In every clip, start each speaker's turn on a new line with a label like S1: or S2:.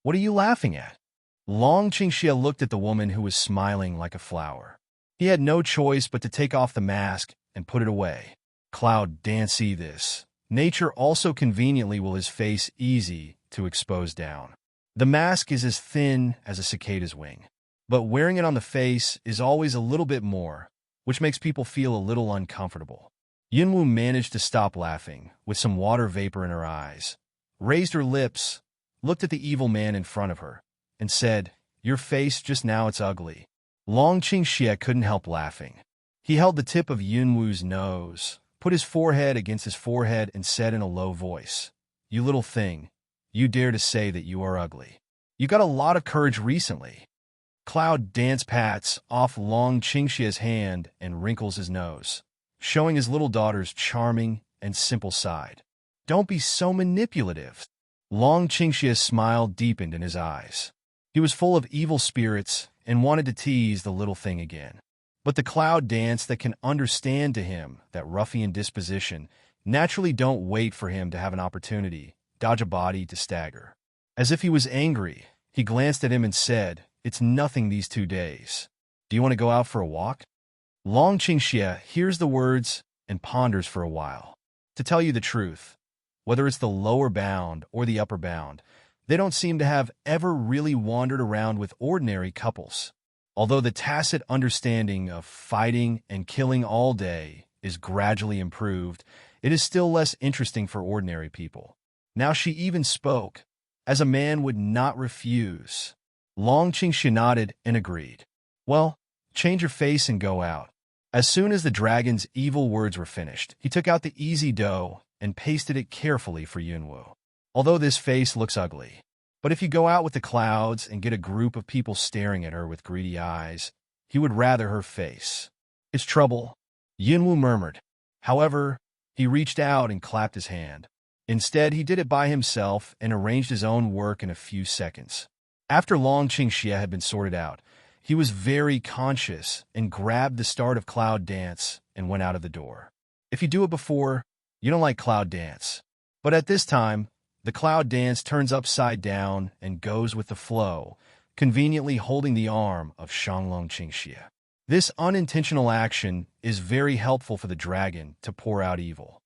S1: What are you laughing at? Long Qingxia looked at the woman who was smiling like a flower. He had no choice but to take off the mask and put it away. Cloud dance see this. Nature also conveniently will his face easy to expose down. The mask is as thin as a cicada's wing, but wearing it on the face is always a little bit more, which makes people feel a little uncomfortable. Yunwu managed to stop laughing, with some water vapor in her eyes, raised her lips, looked at the evil man in front of her, and said, "Your face just now, it's ugly." Long Qingxia couldn't help laughing. He held the tip of Yunwu's nose, put his forehead against his forehead, and said in a low voice, "You little thing, you dare to say that you are ugly. You got a lot of courage recently." Cloud dance pats off Long Qingxia's hand and wrinkles his nose, showing his little daughter's charming and simple side. "Don't be so manipulative." Long Qingxia's smile deepened in his eyes. He was full of evil spirits and wanted to tease the little thing again. But the cloud dance that can understand to him that ruffian disposition naturally don't wait for him to have an opportunity, dodge a body to stagger. As if he was angry, he glanced at him and said, "It's nothing these 2 days. Do you want to go out for a walk?" Long Qingxia hears the words and ponders for a while. To tell you the truth, whether it's the lower bound or the upper bound, they don't seem to have ever really wandered around with ordinary couples. Although the tacit understanding of fighting and killing all day is gradually improved, it is still less interesting for ordinary people. Now she even spoke, as a man would not refuse. Long Qingxia nodded and agreed. "Well, change your face and go out." As soon as the dragon's evil words were finished, he took out the easy dough and pasted it carefully for Yunwu. "Although this face looks ugly, but if you go out with the clouds and get a group of people staring at her with greedy eyes, he would rather her face." "It's trouble," Yunwu murmured. However, he reached out and clapped his hand. Instead, he did it by himself and arranged his own work in a few seconds. After Long Qingxia had been sorted out, he was very conscious and grabbed the start of cloud dance and went out of the door. If you do it before, you don't like cloud dance. But at this time, the cloud dance turns upside down and goes with the flow, conveniently holding the arm of Shanglong Qingxia. This unintentional action is very helpful for the dragon to pour out evil.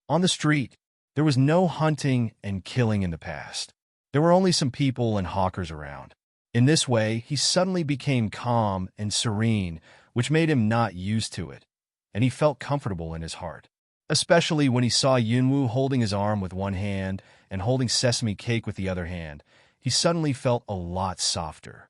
S1: On the street, there was no hunting and killing in the past. There were only some people and hawkers around. In this way, he suddenly became calm and serene, which made him not used to it, and he felt comfortable in his heart. Especially when he saw Yunwu holding his arm with one hand and holding sesame cake with the other hand, he suddenly felt a lot softer.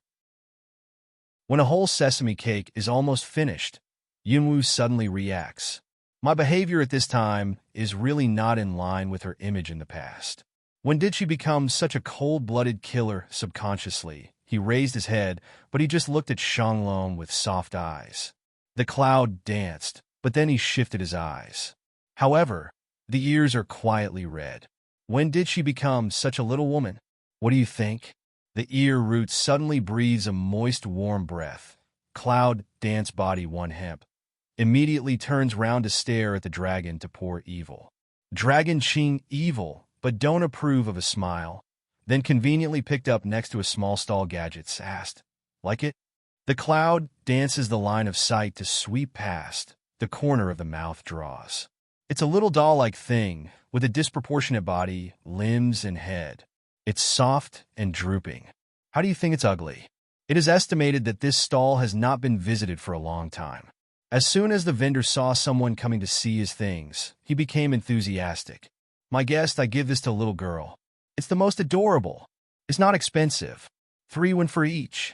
S1: When a whole sesame cake is almost finished, Yunwu suddenly reacts. My behavior at this time is really not in line with her image in the past. When did she become such a cold-blooded killer subconsciously? He raised his head, but he just looked at Shanglong with soft eyes. The cloud danced, but then he shifted his eyes. However, the ears are quietly red. When did she become such a little woman? What do you think? The ear root suddenly breathes a moist, warm breath. Cloud dance body one hemp. Immediately turns round to stare at the dragon to pour evil. Dragon Qing evil, but don't approve of a smile. Then conveniently picked up next to a small stall gadgets, asked, "Like it?" The cloud dances the line of sight to sweep past. The corner of the mouth draws. It's a little doll-like thing, with a disproportionate body, limbs, and head. It's soft and drooping. How do you think it's ugly? It is estimated that this stall has not been visited for a long time. As soon as the vendor saw someone coming to see his things, he became enthusiastic. "My guest, I give this to a little girl. It's the most adorable. It's not expensive. 3 win for each."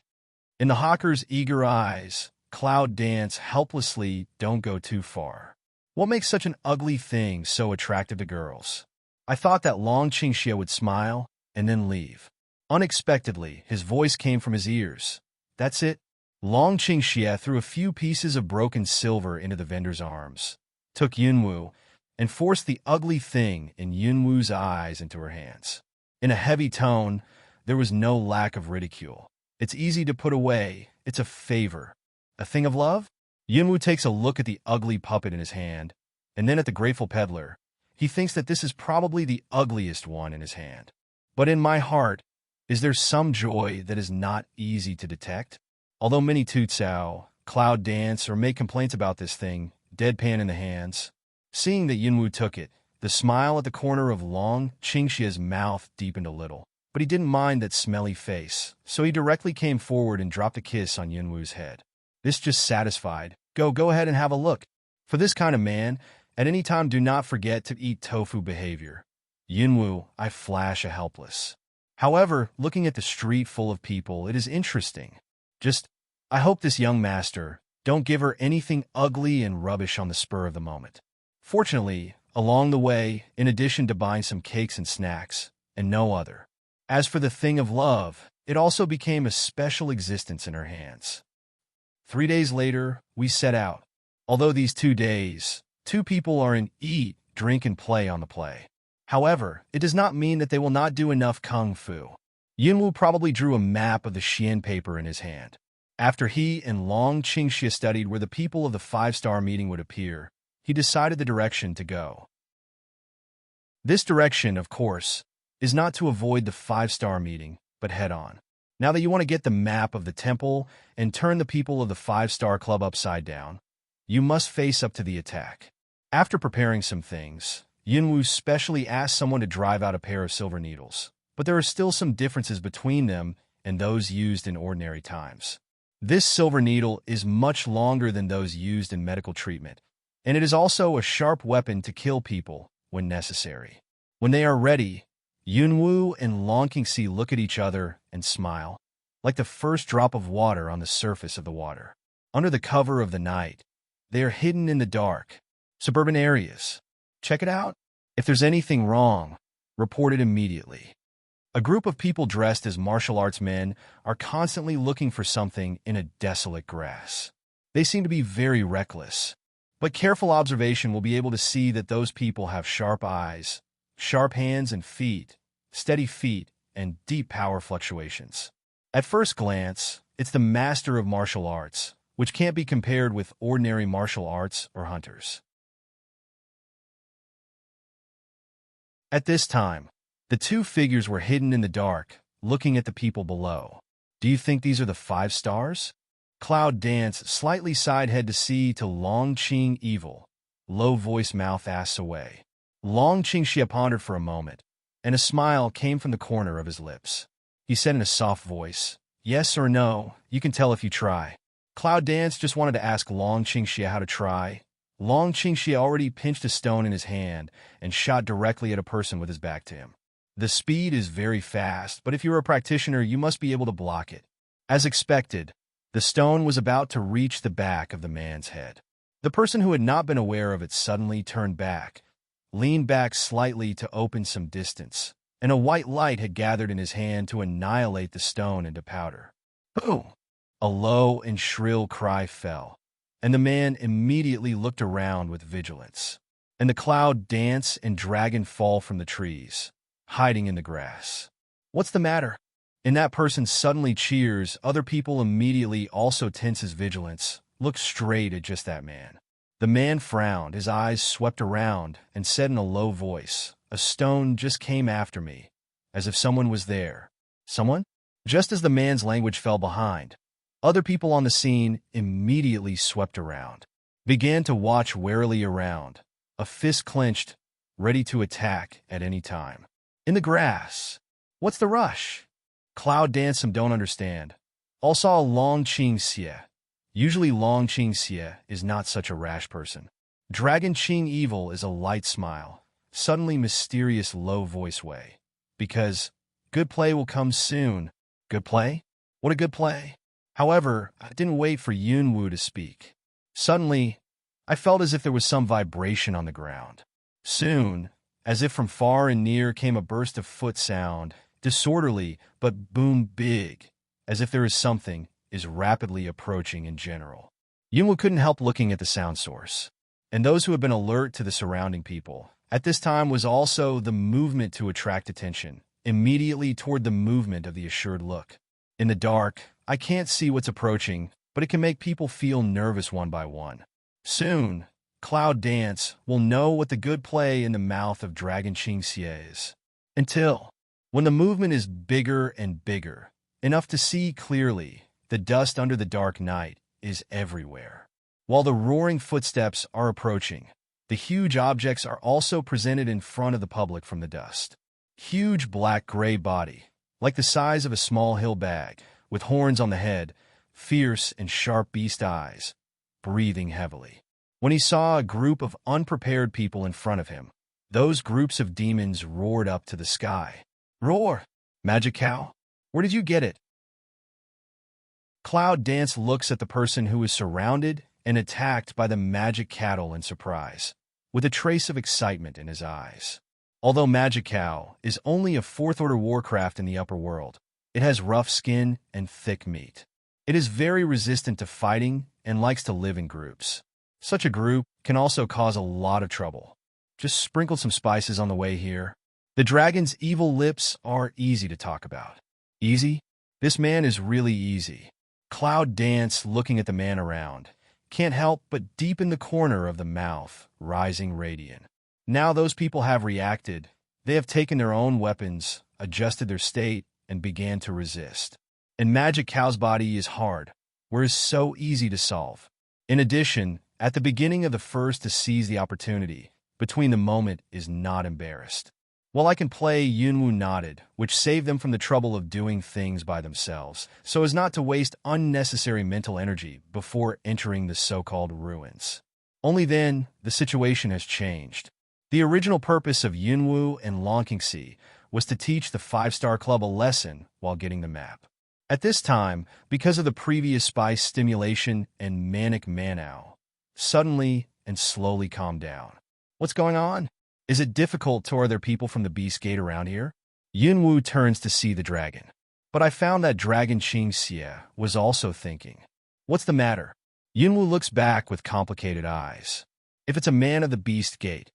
S1: In the hawker's eager eyes, cloud dance helplessly don't go too far. What makes such an ugly thing so attractive to girls? I thought that Long Qingxia would smile and then leave. Unexpectedly, his voice came from his ears. "That's it." Long Qingxia threw a few pieces of broken silver into the vendor's arms, took Yunwu, and forced the ugly thing in Yunwu's eyes into her hands. In a heavy tone, there was no lack of ridicule. "It's easy to put away. It's a favor. A thing of love?" Yunwu takes a look at the ugly puppet in his hand, and then at the grateful peddler. He thinks that this is probably the ugliest one in his hand. "But in my heart, Is there some joy that is not easy to detect? Although many Tutsao, Cloud dance, or make complaints about this thing, deadpan in the hands. Seeing that Yunwu took it, the smile at the corner of Long Qingxia's mouth deepened a little. But he didn't mind that smelly face, so he directly came forward and dropped a kiss on Yunwu's head. This just satisfied. Go ahead and have a look. For this kind of man, at any time do not forget to eat tofu behavior. Yunwu, I flash a helpless. However, looking at the street full of people, it is interesting. I hope this young master don't give her anything ugly and rubbish on the spur of the moment. Fortunately, along the way, in addition to buying some cakes and snacks, and no other. As for the thing of love, it also became a special existence in her hands. 3 days later, we set out. Although these 2 days, 2 people are in eat, drink, and play on the play. However, it does not mean that they will not do enough kung fu. Yunwu probably drew a map of the Xian paper in his hand. After he and Long Qingxia studied where the people of the 5-star meeting would appear, he decided the direction to go. This direction, of course, is not to avoid the 5-star meeting, but head on. Now that you want to get the map of the temple and turn the people of the 5-star club upside down, you must face up to the attack. After preparing some things, Yunwu specially asked someone to drive out a pair of silver needles, but there are still some differences between them and those used in ordinary times. This silver needle is much longer than those used in medical treatment, and it is also a sharp weapon to kill people when necessary. When they are ready, Yunwu and Long Qingxi look at each other and smile, like the first drop of water on the surface of the water. Under the cover of the night, they are hidden in the dark, suburban areas. Check it out. If there's anything wrong, report it immediately. A group of people dressed as martial arts men are constantly looking for something in a desolate grass. They seem to be very reckless, but careful observation will be able to see that those people have sharp eyes, sharp hands and feet, steady feet, and deep power fluctuations. At first glance, it's the master of martial arts, which can't be compared with ordinary martial arts or hunters. At this time, the 2 figures were hidden in the dark, looking at the people below. Do you think these are the 5 stars? Cloud danced slightly side-head to see to Long Qing evil. Low voice mouth asks away. Long Qingxia pondered for a moment, and a smile came from the corner of his lips. He said in a soft voice, "Yes or no, you can tell if you try." Cloud Dance just wanted to ask Long Qingxia how to try. Long Qingxia already pinched a stone in his hand and shot directly at a person with his back to him. The speed is very fast, but if you're a practitioner, you must be able to block it. As expected, the stone was about to reach the back of the man's head. The person who had not been aware of it suddenly turned back, leaned back slightly to open some distance, and a white light had gathered in his hand to annihilate the stone into powder. Boom! A low and shrill cry fell, and the man immediately looked around with vigilance. And the cloud dance and dragon fall from the trees, hiding in the grass. What's the matter? And that person suddenly cheers. Other people immediately also tense his vigilance, look straight at just that man. The man frowned, his eyes swept around, and said in a low voice, "A stone just came after me, as if someone was there." Someone? Just as the man's language fell behind, other people on the scene immediately swept around, began to watch warily around, a fist clenched, ready to attack at any time. In the grass. What's the rush? Cloud Dance some don't understand. All saw Long Qingxia. Usually Long Qingxia is not such a rash person. Dragon Qing Evil is a light smile, suddenly mysterious low voice way. Because good play will come soon. Good play? What a good play. However, I didn't wait for Yunwu to speak. Suddenly, I felt as if there was some vibration on the ground. Soon, as if from far and near came a burst of foot sound, disorderly but boom big, as if there is something is rapidly approaching in general. Yunwu couldn't help looking at the sound source. And those who had been alert to the surrounding people, at this time was also the movement to attract attention, immediately toward the movement of the assured look. In the dark, I can't see what's approaching, but it can make people feel nervous one by one. Soon, Cloud Dance will know what the good play in the mouth of Dragon Qingxia is. Until, When the movement is bigger and bigger, enough to see clearly, the dust under the dark night is everywhere. While the roaring footsteps are approaching, the huge objects are also presented in front of the public from the dust. Huge black-gray body, like the size of a small hill bag, with horns on the head, fierce and sharp beast eyes, breathing heavily. When he saw a group of unprepared people in front of him, those groups of demons roared up to the sky. Roar! Magic cow? Where did you get it? Cloud Dance looks at the person who is surrounded and attacked by the magic cattle in surprise, with a trace of excitement in his eyes. Although Magic Cow is only a fourth-order warcraft in the upper world, it has rough skin and thick meat. It is very resistant to fighting and likes to live in groups. Such a group can also cause a lot of trouble. Just sprinkle some spices on the way here. The dragon's evil lips are easy to talk about. Easy? This man is really easy. Cloud Dance, looking at the man around, can't help but deepen the corner of the mouth, rising radiant. Now those people have reacted. They have taken their own weapons, adjusted their state, and began to resist. And Magic Cow's body is hard, whereas so easy to solve. In addition, at the beginning of the first to seize the opportunity, between the moment is not embarrassed. While I can play Yunwu nodded, which saved them from the trouble of doing things by themselves, so as not to waste unnecessary mental energy before entering the so-called ruins. Only then, the situation has changed. The original purpose of Yunwu and Longqingxi was to teach the 5-star club a lesson while getting the map. At this time, because of the previous spice stimulation and manic Manao, suddenly and slowly calmed down. What's going on? Is it difficult to other people from the Beast Gate around here? Yunwu turns to see the dragon. But I found that Dragon Qingxie was also thinking. What's the matter? Yunwu looks back with complicated eyes. If it's a man of the Beast Gate,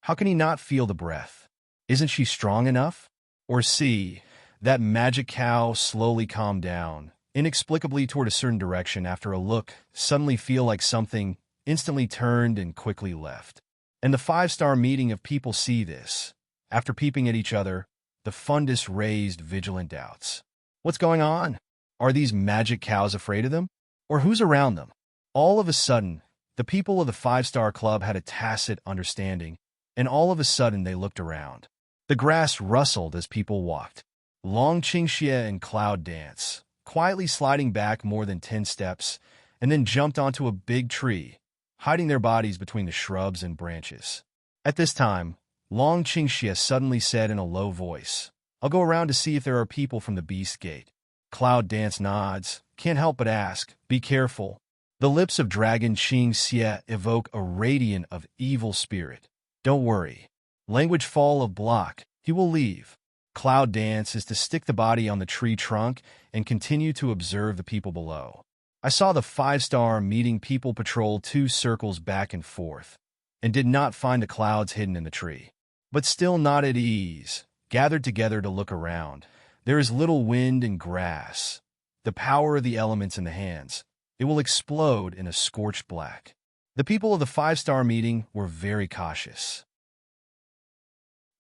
S1: how can he not feel the breath? Isn't she strong enough? Or see, that Magic Cow slowly calmed down, inexplicably toward a certain direction after a look, suddenly feel like something, instantly turned and quickly left. And the 5-star meeting of people see this. After peeping at each other, the fundus raised vigilant doubts. What's going on? Are these magic cows afraid of them? Or who's around them? All of a sudden, the people of the 5-star club had a tacit understanding, and all of a sudden they looked around. The grass rustled as people walked. Longqingxie and Cloud Dance, quietly sliding back more than 10 steps, and then jumped onto a big tree, hiding their bodies between the shrubs and branches. At this time, Longqingxie suddenly said in a low voice, I'll go around to see if there are people from the Beast Gate. Cloud Dance nods, can't help but ask, be careful. The lips of Dragon Qingxie evoke a radiant of evil spirit. Don't worry. Language fall of block, he will leave. Cloud Dance is to stick the body on the tree trunk and continue to observe the people below. I saw the 5-star meeting people patrol 2 circles back and forth, and did not find the clouds hidden in the tree. But still not at ease, gathered together to look around. There is little wind and grass. The power of the elements in the hands. It will explode in a scorched black. The people of the 5-star meeting were very cautious.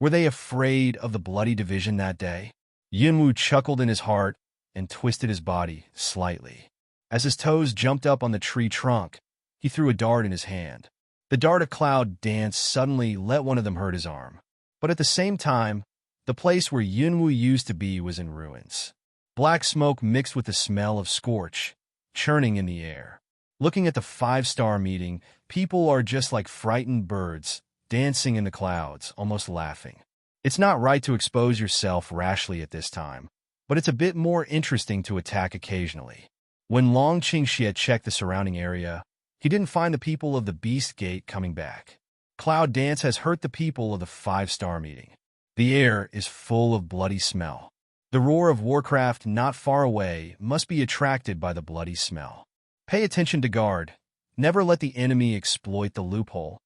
S1: Were they afraid of the bloody division that day? Yunwu chuckled in his heart and twisted his body slightly. As his toes jumped up on the tree trunk, he threw a dart in his hand. The dart of Cloud Dance suddenly let one of them hurt his arm. But at the same time, the place where Yunwu used to be was in ruins. Black smoke mixed with the smell of scorch, churning in the air. Looking at the 5-star meeting, people are just like frightened birds, dancing in the clouds, almost laughing. It's not right to expose yourself rashly at this time, but it's a bit more interesting to attack occasionally. When Longqingxie checked the surrounding area, he didn't find the people of the Beast Gate coming back. Cloud Dance has hurt the people of the 5-star meeting. The air is full of bloody smell. The roar of Warcraft not far away must be attracted by the bloody smell. Pay attention to guard. Never let the enemy exploit the loophole.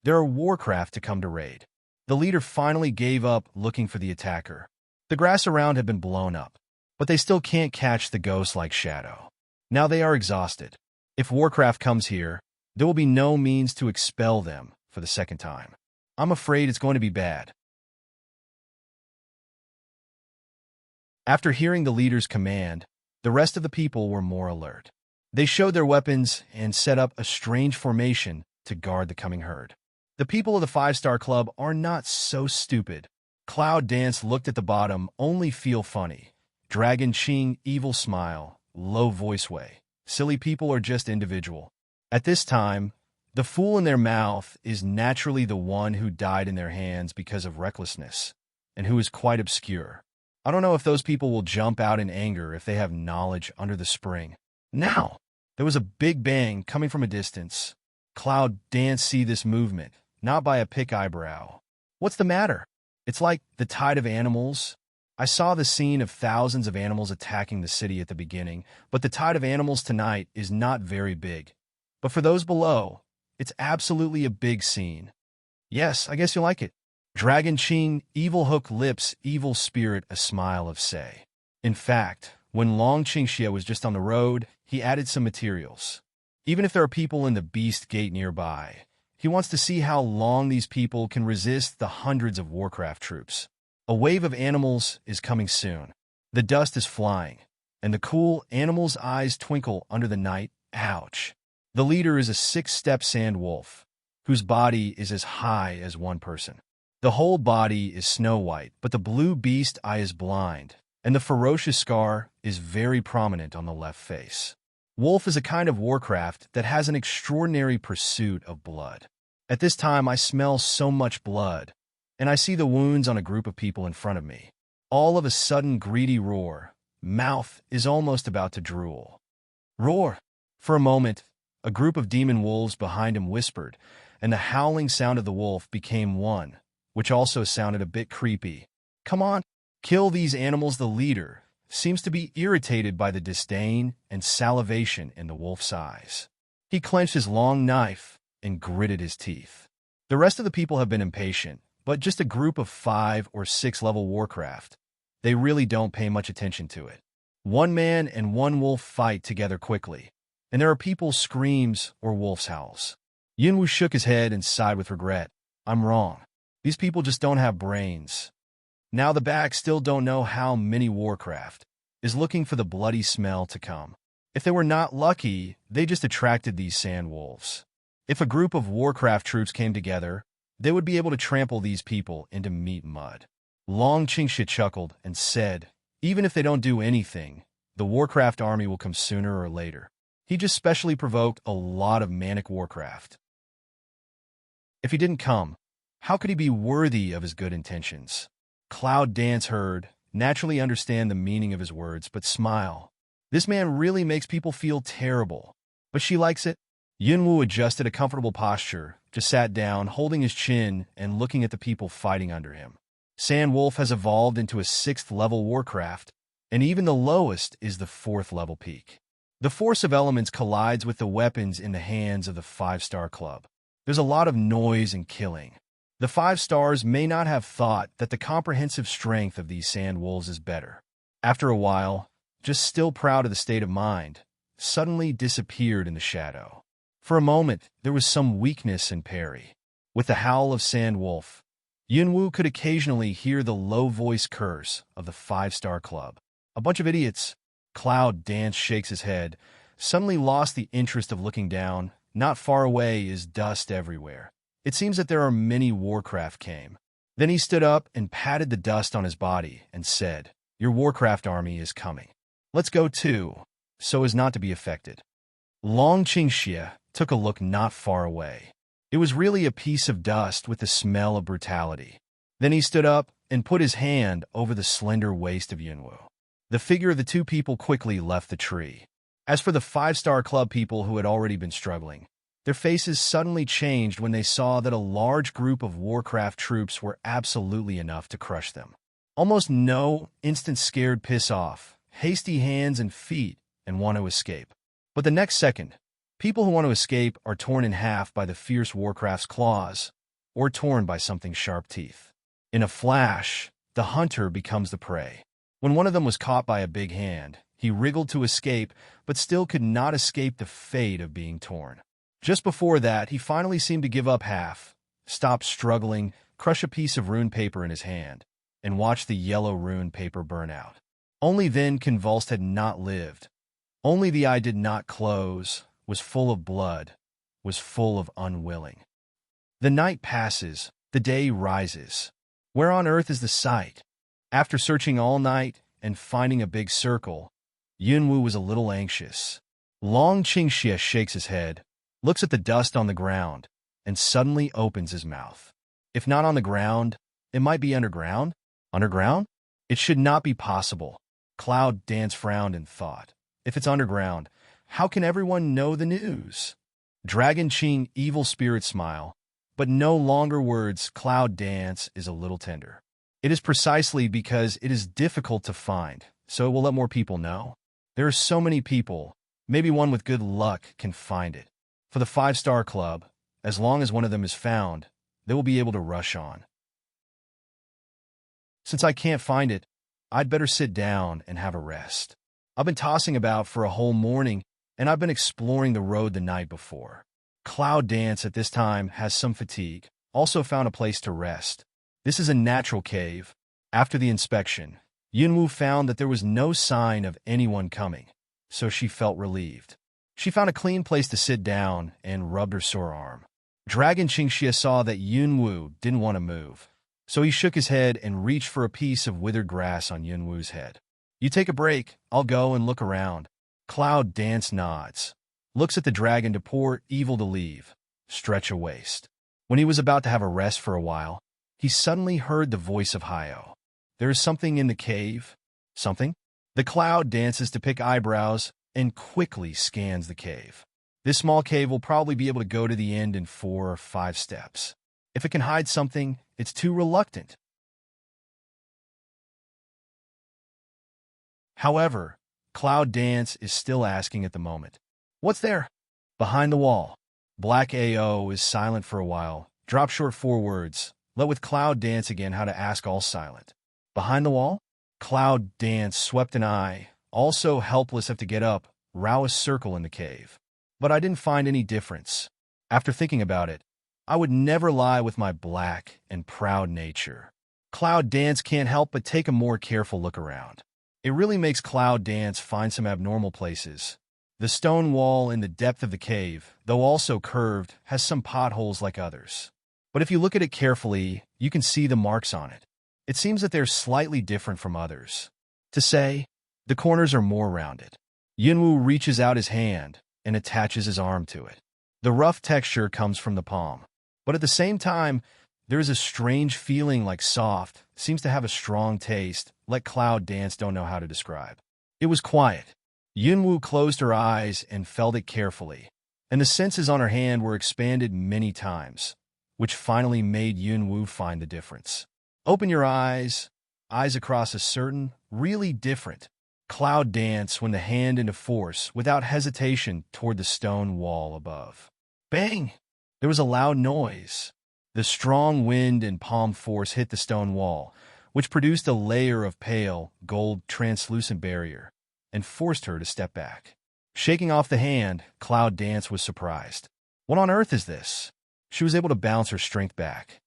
S1: There are Warcraft to come to raid. The leader finally gave up looking for the attacker. The grass around had been blown up, but they still can't catch the ghost-like shadow. Now they are exhausted. If Warcraft comes here, there will be no means to expel them for the second time. I'm afraid it's going to be bad. After hearing the leader's command, the rest of the people were more alert. They showed their weapons and set up a strange formation to guard the coming herd. The people of the Five-Star Club are not so stupid. Cloud Dance looked at the bottom, only feel funny. Dragon Ching, evil smile, low voice way. Silly people are just individual. At this time, the fool in their mouth is naturally the one who died in their hands because of recklessness, and who is quite obscure. I don't know if those people will jump out in anger if they have knowledge under the spring. Now, there was a big bang coming from a distance. Cloud Dance see this movement, not by a pick eyebrow. What's the matter? It's like the tide of animals. I saw the scene of thousands of animals attacking the city at the beginning, but the tide of animals tonight is not very big. But for those below, it's absolutely a big scene. Yes, I guess you like it. Dragon Ching, evil hook lips, evil spirit, a smile of say. In fact, when Long Qingxie was just on the road, he added some materials. Even if there are people in the Beast Gate nearby, he wants to see how long these people can resist the hundreds of Warcraft troops. A wave of animals is coming soon. The dust is flying, and the cool animal's eyes twinkle under the night. Ouch. The leader is a 6-step sand wolf, whose body is as high as one person. The whole body is snow white, but the blue beast eye is blind, and the ferocious scar is very prominent on the left face. Wolf is a kind of Warcraft that has an extraordinary pursuit of blood. At this time, I smell so much blood, and I see the wounds on a group of people in front of me. All of a sudden, greedy roar. Mouth is almost about to drool. Roar! For a moment, a group of demon wolves behind him whispered, and the howling sound of the wolf became one, which also sounded a bit creepy. Come on, kill these animals. The leader seems to be irritated by the disdain and salivation in the wolf's eyes. He clenched his long knife and gritted his teeth. The rest of the people have been impatient, but just a group of 5 or 6 level Warcraft. They really don't pay much attention to it. One man and one wolf fight together quickly, and there are people's screams or wolf's howls. Yunwu shook his head and sighed with regret. I'm wrong. These people just don't have brains. Now the back still don't know how many Warcraft is looking for the bloody smell to come. If they were not lucky, they just attracted these sand wolves. If a group of Warcraft troops came together, they would be able to trample these people into meat mud. Long Qingxie chuckled and said, even if they don't do anything, the Warcraft army will come sooner or later. He just specially provoked a lot of manic Warcraft. If he didn't come, how could he be worthy of his good intentions? Cloud Dance heard, naturally understand the meaning of his words, but smile. This man really makes people feel terrible. But she likes it. Yunwu adjusted a comfortable posture, just sat down, holding his chin and looking at the people fighting under him. Sand Wolf has evolved into a 6th level Warcraft, and even the lowest is the 4th level peak. The force of elements collides with the weapons in the hands of the 5-star club. There's a lot of noise and killing. The 5 stars may not have thought that the comprehensive strength of these sand wolves is better. After a while, just still proud of the state of mind, suddenly disappeared in the shadow. For a moment, there was some weakness in parry. With the howl of Sand Wolf, Yunwu could occasionally hear the low-voice curse of the 5-star club. A bunch of idiots. Cloud Dance shakes his head, suddenly lost the interest of looking down. Not far away is dust everywhere. It seems that there are many Warcraft came. Then he stood up and patted the dust on his body and said, your Warcraft army is coming. Let's go too, so as not to be affected. Long Qingxie took a look not far away. It was really a piece of dust with the smell of brutality. Then he stood up and put his hand over the slender waist of Yunwu. The figure of the 2 people quickly left the tree. As for the 5-star club people who had already been struggling, their faces suddenly changed when they saw that a large group of Warcraft troops were absolutely enough to crush them. Almost no instant scared piss off, hasty hands and feet, and want to escape. But the next second, people who want to escape are torn in half by the fierce Warcraft's claws, or torn by something sharp teeth. In a flash, the hunter becomes the prey. When one of them was caught by a big hand, he wriggled to escape, but still could not escape the fate of being torn. Just before that, he finally seemed to give up half, stop struggling, crush a piece of rune paper in his hand, and watch the yellow rune paper burn out. Only then convulsed had not lived. Only the eye did not close, was full of blood, was full of unwilling. The night passes, the day rises. Where on earth is the sight? After searching all night and finding a big circle, Yunwu was a little anxious. Long Qingxie shakes his head, looks at the dust on the ground, and suddenly opens his mouth. If not on the ground, it might be underground? Underground? It should not be possible. Cloud Dance frowned and thought. If it's underground, how can everyone know the news? Dragon Qing evil spirit smile, but no longer words. Cloud Dance is a little tender. It is precisely because it is difficult to find, so it will let more people know. There are so many people, maybe one with good luck can find it. For the 5-star club, as long as one of them is found, they will be able to rush on. Since I can't find it, I'd better sit down and have a rest. I've been tossing about for a whole morning, and I've been exploring the road the night before. Cloud Dance at this time has some fatigue, also found a place to rest. This is a natural cave. After the inspection, Yunwu found that there was no sign of anyone coming, so she felt relieved. She found a clean place to sit down and rubbed her sore arm. Dragon Qingxie saw that Yunwu didn't want to move, so he shook his head and reached for a piece of withered grass on Yunwu's head. You take a break, I'll go and look around. Cloud Dance nods, looks at the dragon to pour evil to leave, stretch a waist. When he was about to have a rest for a while, he suddenly heard the voice of Hyo. There is something in the cave. Something? The cloud dances to pick eyebrows and quickly scans the cave. This small cave will probably be able to go to the end in 4 or 5 steps. If it can hide something, it's too reluctant. However, Cloud Dance is still asking at the moment. What's there? Behind the wall. Black AO is silent for a while, drop short 4 words, let with Cloud Dance again how to ask all silent. Behind the wall? Cloud Dance swept an eye, also helpless have to get up, row a circle in the cave. But I didn't find any difference. After thinking about it, I would never lie with my black and proud nature. Cloud Dance can't help but take a more careful look around. It really makes Cloud Dance find some abnormal places. The stone wall in the depth of the cave, though also curved, has some potholes like others. But if you look at it carefully, you can see the marks on it. It seems that they're slightly different from others. To say, the corners are more rounded. Yunwu reaches out his hand and attaches his arm to it. The rough texture comes from the palm. But at the same time, there is a strange feeling like soft, seems to have a strong taste, like Cloud Dance don't know how to describe. It was quiet. Yunwu closed her eyes and felt it carefully, and the senses on her hand were expanded many times, which finally made Yunwu find the difference. Open your eyes across a certain, really different. Cloud Dance when the hand into force, without hesitation, toward the stone wall above. Bang! There was a loud noise. The strong wind and palm force hit the stone wall, which produced a layer of pale, gold, translucent barrier, and forced her to step back. Shaking off the hand, Cloud Dance was surprised. What on earth is this? She was able to bounce her strength back.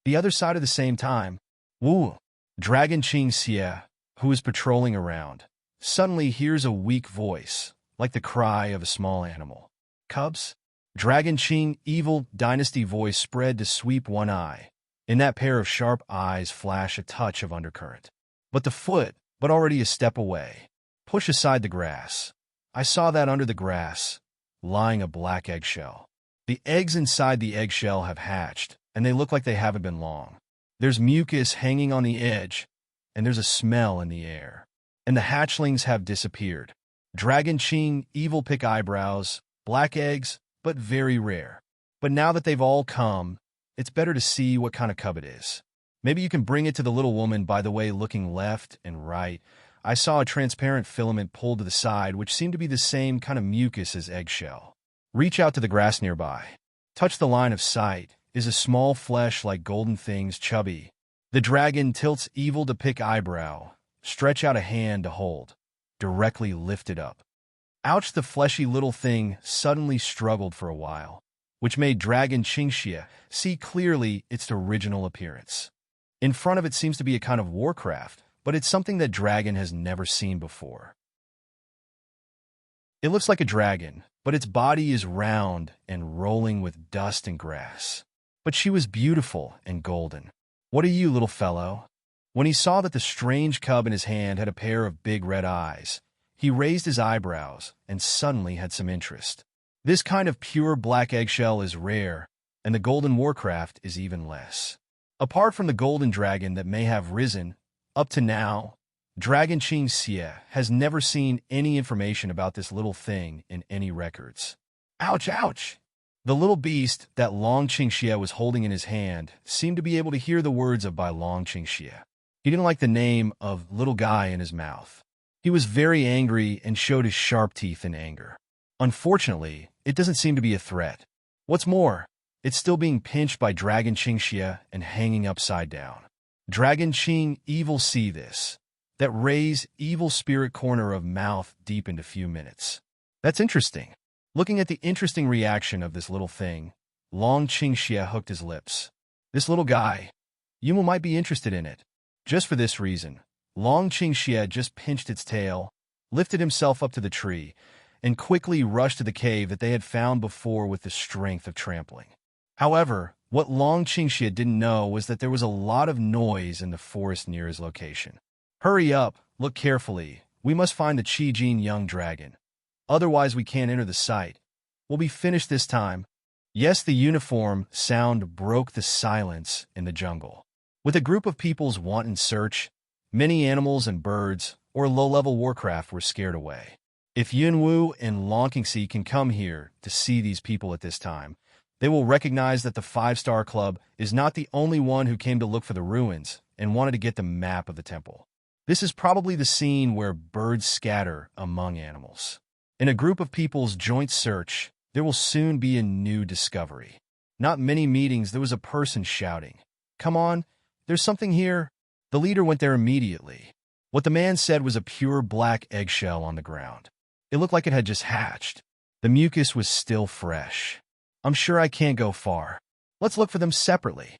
S1: The other side at the same time, Wu, Dragon Qingxie, who is patrolling around, suddenly hears a weak voice, like the cry of a small animal. Cubs? Dragon Qing evil dynasty voice spread to sweep one eye. In that pair of sharp eyes flash a touch of undercurrent. But already a step away. Push aside the grass. I saw that under the grass, lying a black eggshell. The eggs inside the eggshell have hatched, and they look like they haven't been long. There's mucus hanging on the edge, and there's a smell in the air. And the hatchlings have disappeared. Dragon Qing evil pick eyebrows, black eggs, but very rare. But now that they've all come, it's better to see what kind of cub it is. Maybe you can bring it to the little woman. By the way, looking left and right, I saw a transparent filament pulled to the side which seemed to be the same kind of mucus as eggshell. Reach out to the grass nearby. Touch the line of sight. Is a small flesh like golden things chubby. The dragon tilts evil to pick eyebrow. Stretch out a hand to hold. Directly lift it up. Ouch, the fleshy little thing suddenly struggled for a while, which made Dragon Qingxie see clearly its original appearance. In front of it seems to be a kind of warcraft, but it's something that dragon has never seen before. It looks like a dragon, but its body is round and rolling with dust and grass. But she was beautiful and golden. "What are you, little fellow?" When he saw that the strange cub in his hand had a pair of big red eyes, he raised his eyebrows and suddenly had some interest. This kind of pure black eggshell is rare, and the golden warcraft is even less. Apart from the golden dragon that may have risen, up to now, Dragon Qing Xie has never seen any information about this little thing in any records. Ouch, ouch! The little beast that Long Qingxie was holding in his hand seemed to be able to hear the words of by Long Qingxie. He didn't like the name of little guy in his mouth. He was very angry and showed his sharp teeth in anger. Unfortunately, it doesn't seem to be a threat. What's more, it's still being pinched by Dragon Qingxie and hanging upside down. Dragon Qing Evil see this. That raise evil spirit corner of mouth deepened a few minutes. That's interesting. Looking at the interesting reaction of this little thing, Long Qingxie hooked his lips. This little guy, Yumu might be interested in it. Just for this reason, Long Qingxie just pinched its tail, lifted himself up to the tree, and quickly rushed to the cave that they had found before with the strength of trampling. However, what Long Qingxie didn't know was that there was a lot of noise in the forest near his location. "Hurry up, look carefully. We must find the Qijin young dragon. Otherwise we can't enter the site. We'll be finished this time." Yes, the uniform sound broke the silence in the jungle. With a group of people's wanton search, many animals and birds, or low-level warcraft were scared away. If Yunwu and Long Qingxi can come here to see these people at this time, they will recognize that the 5-Star Club is not the only one who came to look for the ruins and wanted to get the map of the temple. This is probably the scene where birds scatter among animals. In a group of people's joint search, there will soon be a new discovery. Not many meetings, there was a person shouting, "Come on, there's something here." The leader went there immediately. What the man said was a pure black eggshell on the ground. It looked like it had just hatched. The mucus was still fresh. "I'm sure I can't go far. Let's look for them separately."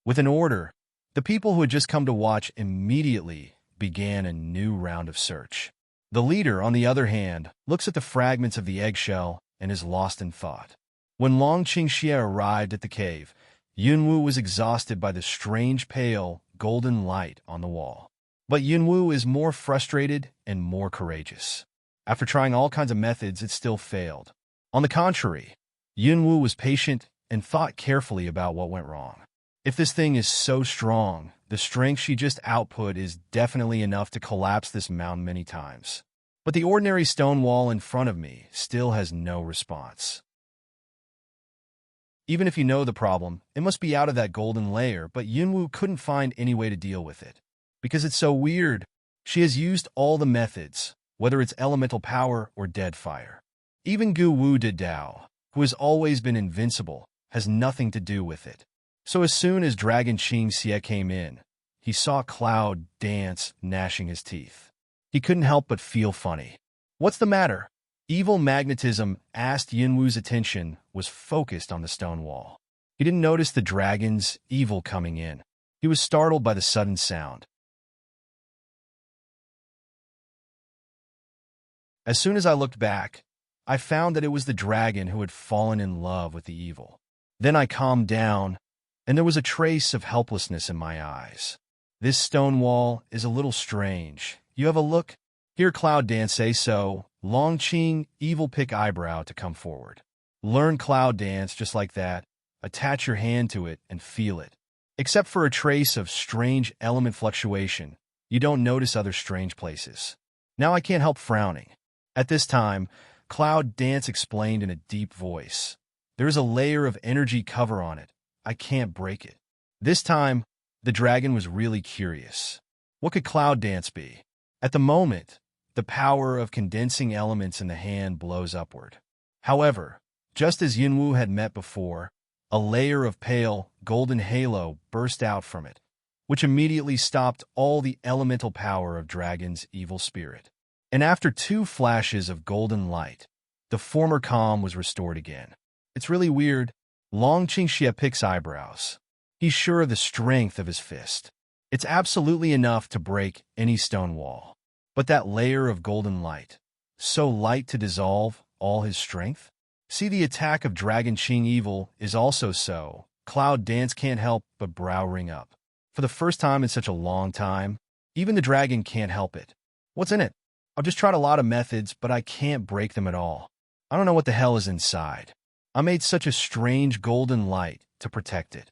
S1: With an order, the people who had just come to watch immediately began a new round of search. The leader, on the other hand, looks at the fragments of the eggshell and is lost in thought. When Long Qingxie arrived at the cave, Yunwu was exhausted by the strange pale, golden light on the wall. But Yunwu is more frustrated and more courageous. After trying all kinds of methods, it still failed. On the contrary, Yunwu was patient and thought carefully about what went wrong. If this thing is so strong, the strength she just output is definitely enough to collapse this mountain many times. But the ordinary stone wall in front of me still has no response. Even if you know the problem, it must be out of that golden layer, but Yunwu couldn't find any way to deal with it. Because it's so weird, she has used all the methods, whether it's elemental power or dead fire. Even Gu Wu De Dao, who has always been invincible, has nothing to do with it. So as soon as Dragon Qing Xie came in, he saw Cloud dance, gnashing his teeth. He couldn't help but feel funny. "What's the matter?" Evil magnetism asked Yunwu's attention was focused on the stone wall. He didn't notice the dragon's evil coming in. He was startled by the sudden sound. As soon as I looked back, I found that it was the dragon who had fallen in love with the evil. Then I calmed down, and there was a trace of helplessness in my eyes. "This stone wall is a little strange. You have a look?" Hear Cloud Dance say so. Long Qing Evil pick eyebrow to come forward. Learn Cloud Dance just like that. Attach your hand to it and feel it. Except for a trace of strange element fluctuation, you don't notice other strange places. Now I can't help frowning. At this time, Cloud Dance explained in a deep voice. "There is a layer of energy cover on it. I can't break it." This time, the dragon was really curious. What could Cloud Dance be? At the moment, the power of condensing elements in the hand blows upward. However, just as Yunwu had met before, a layer of pale, golden halo burst out from it, which immediately stopped all the elemental power of Dragon's evil spirit. And after 2 flashes of golden light, the former calm was restored again. It's really weird. Long Qingxie picks eyebrows. He's sure of the strength of his fist. It's absolutely enough to break any stone wall. But that layer of golden light, so light to dissolve all his strength? See, the attack of Dragon Qing Evil is also so. Cloud Dance can't help but brow ring up. For the first time in such a long time, even the dragon can't help it. What's in it? I've just tried a lot of methods, but I can't break them at all. I don't know what the hell is inside. I made such a strange golden light to protect it.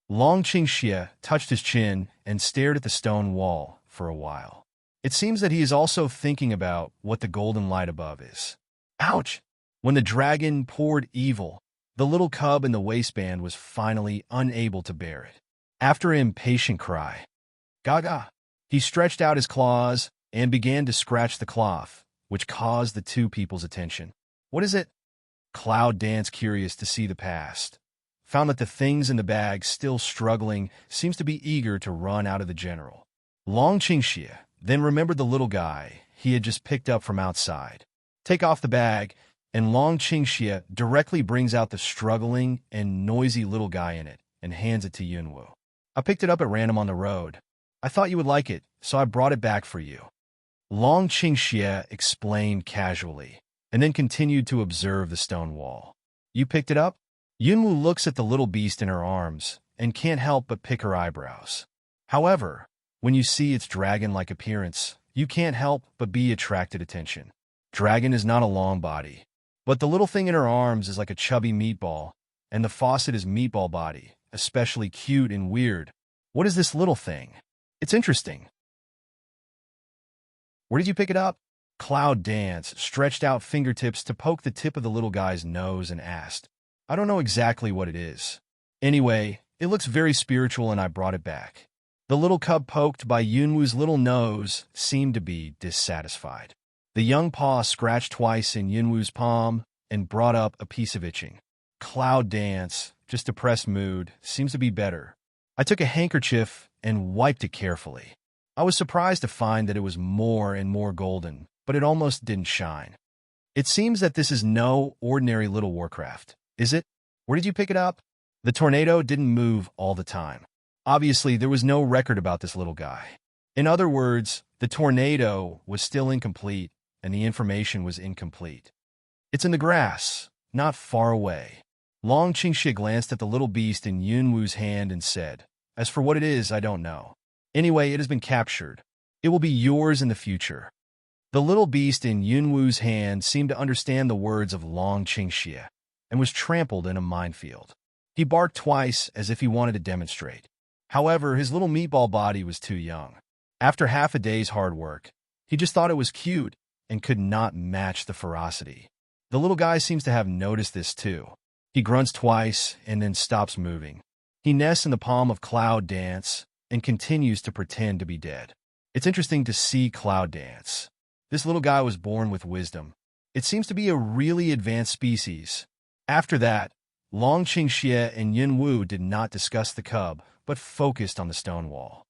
S1: Long Qingxie touched his chin and stared at the stone wall for a while. It seems that he is also thinking about what the golden light above is. Ouch! When the dragon poured evil, the little cub in the waistband was finally unable to bear it. After an impatient cry, Gaga, he stretched out his claws and began to scratch the cloth, which caused the two people's attention. What is it? Cloud Dance, curious to see the past, found that the things in the bag, still struggling, seems to be eager to run out of the general. Long Qingxie then remembered the little guy he had just picked up from outside. Take off the bag, and Long Qingxie directly brings out the struggling and noisy little guy in it and hands it to Yunwu. I picked it up at random on the road. I thought you would like it, so I brought it back for you. Long Qingxie explained casually, and then continued to observe the stone wall. You picked it up? Yunwu looks at the little beast in her arms and can't help but pick her eyebrows. However, when you see its dragon-like appearance, you can't help but be attracted attention. Dragon is not a long body, but the little thing in her arms is like a chubby meatball, and the faucet is meatball body, especially cute and weird. What is this little thing? It's interesting. Where did you pick it up? Cloud Dance stretched out fingertips to poke the tip of the little guy's nose and asked. I don't know exactly what it is. Anyway, it looks very spiritual and I brought it back. The little cub poked by Yunwu's little nose seemed to be dissatisfied. The young paw scratched twice in Yunwu's palm and brought up a piece of itching. Cloud Dance, just depressed mood, seems to be better. I took a handkerchief and wiped it carefully. I was surprised to find that it was more and more golden, but it almost didn't shine. It seems that this is no ordinary little warcraft, is it? Where did you pick it up? The tornado didn't move all the time. Obviously, there was no record about this little guy. In other words, the tornado was still incomplete, and the information was incomplete. It's in the grass, not far away. Long Qingxie glanced at the little beast in Yunwu's hand and said, As for what it is, I don't know. Anyway, it has been captured. It will be yours in the future. The little beast in Yunwu's hand seemed to understand the words of Long Qingxie and was trampled in a minefield. He barked twice as if he wanted to demonstrate. However, his little meatball body was too young. After half a day's hard work, he just thought it was cute and could not match the ferocity. The little guy seems to have noticed this too. He grunts twice and then stops moving. He nests in the palm of Cloud Dance and continues to pretend to be dead. It's interesting to see Cloud Dance. This little guy was born with wisdom. It seems to be a really advanced species. After that, Long Qingxie and Yunwu did not discuss the cub, but focused on the stone wall.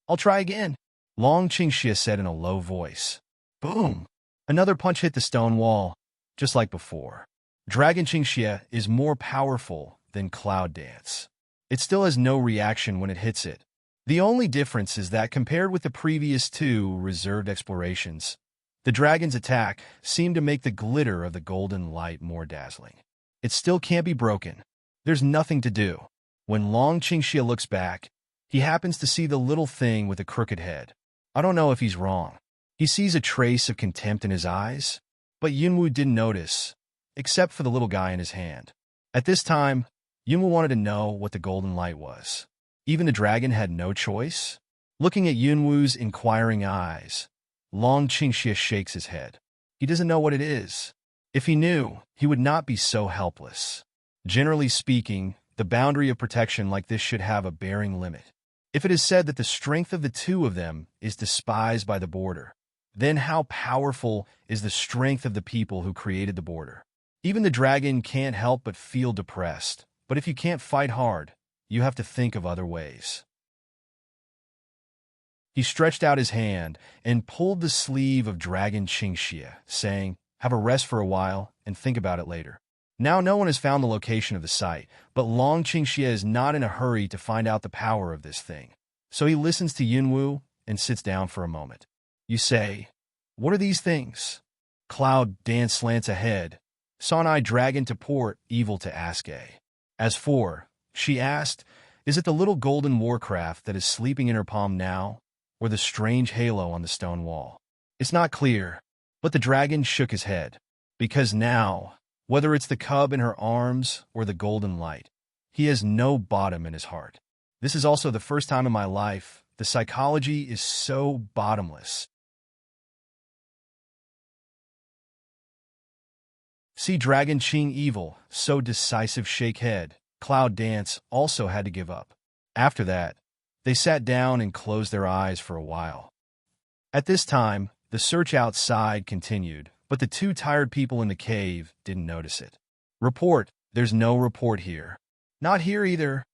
S1: I'll try again, Long Qingxie said in a low voice. Boom! Another punch hit the stone wall, just like before. Dragon Qingxie is more powerful than Cloud Dance. It still has no reaction when it hits it. The only difference is that compared with the previous two reserved explorations, the dragon's attack seemed to make the glitter of the golden light more dazzling. It still can't be broken. There's nothing to do. When Long Qingxie looks back, he happens to see the little thing with a crooked head. I don't know if he's wrong. He sees a trace of contempt in his eyes, but Yunwu didn't notice, except for the little guy in his hand. At this time, Yunwu wanted to know what the golden light was. Even the dragon had no choice. Looking at Yunwu's inquiring eyes, Long Qingxie shakes his head. He doesn't know what it is. If he knew, he would not be so helpless. Generally speaking, the boundary of protection like this should have a bearing limit. If it is said that the strength of the two of them is despised by the border, then how powerful is the strength of the people who created the border? Even the dragon can't help but feel depressed, but if you can't fight hard, you have to think of other ways. He stretched out his hand and pulled the sleeve of Dragon Qingxie, saying, Have a rest for a while and think about it later. Now no one has found the location of the site, but Long Qingxie is not in a hurry to find out the power of this thing. So he listens to Yunwoo and sits down for a moment. You say, "What are these things?" Cloud Dance slants ahead. Sanai dragon to port, evil to Aske. As for, she asked, is it the little golden warcraft that is sleeping in her palm now, or the strange halo on the stone wall? It's not clear, but the dragon shook his head. Because now, whether it's the cub in her arms or the golden light, he has no bottom in his heart. This is also the first time in my life the psychology is so bottomless. See Dragon Ching evil, so decisive shake head. Cloud Dance also had to give up. After that, they sat down and closed their eyes for a while. At this time, the search outside continued, but the two tired people in the cave didn't notice it. Report, there's no report here. Not here either.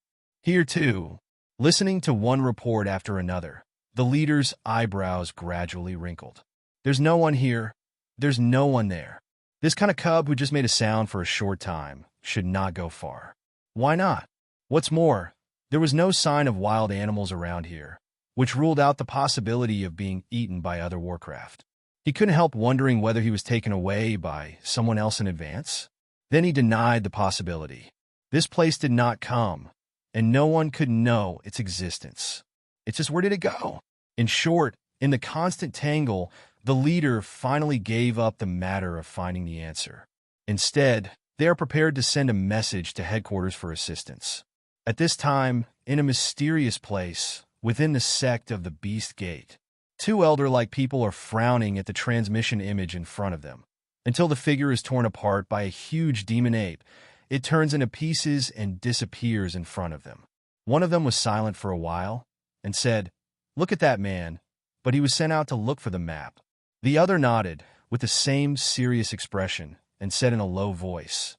S1: Here too. Listening to one report after another, the leader's eyebrows gradually wrinkled. There's no one here. There's no one there. This kind of cub who just made a sound for a short time should not go far. Why not? What's more, there was no sign of wild animals around here, which ruled out the possibility of being eaten by other warcraft. He couldn't help wondering whether he was taken away by someone else in advance. Then he denied the possibility. This place did not come, and no one could know its existence. It's just, where did it go? In short, in the constant tangle, the leader finally gave up the matter of finding the answer. Instead, they are prepared to send a message to headquarters for assistance. At this time, in a mysterious place, within the sect of the Beast Gate, two elder-like people are frowning at the transmission image in front of them. Until the figure is torn apart by a huge demon ape, it turns into pieces and disappears in front of them. One of them was silent for a while and said, "Look at that man," but he was sent out to look for the map. The other nodded, with the same serious expression, and said in a low voice,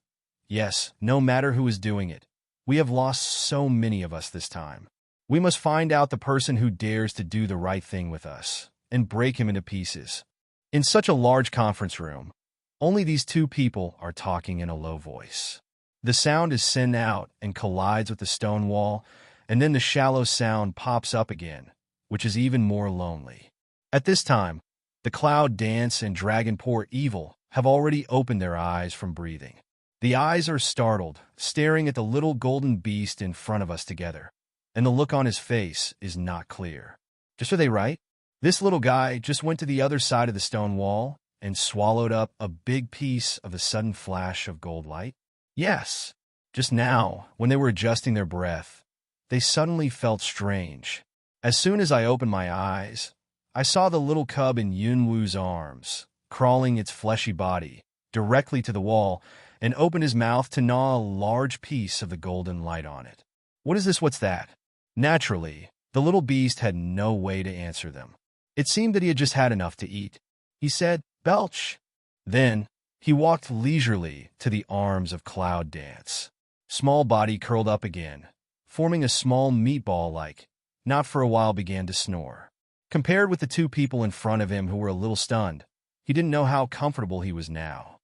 S1: "Yes, no matter who is doing it. We have lost so many of us this time. We must find out the person who dares to do the right thing with us, and break him into pieces." In such a large conference room, only these two people are talking in a low voice. The sound is sent out and collides with the stone wall, and then the shallow sound pops up again, which is even more lonely. At this time, the Cloud Dance and Dragon Poor Evil have already opened their eyes from breathing. The eyes are startled, staring at the little golden beast in front of us together, and the look on his face is not clear. Just, are they right? This little guy just went to the other side of the stone wall and swallowed up a big piece of the sudden flash of gold light? Yes. Just now, when they were adjusting their breath, they suddenly felt strange. As soon as I opened my eyes, I saw the little cub in Yunwoo's arms, crawling its fleshy body directly to the wall, and opened his mouth to gnaw a large piece of the golden light on it. What is this? What's that? Naturally, the little beast had no way to answer them. It seemed that he had just had enough to eat. He said, "Belch." Then, he walked leisurely to the arms of Cloud Dance. Small body curled up again, forming a small meatball-like, not for a while began to snore. Compared with the two people in front of him who were a little stunned, he didn't know how comfortable he was now.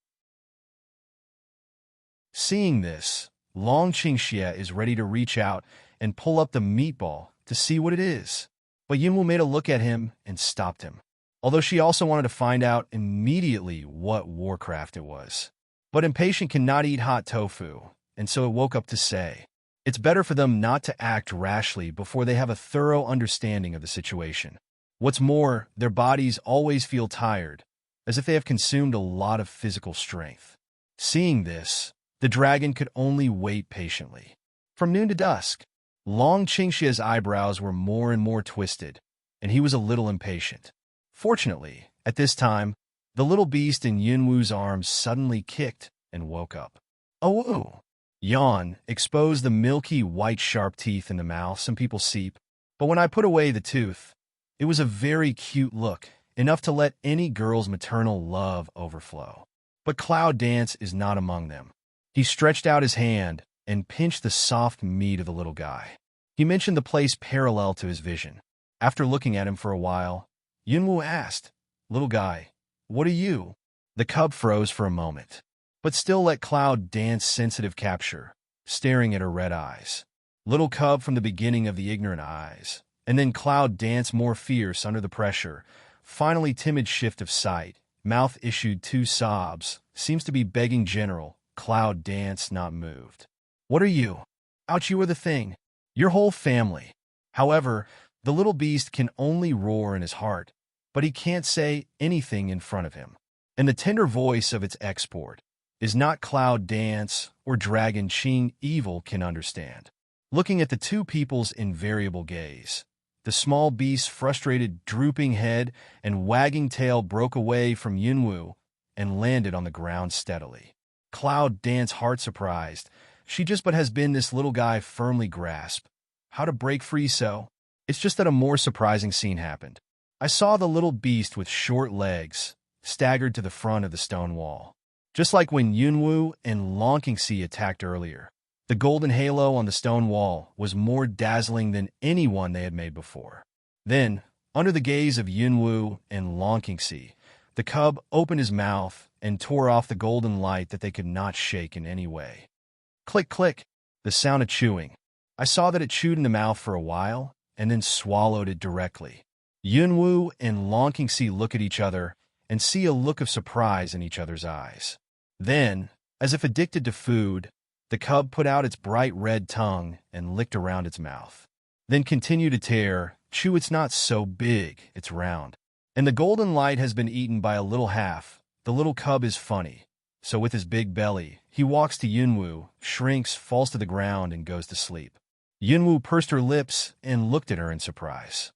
S1: Seeing this, Long Qingxie is ready to reach out and pull up the meatball to see what it is. But Yunwu made a look at him and stopped him, although she also wanted to find out immediately what warcraft it was. But impatient cannot eat hot tofu, and so it woke up to say, it's better for them not to act rashly before they have a thorough understanding of the situation. What's more, their bodies always feel tired, as if they have consumed a lot of physical strength. Seeing this, the dragon could only wait patiently. From noon to dusk, Long Qingxie's eyebrows were more and more twisted, and he was a little impatient. Fortunately, at this time, the little beast in Yunwu's arms suddenly kicked and woke up. "Oh!" Yawn exposed the milky white sharp teeth in the mouth some people seep, but when I put away the tooth, it was a very cute look, enough to let any girl's maternal love overflow. But Cloud Dance is not among them. He stretched out his hand and pinched the soft meat of the little guy. He mentioned the place parallel to his vision. After looking at him for a while, Yunwu asked, "Little guy, what are you?" The cub froze for a moment, but still let Cloud Dance sensitive capture, staring at her red eyes. Little cub from the beginning of the ignorant eyes, And then Cloud danced more fierce under the pressure. Finally, timid shift of sight. Mouth issued two sobs. Seems to be begging General. Cloud danced, not moved. What are you? Out you are the thing. Your whole family. However, the little beast can only roar in his heart, but he can't say anything in front of him. And the tender voice of its export is not Cloud dance or Dragon Ching evil can understand. Looking at the two people's invariable gaze, the small beast's frustrated drooping head and wagging tail broke away from Yunwu and landed on the ground steadily. Cloud dance heart surprised. She just but has been this little guy firmly grasped. How to break free so? It's just that a more surprising scene happened. I saw the little beast with short legs staggered to the front of the stone wall. Just like when Yunwu and Longqingxi attacked earlier. The golden halo on the stone wall was more dazzling than any one they had made before. Then, under the gaze of Yunwu and Longqingxi, the cub opened his mouth and tore off the golden light that they could not shake in any way. Click, click, the sound of chewing. I saw that it chewed in the mouth for a while and then swallowed it directly. Yunwu and Longqingxi look at each other and see a look of surprise in each other's eyes. Then, as if addicted to food, the cub put out its bright red tongue and licked around its mouth. Then continued to tear. Chew, it's not so big, it's round. And the golden light has been eaten by a little half. The little cub is funny. So with his big belly, he walks to Yunwu, shrinks, falls to the ground, and goes to sleep. Yunwu pursed her lips and looked at her in surprise.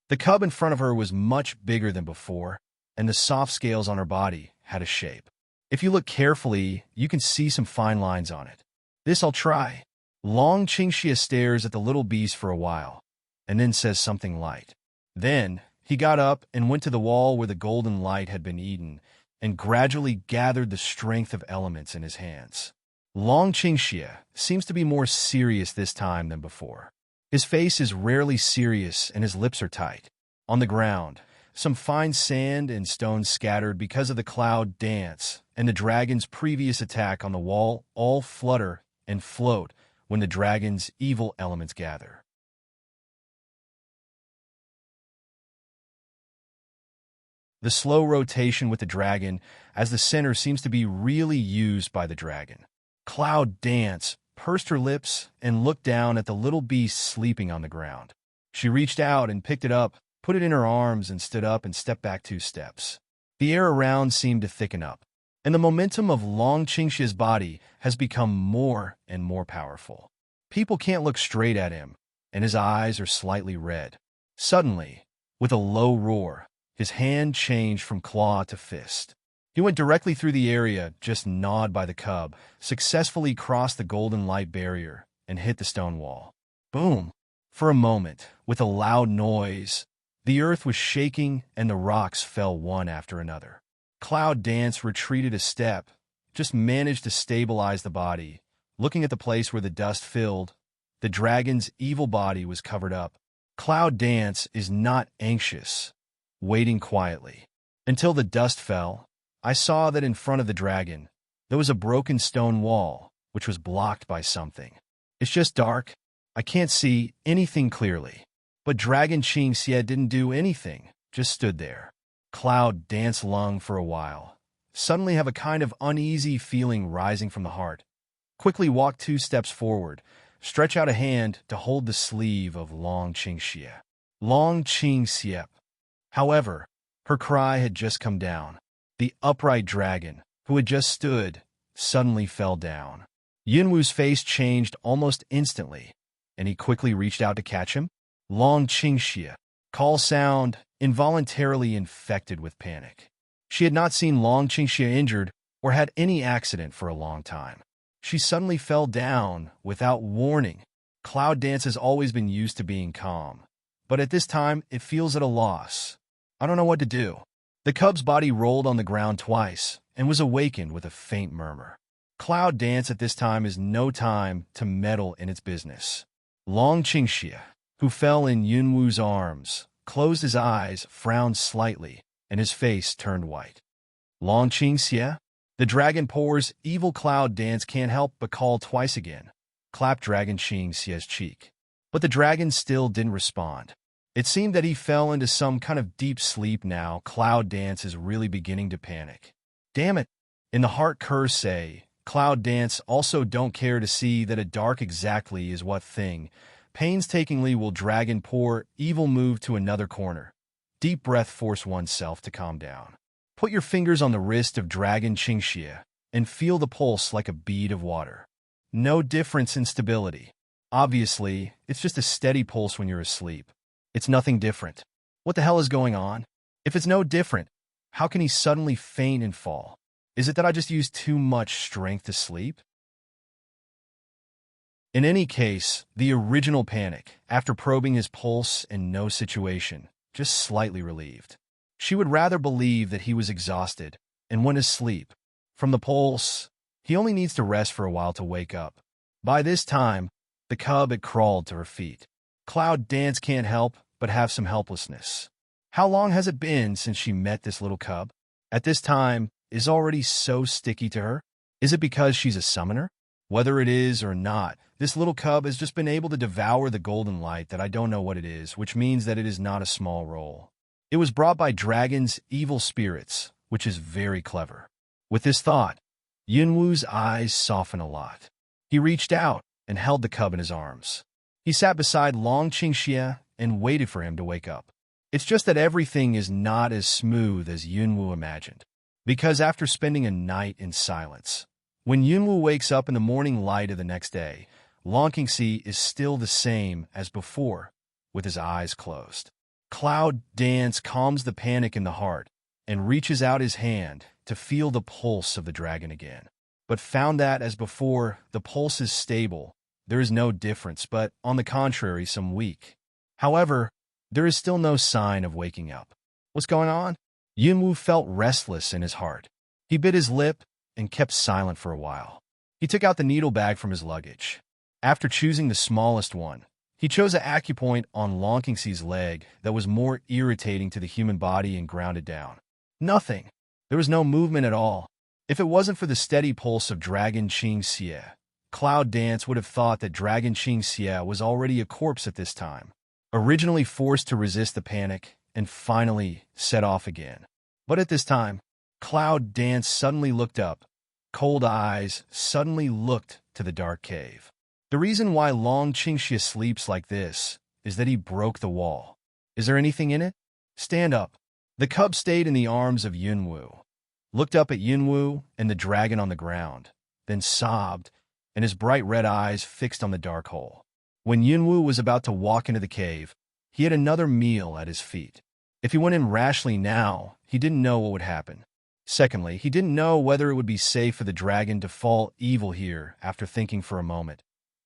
S1: The cub in front of her was much bigger than before, and the soft scales on her body had a shape. If you look carefully, you can see some fine lines on it. This I'll try. Longqingxi stares at the little beast for a while, and then says something light. Then he got up and went to the wall where the golden light had been eaten, and gradually gathered the strength of elements in his hands. Longqingxi seems to be more serious this time than before. His face is rarely serious and his lips are tight. On the ground, some fine sand and stones scattered because of the cloud dance and the dragon's previous attack on the wall all flutter and float when the dragon's evil elements gather. The slow rotation with the dragon as the center seems to be really used by the dragon. Cloud dance pursed her lips and looked down at the little beast sleeping on the ground. She reached out and picked it up, put it in her arms, and stood up and stepped back 2 steps. The air around seemed to thicken up, and the momentum of Longqingxi's body has become more and more powerful. People can't look straight at him, and his eyes are slightly red. Suddenly, with a low roar, his hand changed from claw to fist. He went directly through the area just gnawed by the cub, successfully crossed the golden light barrier, and hit the stone wall. Boom! For a moment, with a loud noise, the earth was shaking and the rocks fell one after another. Cloud dance retreated a step, just managed to stabilize the body. Looking at the place where the dust filled, the dragon's evil body was covered up. Cloud dance is not anxious, waiting quietly. Until the dust fell, I saw that in front of the dragon, there was a broken stone wall, which was blocked by something. It's just dark. I can't see anything clearly. But Dragon Qingxie didn't do anything, just stood there. Cloud danced lung for a while. Suddenly have a kind of uneasy feeling rising from the heart. Quickly walk 2 steps forward, stretch out a hand to hold the sleeve of Longqingxie. Longqingxie. However, her cry had just come down. The upright dragon, who had just stood, suddenly fell down. Yunwu's face changed almost instantly, and he quickly reached out to catch him. Longqingxie. Call sound, involuntarily infected with panic. She had not seen Longqingxie injured or had any accident for a long time. She suddenly fell down without warning. Cloud dance has always been used to being calm, but at this time it feels at a loss. I don't know what to do. The cub's body rolled on the ground twice and was awakened with a faint murmur. Cloud dance at this time is no time to meddle in its business. Longqingxie, who fell in Yunwu's arms, closed his eyes, frowned slightly, and his face turned white. Longqingxie? The dragon pours evil cloud dance can't help but call twice again. Clapped Dragon Qingxie's cheek. But the dragon still didn't respond. It seemed that he fell into some kind of deep sleep now. Cloud Dance is really beginning to panic. Damn it! In the heart curse say, Cloud Dance also don't care to see that a dark exactly is what thing. Painstakingly will dragon poor evil move to another corner. Deep breath force oneself to calm down. Put your fingers on the wrist of dragon Qingxia and feel the pulse like a bead of water. No difference in stability. Obviously, it's just a steady pulse when you're asleep. It's nothing different. What the hell is going on? If it's no different, how can he suddenly faint and fall? Is it that I just used too much strength to sleep? In any case, the original panic, after probing his pulse and no situation, just slightly relieved. She would rather believe that he was exhausted and went to sleep. From the pulse, he only needs to rest for a while to wake up. By this time, the cub had crawled to her feet. Cloud Dance can't help but have some helplessness. How long has it been since she met this little cub? At this time, is already so sticky to her? Is it because she's a summoner? Whether it is or not, this little cub has just been able to devour the golden light that I don't know what it is, which means that it is not a small role. It was brought by dragons' evil spirits, which is very clever. With this thought, Yunwu's eyes soften a lot. He reached out and held the cub in his arms. He sat beside Long Qingxia and waited for him to wake up. It's just that everything is not as smooth as Yunwu imagined. Because after spending a night in silence, when Yunwu wakes up in the morning light of the next day, Long Qingxi is still the same as before, with his eyes closed. Cloud Dance calms the panic in the heart and reaches out his hand to feel the pulse of the dragon again. But found that, as before, the pulse is stable. There is no difference, but, on the contrary, some weak. However, there is still no sign of waking up. What's going on? Yunwu felt restless in his heart. He bit his lip and kept silent for a while. He took out the needle bag from his luggage. After choosing the smallest one, he chose an acupoint on Long Qingxi's leg that was more irritating to the human body and ground it down. Nothing. There was no movement at all. If it wasn't for the steady pulse of Dragon Qingxia, Cloud Dance would have thought that Dragon Qingxia was already a corpse at this time. Originally forced to resist the panic, and finally set off again. But at this time, Cloud Dance suddenly looked up. Cold eyes suddenly looked to the dark cave. The reason why Long Qingxia sleeps like this is that he broke the wall. Is there anything in it? Stand up. The cub stayed in the arms of Yunwu, looked up at Yunwu and the dragon on the ground, then sobbed, and his bright red eyes fixed on the dark hole. When Yunwu was about to walk into the cave, he had another meal at his feet. If he went in rashly now, he didn't know what would happen. Secondly, he didn't know whether it would be safe for the dragon to fall evil here. After thinking for a moment,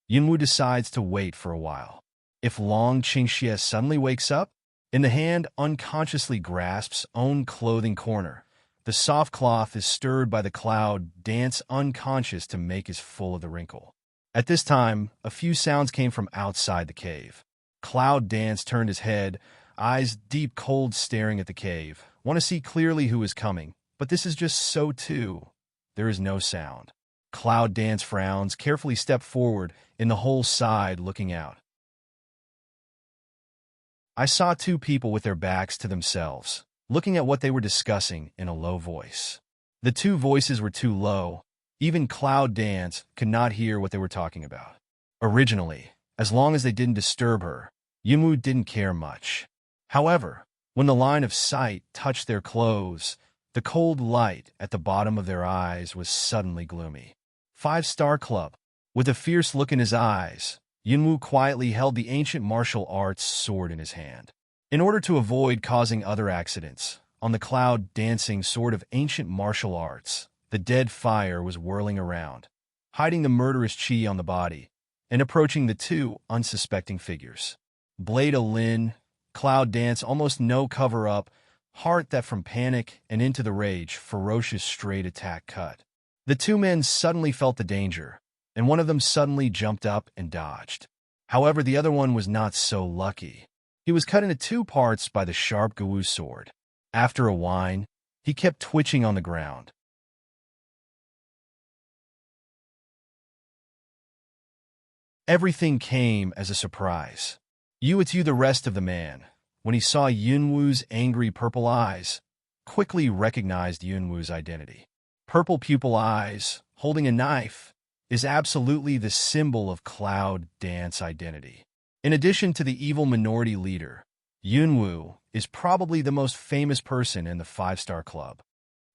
S1: Yunwu decides to wait for a while. If Long Qingxia suddenly wakes up, in the hand unconsciously grasps own clothing corner. The soft cloth is stirred by the Cloud Dance unconscious to make as full of the wrinkle. At this time, a few sounds came from outside the cave. Cloud Dance turned his head, eyes deep cold staring at the cave. Want to see clearly who is coming, but this is just so too. There is no sound. Cloud Dance frowns, carefully step forward, in the whole side looking out. I saw two people with their backs to themselves, looking at what they were discussing in a low voice. The two voices were too low. Even Cloud Dance could not hear what they were talking about. Originally, as long as they didn't disturb her, Yunwu didn't care much. However, when the line of sight touched their clothes, the cold light at the bottom of their eyes was suddenly gloomy. 5-Star Club. With a fierce look in his eyes, Yunwu quietly held the ancient martial arts sword in his hand. In order to avoid causing other accidents, on the Cloud Dancing sword of ancient martial arts, the dead fire was whirling around, hiding the murderous chi on the body, and approaching the two unsuspecting figures. Blade of Lin, Cloud Dance almost no cover-up, heart that from panic and into the rage, ferocious straight attack cut. The two men suddenly felt the danger, and one of them suddenly jumped up and dodged. However, the other one was not so lucky. He was cut into 2 parts by the sharp Gawu sword. After a whine, he kept twitching on the ground. Everything came as a surprise. It's you, the rest of the man, when he saw Yunwu's angry purple eyes, quickly recognized Yunwu's identity. Purple pupil eyes, holding a knife, is absolutely the symbol of Cloud Dance identity. In addition to the evil minority leader, Yunwu is probably the most famous person in the five-star club.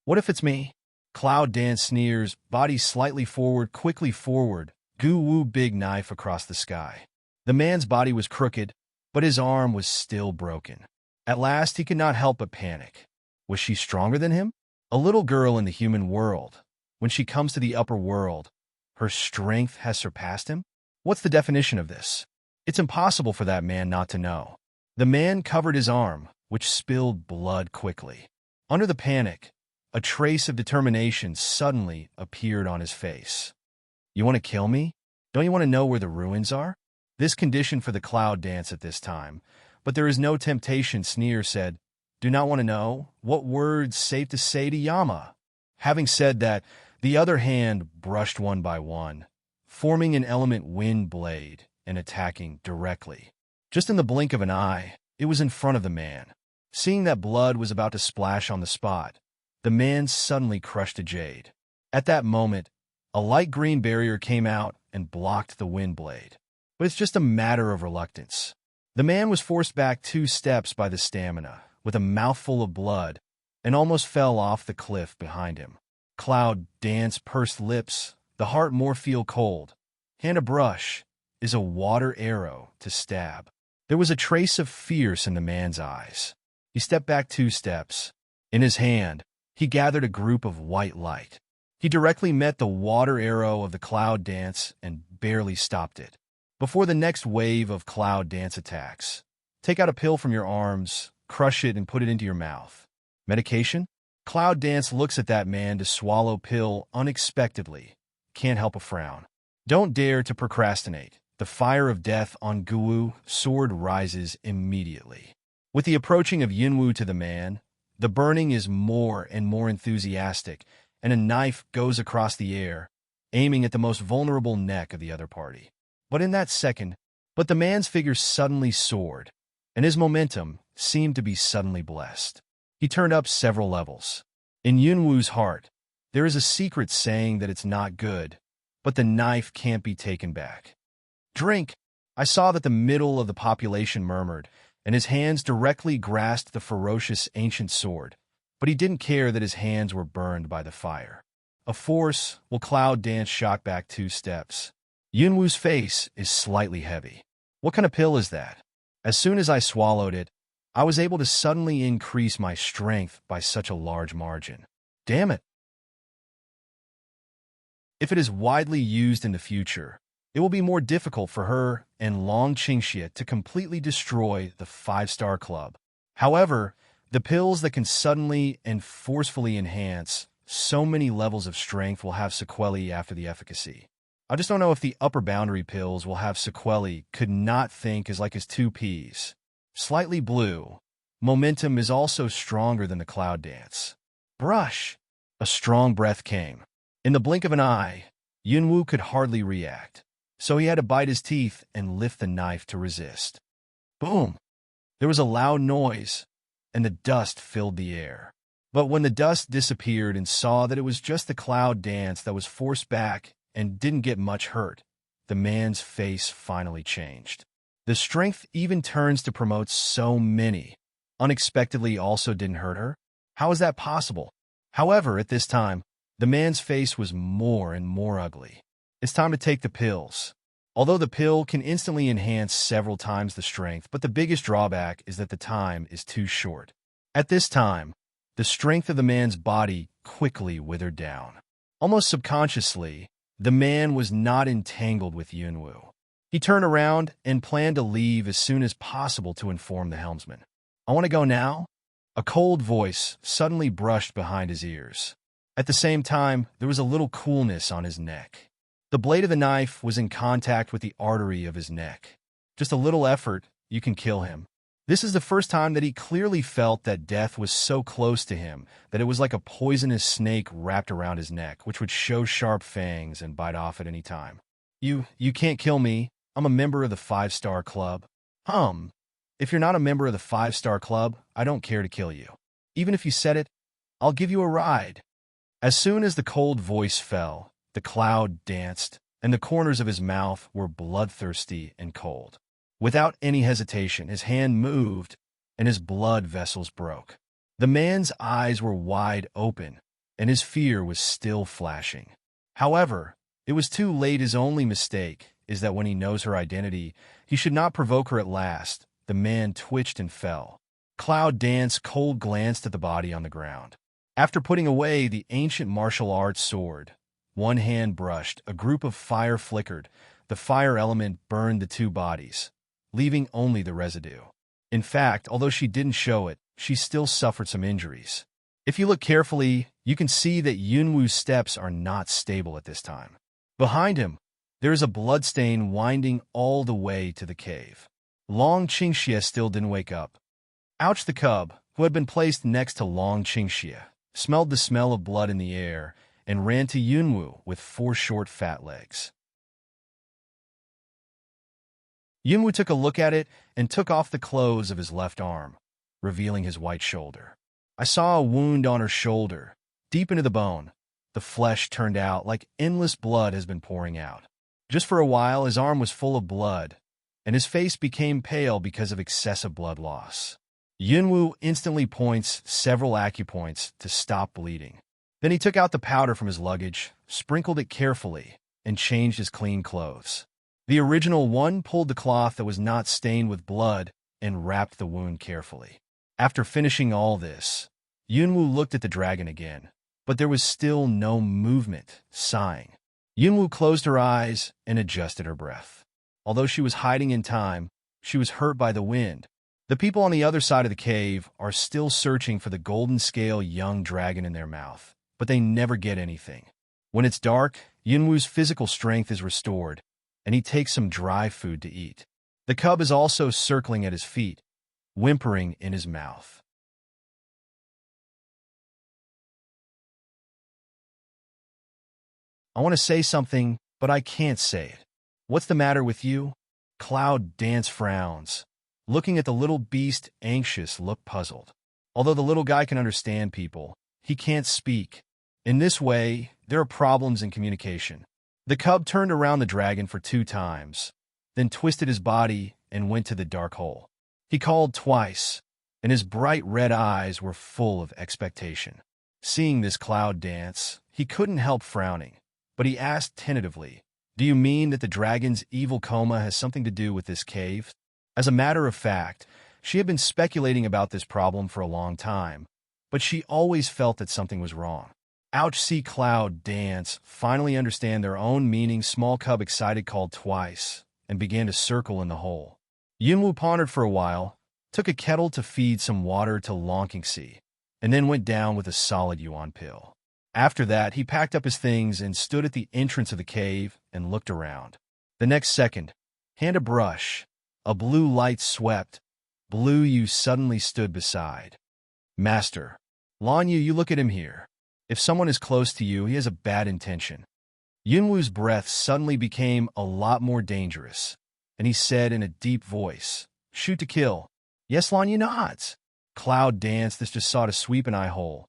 S1: What if it's me? Cloud Dance sneers, body slightly forward, quickly forward, Gu-Wu big knife across the sky. The man's body was crooked, but his arm was still broken. At last, he could not help but panic. Was she stronger than him? A little girl in the human world. When she comes to the upper world, her strength has surpassed him? What's the definition of this? It's impossible for that man not to know. The man covered his arm, which spilled blood quickly. Under the panic, a trace of determination suddenly appeared on his face. You want to kill me? Don't you want to know where the ruins are? This condition for the Cloud Dance at this time, but there is no temptation, Sneer said. Do not want to know? What words safe to say to Yama? Having said that, the other hand brushed one by one, forming an element wind blade and attacking directly. Just in the blink of an eye, it was in front of the man. Seeing that blood was about to splash on the spot, the man suddenly crushed a jade. At that moment, a light green barrier came out and blocked the wind blade. But it's just a matter of reluctance. The man was forced back 2 steps by the stamina, with a mouthful of blood, and almost fell off the cliff behind him. Cloud Dance pursed lips, the heart more feel cold. Hand a brush is a water arrow to stab. There was a trace of fierce in the man's eyes. He stepped back 2 steps. In his hand, he gathered a group of white light. He directly met the water arrow of the Cloud Dance and barely stopped it. Before the next wave of Cloud Dance attacks, take out a pill from your arms, crush it, and put it into your mouth. Medication? Cloud Dance looks at that man to swallow pill unexpectedly. Can't help a frown. Don't dare to procrastinate. The fire of death on Guwu sword rises immediately. With the approaching of Yunwu to the man, the burning is more and more enthusiastic, and a knife goes across the air, aiming at the most vulnerable neck of the other party. But in that second, the man's figure suddenly soared, and his momentum seemed to be suddenly blessed. He turned up several levels. In Yunwu's heart, there is a secret saying that it's not good, but the knife can't be taken back. Drink! I saw that the middle of the population murmured, and his hands directly grasped the ferocious ancient sword, but he didn't care that his hands were burned by the fire. A force will Cloud Dance shot back 2 steps. Yunwu's face is slightly heavy. What kind of pill is that? As soon as I swallowed it, I was able to suddenly increase my strength by such a large margin. Damn it! If it is widely used in the future, it will be more difficult for her and Long Qingxie to completely destroy the 5-star club. However, the pills that can suddenly and forcefully enhance so many levels of strength will have sequelae after the efficacy. I just don't know if the upper boundary pills will have sequelae. Could not think as like as 2 peas. Slightly blue. Momentum is also stronger than the Cloud Dance. Brush! A strong breath came. In the blink of an eye, Yunwu could hardly react, so he had to bite his teeth and lift the knife to resist. Boom! There was a loud noise, and the dust filled the air. But when the dust disappeared and saw that it was just the Cloud Dance that was forced back and didn't get much hurt, the man's face finally changed. The strength even turns to promote so many. Unexpectedly also didn't hurt her? How is that possible? However, at this time, the man's face was more and more ugly. It's time to take the pills. Although the pill can instantly enhance several times the strength, but the biggest drawback is that the time is too short. At this time, the strength of the man's body quickly withered down. Almost subconsciously, the man was not entangled with Yunwu. He turned around and planned to leave as soon as possible to inform the helmsman. I want to go now? A cold voice suddenly brushed behind his ears. At the same time, there was a little coolness on his neck. The blade of the knife was in contact with the artery of his neck. Just a little effort, you can kill him. This is the first time that he clearly felt that death was so close to him that it was like a poisonous snake wrapped around his neck, which would show sharp fangs and bite off at any time. You can't kill me. I'm a member of the 5-Star Club. If you're not a member of the 5-Star Club, I don't care to kill you. Even if you said it, I'll give you a ride. As soon as the cold voice fell, the cloud danced, and the corners of his mouth were bloodthirsty and cold. Without any hesitation, his hand moved, and his blood vessels broke. The man's eyes were wide open, and his fear was still flashing. However, it was too late. His only mistake is that when he knows her identity, he should not provoke her at last. The man twitched and fell. Cloud danced, cold glanced at the body on the ground. After putting away the ancient martial arts sword, one hand brushed, a group of fire flickered. The fire element burned the two bodies, leaving only the residue. In fact, although she didn't show it, she still suffered some injuries. If you look carefully, you can see that Yunwoo's steps are not stable at this time. Behind him, there is a bloodstain winding all the way to the cave. Long Qingxie still didn't wake up. Ouch! The cub, who had been placed next to Long Qingxie, smelled the smell of blood in the air and ran to Yunwoo with 4 short fat legs. Yunwoo took a look at it and took off the clothes of his left arm, revealing his white shoulder. I saw a wound on her shoulder, deep into the bone. The flesh turned out like endless blood has been pouring out. Just for a while, his arm was full of blood, and his face became pale because of excessive blood loss. Yunwoo instantly points several acupoints to stop bleeding. Then he took out the powder from his luggage, sprinkled it carefully, and changed his clean clothes. The original one pulled the cloth that was not stained with blood and wrapped the wound carefully. After finishing all this, Yunwoo looked at the dragon again, but there was still no movement, sighing. Yunwoo closed her eyes and adjusted her breath. Although she was hiding in time, she was hurt by the wind. The people on the other side of the cave are still searching for the golden scale young dragon in their mouth, but they never get anything. When it's dark, Yunwoo's physical strength is restored, and he takes some dry food to eat. The cub is also circling at his feet, whimpering in his mouth. I want to say something, but I can't say it. What's the matter with you? Cloud Dance frowns. Looking at the little beast, anxious, look puzzled. Although the little guy can understand people, he can't speak. In this way, there are problems in communication. The cub turned around the dragon for 2 times, then twisted his body and went to the dark hole. He called twice, and his bright red eyes were full of expectation. Seeing this Cloud Dance, he couldn't help frowning, but he asked tentatively, "Do you mean that the dragon's evil coma has something to do with this cave?" As a matter of fact, she had been speculating about this problem for a long time, but she always felt that something was wrong. Ouch! See Cloud Dance finally understand their own meaning. Small cub excited called twice and began to circle in the hole. Yunwoo pondered for a while, took a kettle to feed some water to Long Qingxie, and then went down with a solid yuan pill. After that, he packed up his things and stood at the entrance of the cave and looked around. The next second, hand a brush, a blue light swept. Blue Yu suddenly stood beside. "Master, Lan Yu, you look at him here. If someone is close to you, he has a bad intention." Yunwoo's breath suddenly became a lot more dangerous, and he said in a deep voice, "Shoot to kill." "Yes, Lan Yu nods." Cloud Dance this just saw to sweep an eye hole,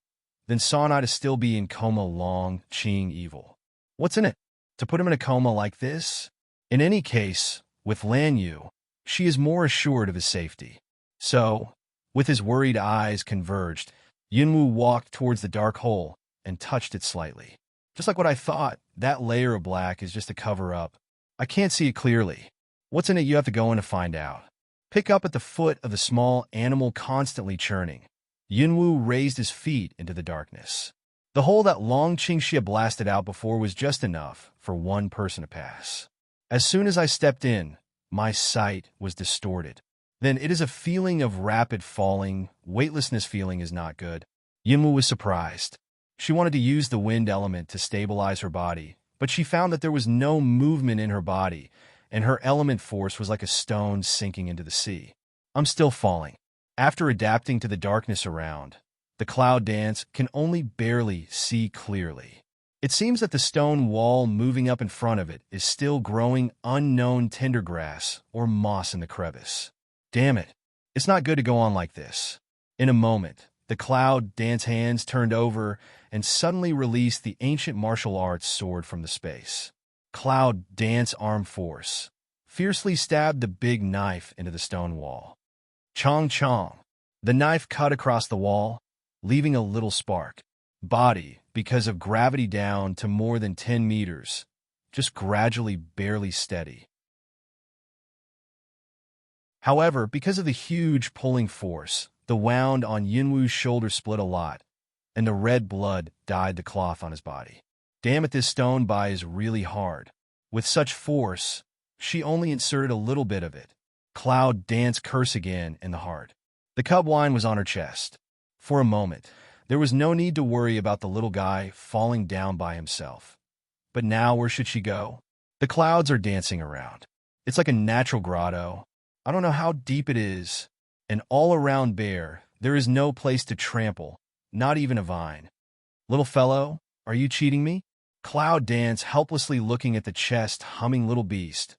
S1: then saw an eye to still be in coma. Long Qing evil. What's in it? To put him in a coma like this? In any case, with Lan Yu, she is more assured of his safety. So, with his worried eyes converged, Yunwoo walked towards the dark hole and touched it slightly. "Just like what I thought, that layer of black is just a cover-up. I can't see it clearly. What's in it? You have to go in to find out." Pick up at the foot of the small animal constantly churning. Yunwoo raised his feet into the darkness. The hole that Long Qingxie blasted out before was just enough for one person to pass. As soon as I stepped in, my sight was distorted. Then it is a feeling of rapid falling. Weightlessness feeling is not good. Yunwoo was surprised. She wanted to use the wind element to stabilize her body, but she found that there was no movement in her body, and her element force was like a stone sinking into the sea. "I'm still falling." After adapting to the darkness around, the Cloud Dance can only barely see clearly. It seems that the stone wall moving up in front of it is still growing unknown tender grass or moss in the crevice. Damn it. It's not good to go on like this. In a moment, the cloud dance hands turned over and suddenly released the ancient martial arts sword from the space. Cloud dance arm force fiercely stabbed the big knife into the stone wall. Chong chong. The knife cut across the wall, leaving a little spark. Body, because of gravity down to more than 10 meters, just gradually barely steady. However, because of the huge pulling force, the wound on Yunwu's shoulder split a lot, and the red blood dyed the cloth on his body. Damn it, this stone bai is really hard. With such force, she only inserted a little bit of it. Cloud dance curse again in the heart. The cub wine was on her chest. For a moment, there was no need to worry about the little guy falling down by himself. But now where should she go? The clouds are dancing around. It's like a natural grotto. I don't know how deep it is. And all around bare, there is no place to trample, not even a vine. Little fellow, are you cheating me? Cloud dance helplessly looking at the chest, humming little beast.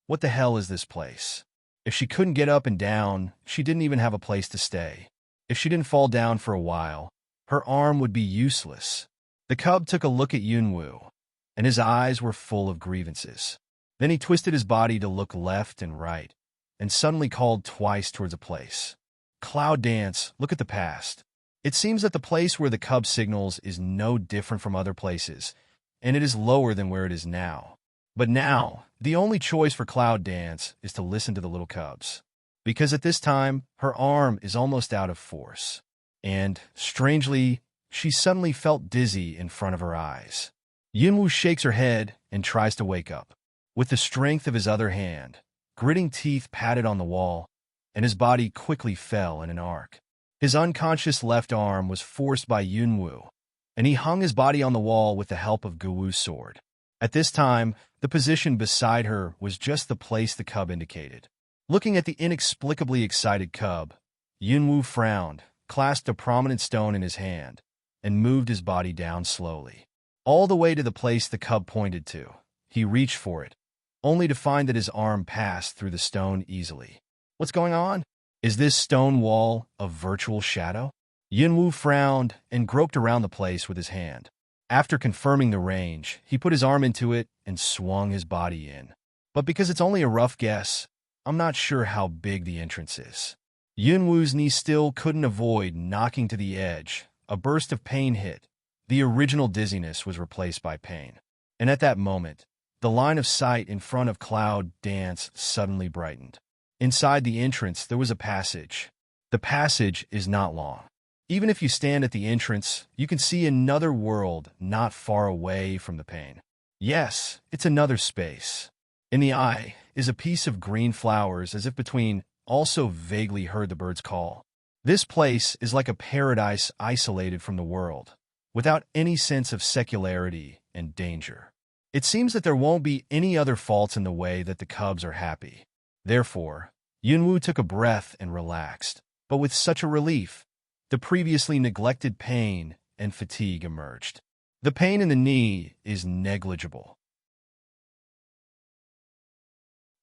S1: What the hell is this place? If she couldn't get up and down, she didn't even have a place to stay. If she didn't fall down for a while, her arm would be useless. The cub took a look at Yunwu, and his eyes were full of grievances. Then he twisted his body to look left and right, and suddenly called twice towards a place. Cloud dance, look at the past. It seems that the place where the cub signals is no different from other places, and it is lower than where it is now. But now, the only choice for Cloud dance is to listen to the little cubs. Because at this time, her arm is almost out of force. And, strangely, she suddenly felt dizzy in front of her eyes. Yunwu shakes her head and tries to wake up. With the strength of his other hand, gritting teeth patted on the wall, and his body quickly fell in an arc. His unconscious left arm was forced by Yunwu, and he hung his body on the wall with the help of Guwu's sword. At this time, the position beside her was just the place the cub indicated. Looking at the inexplicably excited cub, Yunwu frowned, clasped a prominent stone in his hand, and moved his body down slowly. All the way to the place the cub pointed to. He reached for it, only to find that his arm passed through the stone easily. What's going on? Is this stone wall a virtual shadow? Yunwu frowned and groped around the place with his hand. After confirming the range, he put his arm into it and swung his body in. But because it's only a rough guess, I'm not sure how big the entrance is. Yunwu's knee still couldn't avoid knocking to the edge. A burst of pain hit. The original dizziness was replaced by pain. And at that moment, the line of sight in front of Cloud Dance suddenly brightened. Inside the entrance, there was a passage. The passage is not long. Even if you stand at the entrance, you can see another world not far away from the pain. Yes, it's another space. In the eye is a piece of green flowers, as if between also vaguely heard the birds call. This place is like a paradise isolated from the world, without any sense of secularity and danger. It seems that there won't be any other faults in the way that the cubs are happy. Therefore, Yunwu took a breath and relaxed. But with such a relief, the previously neglected pain and fatigue emerged. The pain in the knee is negligible.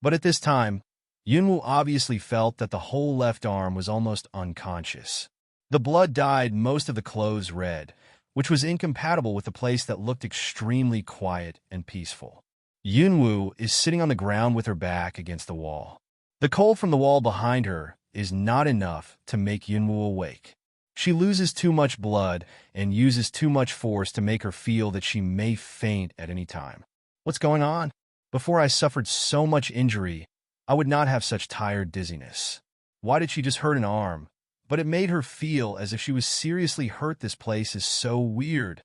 S1: But at this time, Yunwu obviously felt that the whole left arm was almost unconscious. The blood dyed most of the clothes red, which was incompatible with a place that looked extremely quiet and peaceful. Yunwu is sitting on the ground with her back against the wall. The cold from the wall behind her is not enough to make Yunwu awake. She loses too much blood and uses too much force to make her feel that she may faint at any time. What's going on? Before I suffered so much injury, I would not have such tired dizziness. Why did she just hurt an arm? But it made her feel as if she was seriously hurt. This place is so weird.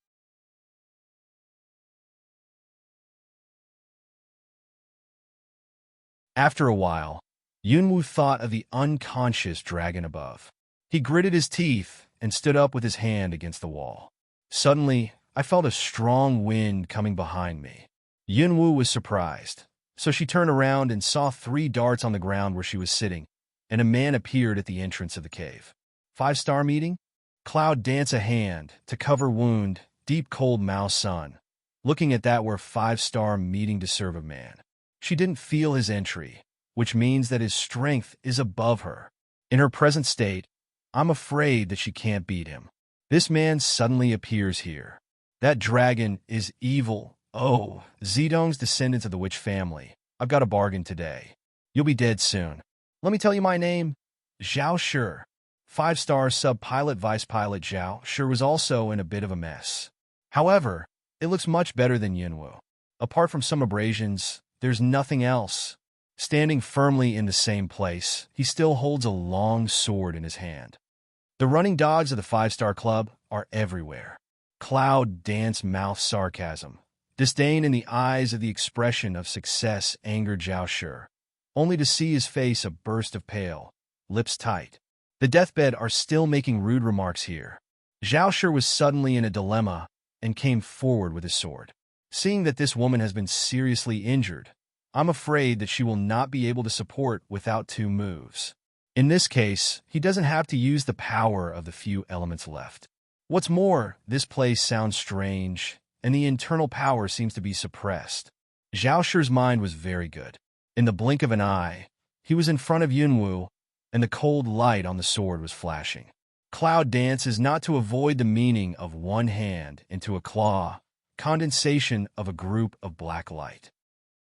S1: After a while, Yunwu thought of the unconscious dragon above. He gritted his teeth and stood up with his hand against the wall. Suddenly, I felt a strong wind coming behind me. Yunwu was surprised, so she turned around and saw 3 darts on the ground where she was sitting, and a man appeared at the entrance of the cave. 5-star meeting? Cloud dance a hand to cover wound, deep cold Mao sun. Looking at that were 5-star meeting to serve a man. She didn't feel his entry, which means that his strength is above her. In her present state, I'm afraid that she can't beat him. This man suddenly appears here. That dragon is evil. Oh, Zedong's descendants of the witch family. I've got a bargain today. You'll be dead soon. Let me tell you my name. Zhao Shi. 5-star sub-pilot vice pilot Zhao Shi was also in a bit of a mess. However, it looks much better than Yunwu. Apart from some abrasions, there's nothing else. Standing firmly in the same place, he still holds a long sword in his hand. The running dogs of the 5-star club are everywhere. Cloud dance mouth sarcasm. Disdain in the eyes of the expression of success angered Zhao Shi, only to see his face a burst of pale, lips tight. The deathbed are still making rude remarks here. Zhao Shi was suddenly in a dilemma and came forward with his sword. Seeing that this woman has been seriously injured, I'm afraid that she will not be able to support without 2 moves. In this case, he doesn't have to use the power of the few elements left. What's more, this place sounds strange, and the internal power seems to be suppressed. Zhao Shi's mind was very good. In the blink of an eye, he was in front of Yunwu, and the cold light on the sword was flashing. Cloud dance is not to avoid the meaning of one hand into a claw, condensation of a group of black light.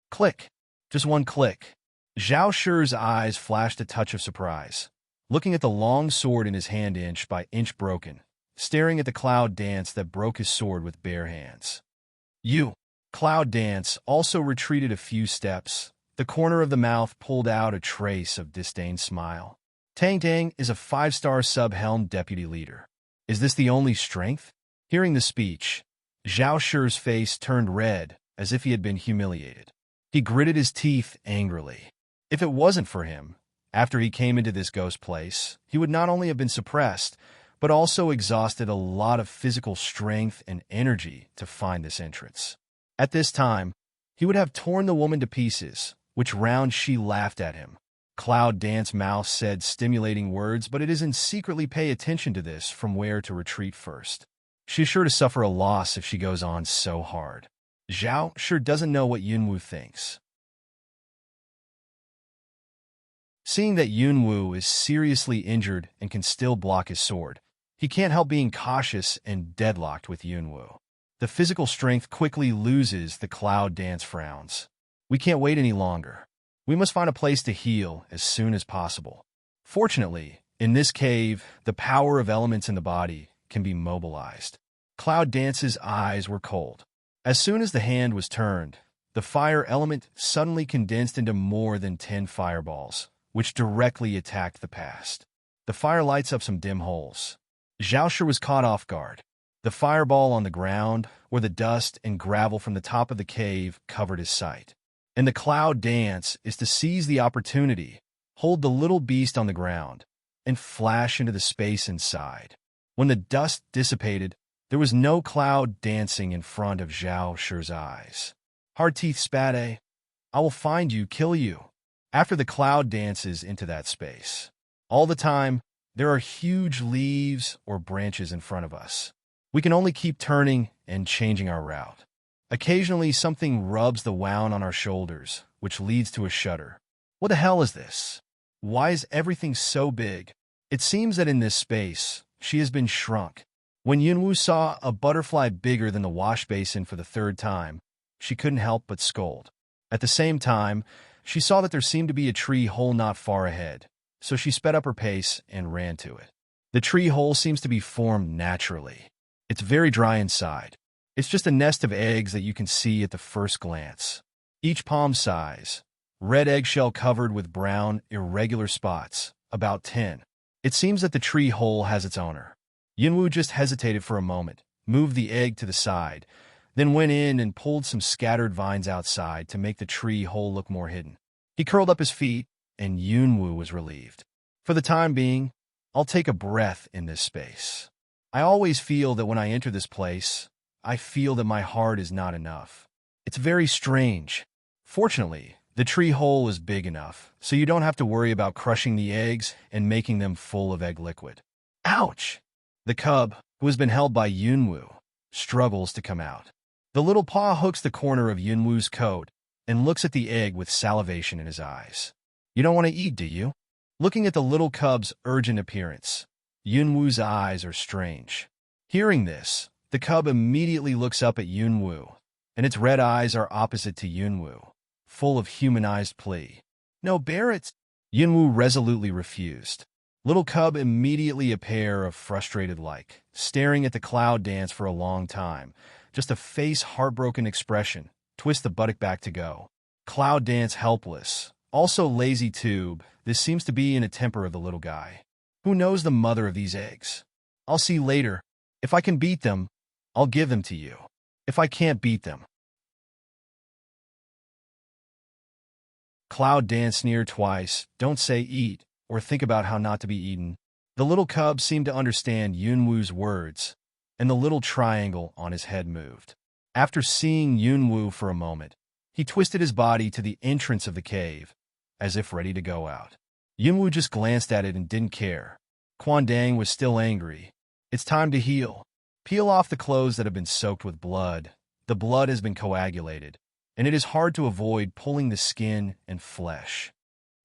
S1: Click. Just one click. Zhao Shi's eyes flashed a touch of surprise, looking at the long sword in his hand inch by inch broken, staring at the cloud dance that broke his sword with bare hands. You. Cloud dance also retreated a few steps, the corner of the mouth pulled out a trace of disdain smile. Tang Tang is a 5-star sub-helm deputy leader. Is this the only strength? Hearing the speech, Zhao Shi's face turned red as if he had been humiliated. He gritted his teeth angrily. If it wasn't for him, after he came into this ghost place, he would not only have been suppressed, but also exhausted a lot of physical strength and energy to find this entrance. At this time, he would have torn the woman to pieces, which round she laughed at him. Cloud Dance Mouse said stimulating words, but it isn't secretly pay attention to this from where to retreat first. She's sure to suffer a loss if she goes on so hard. Zhao sure doesn't know what Yunwu thinks. Seeing that Yunwu is seriously injured and can still block his sword, he can't help being cautious and deadlocked with Yunwu. The physical strength quickly loses the Cloud Dance frowns. We can't wait any longer. We must find a place to heal as soon as possible. Fortunately, in this cave, the power of elements in the body can be mobilized. Cloud Dance's eyes were cold. As soon as the hand was turned, the fire element suddenly condensed into more than 10 fireballs, which directly attacked the past. The fire lights up some dim holes. Zhao Shi was caught off guard. The fireball on the ground, where the dust and gravel from the top of the cave covered his sight. And the Cloud Dance is to seize the opportunity, hold the little beast on the ground, and flash into the space inside. When the dust dissipated, there was no cloud dancing in front of Zhao Shi's eyes. Hard teeth spade, I will find you, kill you. After the cloud dances into that space, all the time, there are huge leaves or branches in front of us. We can only keep turning and changing our route. Occasionally, something rubs the wound on our shoulders, which leads to a shudder. What the hell is this? Why is everything so big? It seems that in this space, she has been shrunk. When Yunwu saw a butterfly bigger than the wash basin for the 3rd time, she couldn't help but scold. At the same time, she saw that there seemed to be a tree hole not far ahead, so she sped up her pace and ran to it. The tree hole seems to be formed naturally. It's very dry inside. It's just a nest of eggs that you can see at the first glance. Each palm size, red eggshell covered with brown, irregular spots, about 10. It seems that the tree hole has its owner. Yunwu just hesitated for a moment, moved the egg to the side, then went in and pulled some scattered vines outside to make the tree hole look more hidden. He curled up his feet, and Yunwu was relieved. For the time being, I'll take a breath in this space. I always feel that when I enter this place, I feel that my heart is not enough. It's very strange. Fortunately, the tree hole is big enough, so you don't have to worry about crushing the eggs and making them full of egg liquid. Ouch! The cub, who has been held by Yunwu, struggles to come out. The little paw hooks the corner of Yunwoo's coat and looks at the egg with salivation in his eyes. You don't want to eat, do you? Looking at the little cub's urgent appearance, Yunwoo's eyes are strange. Hearing this, the cub immediately looks up at Yunwoo, and its red eyes are opposite to Yunwoo, full of humanized plea. No, Barrett! Yunwoo resolutely refused. Little cub immediately a pair of frustrated like, staring at the cloud dance for a long time, just a face heartbroken expression, twist the buttock back to go. Cloud dance helpless, also lazy tube, this seems to be in a temper of the little guy. Who knows the mother of these eggs? I'll see later. If I can beat them, I'll give them to you. If I can't beat them. Cloud dance sneered twice, don't say eat, or think about how not to be eaten. The little cub seemed to understand Yunwoo's words, and the little triangle on his head moved. After seeing Yunwoo for a moment, he twisted his body to the entrance of the cave, as if ready to go out. Yunwoo just glanced at it and didn't care. Kwandang was still angry. It's time to heal. Peel off the clothes that have been soaked with blood. The blood has been coagulated, and it is hard to avoid pulling the skin and flesh.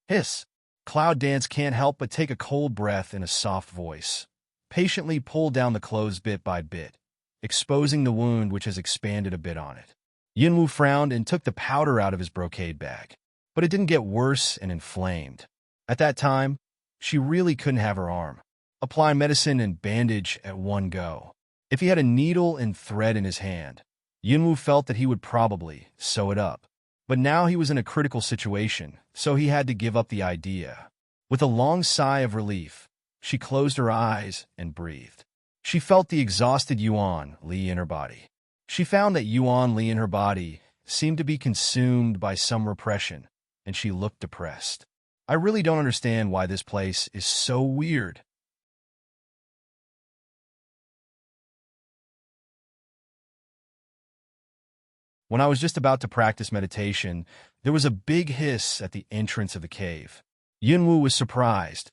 S1: Hiss! Cloud Dance can't help but take a cold breath in a soft voice. Patiently pull down the clothes bit by bit, exposing the wound which has expanded a bit on it. Yunwoo frowned and took the powder out of his brocade bag, but it didn't get worse and inflamed. At that time, she really couldn't have her arm. Apply medicine and bandage at one go. If he had a needle and thread in his hand, Yunwoo felt that he would probably sew it up. But now he was in a critical situation, so he had to give up the idea. With a long sigh of relief, she closed her eyes and breathed. She felt the exhausted Yuan Li in her body. She found that Yuan Li in her body seemed to be consumed by some repression, and she looked depressed. I really don't understand why this place is so weird. When I was just about to practice meditation, there was a big hiss at the entrance of the cave. Yunwoo was surprised,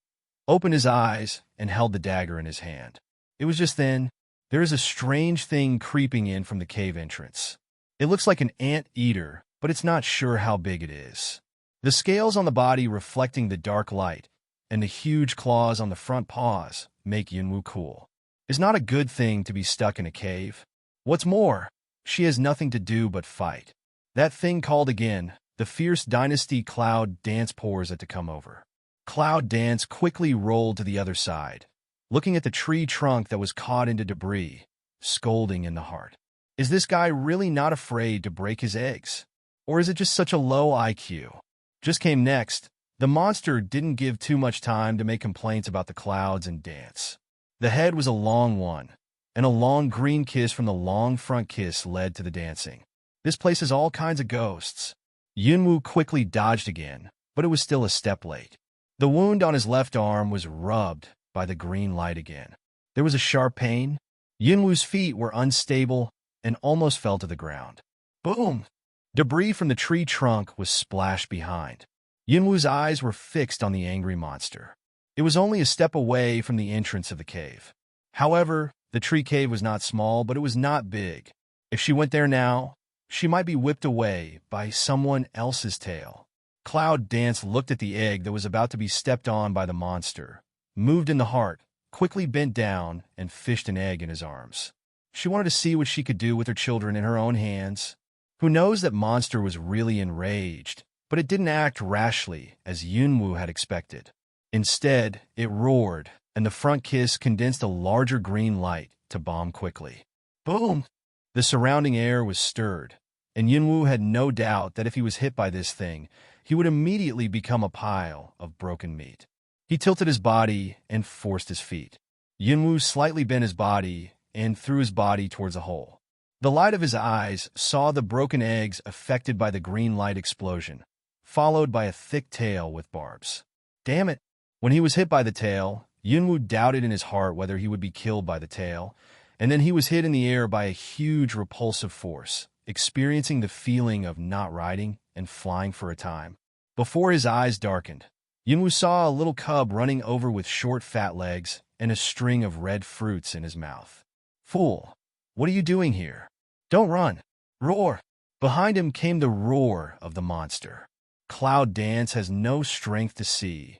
S1: opened his eyes, and held the dagger in his hand. It was just then, there is a strange thing creeping in from the cave entrance. It looks like an ant-eater, but it's not sure how big it is. The scales on the body reflecting the dark light, and the huge claws on the front paws make Yunwoo cool. It's not a good thing to be stuck in a cave. What's more, she has nothing to do but fight. That thing called again. The fierce dynasty Cloud Dance pours it to come over. Cloud Dance quickly rolled to the other side, looking at the tree trunk that was caught into debris, scolding in the heart. Is this guy really not afraid to break his eggs? Or is it just such a low IQ? Just came next. The monster didn't give too much time to make complaints about the clouds and dance. The head was a long one, and a long green kiss from the long front kiss led to the dancing. This place has all kinds of ghosts. Yunwoo quickly dodged again, but it was still a step late. The wound on his left arm was rubbed by the green light again. There was a sharp pain. Yunwoo's feet were unstable and almost fell to the ground. Boom! Debris from the tree trunk was splashed behind. Yunwoo's eyes were fixed on the angry monster. It was only a step away from the entrance of the cave. However, the tree cave was not small, but it was not big. If she went there now, she might be whipped away by someone else's tail. Cloud Dance looked at the egg that was about to be stepped on by the monster, moved in the heart, quickly bent down, and fished an egg in his arms. She wanted to see what she could do with her children in her own hands. Who knows that monster was really enraged, but it didn't act rashly as Yunwoo had expected. Instead, it roared, and the front kiss condensed a larger green light to bomb quickly. Boom! The surrounding air was stirred, and Yunwoo had no doubt that if he was hit by this thing, he would immediately become a pile of broken meat. He tilted his body and forced his feet. Yunwoo slightly bent his body and threw his body towards a hole. The light of his eyes saw the broken eggs affected by the green light explosion, followed by a thick tail with barbs. Damn it! When he was hit by the tail, Yunwoo doubted in his heart whether he would be killed by the tail, and then he was hit in the air by a huge repulsive force, experiencing the feeling of not riding and flying for a time. Before his eyes darkened, Yunwoo saw a little cub running over with short fat legs and a string of red fruits in his mouth. Fool! What are you doing here? Don't run! Roar! Behind him came the roar of the monster. Cloud Dance has no strength to see.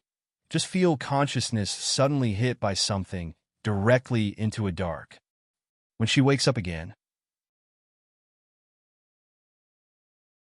S1: Just feel consciousness suddenly hit by something directly into a dark. When she wakes up again,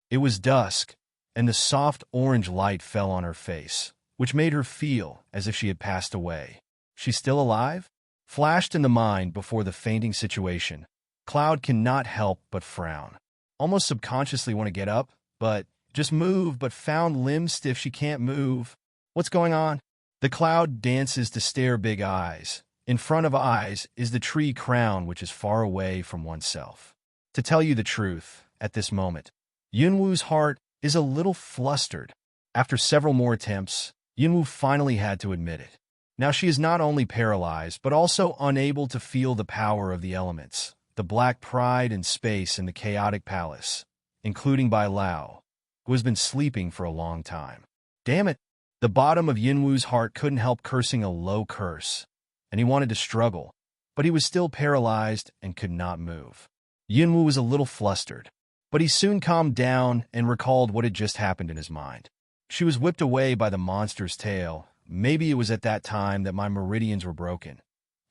S1: it was dusk, and the soft orange light fell on her face, which made her feel as if she had passed away. She's still alive? Flashed in the mind before the fainting situation. Cloud cannot help but frown. Almost subconsciously want to get up, but just move, but found limbs stiff, she can't move. What's going on? The Cloud dances to stare big eyes. In front of eyes is the tree crown, which is far away from oneself. To tell you the truth, at this moment, Yunwoo's heart is a little flustered. After several more attempts, Yunwoo finally had to admit it. Now she is not only paralyzed, but also unable to feel the power of the elements, the black pride and space in the chaotic palace, including by Lao, who has been sleeping for a long time. Damn it! The bottom of Yunwoo's heart couldn't help cursing a low curse, and he wanted to struggle, but he was still paralyzed and could not move. Yunwoo was a little flustered, but he soon calmed down and recalled what had just happened in his mind. She was whipped away by the monster's tail. Maybe it was at that time that my meridians were broken.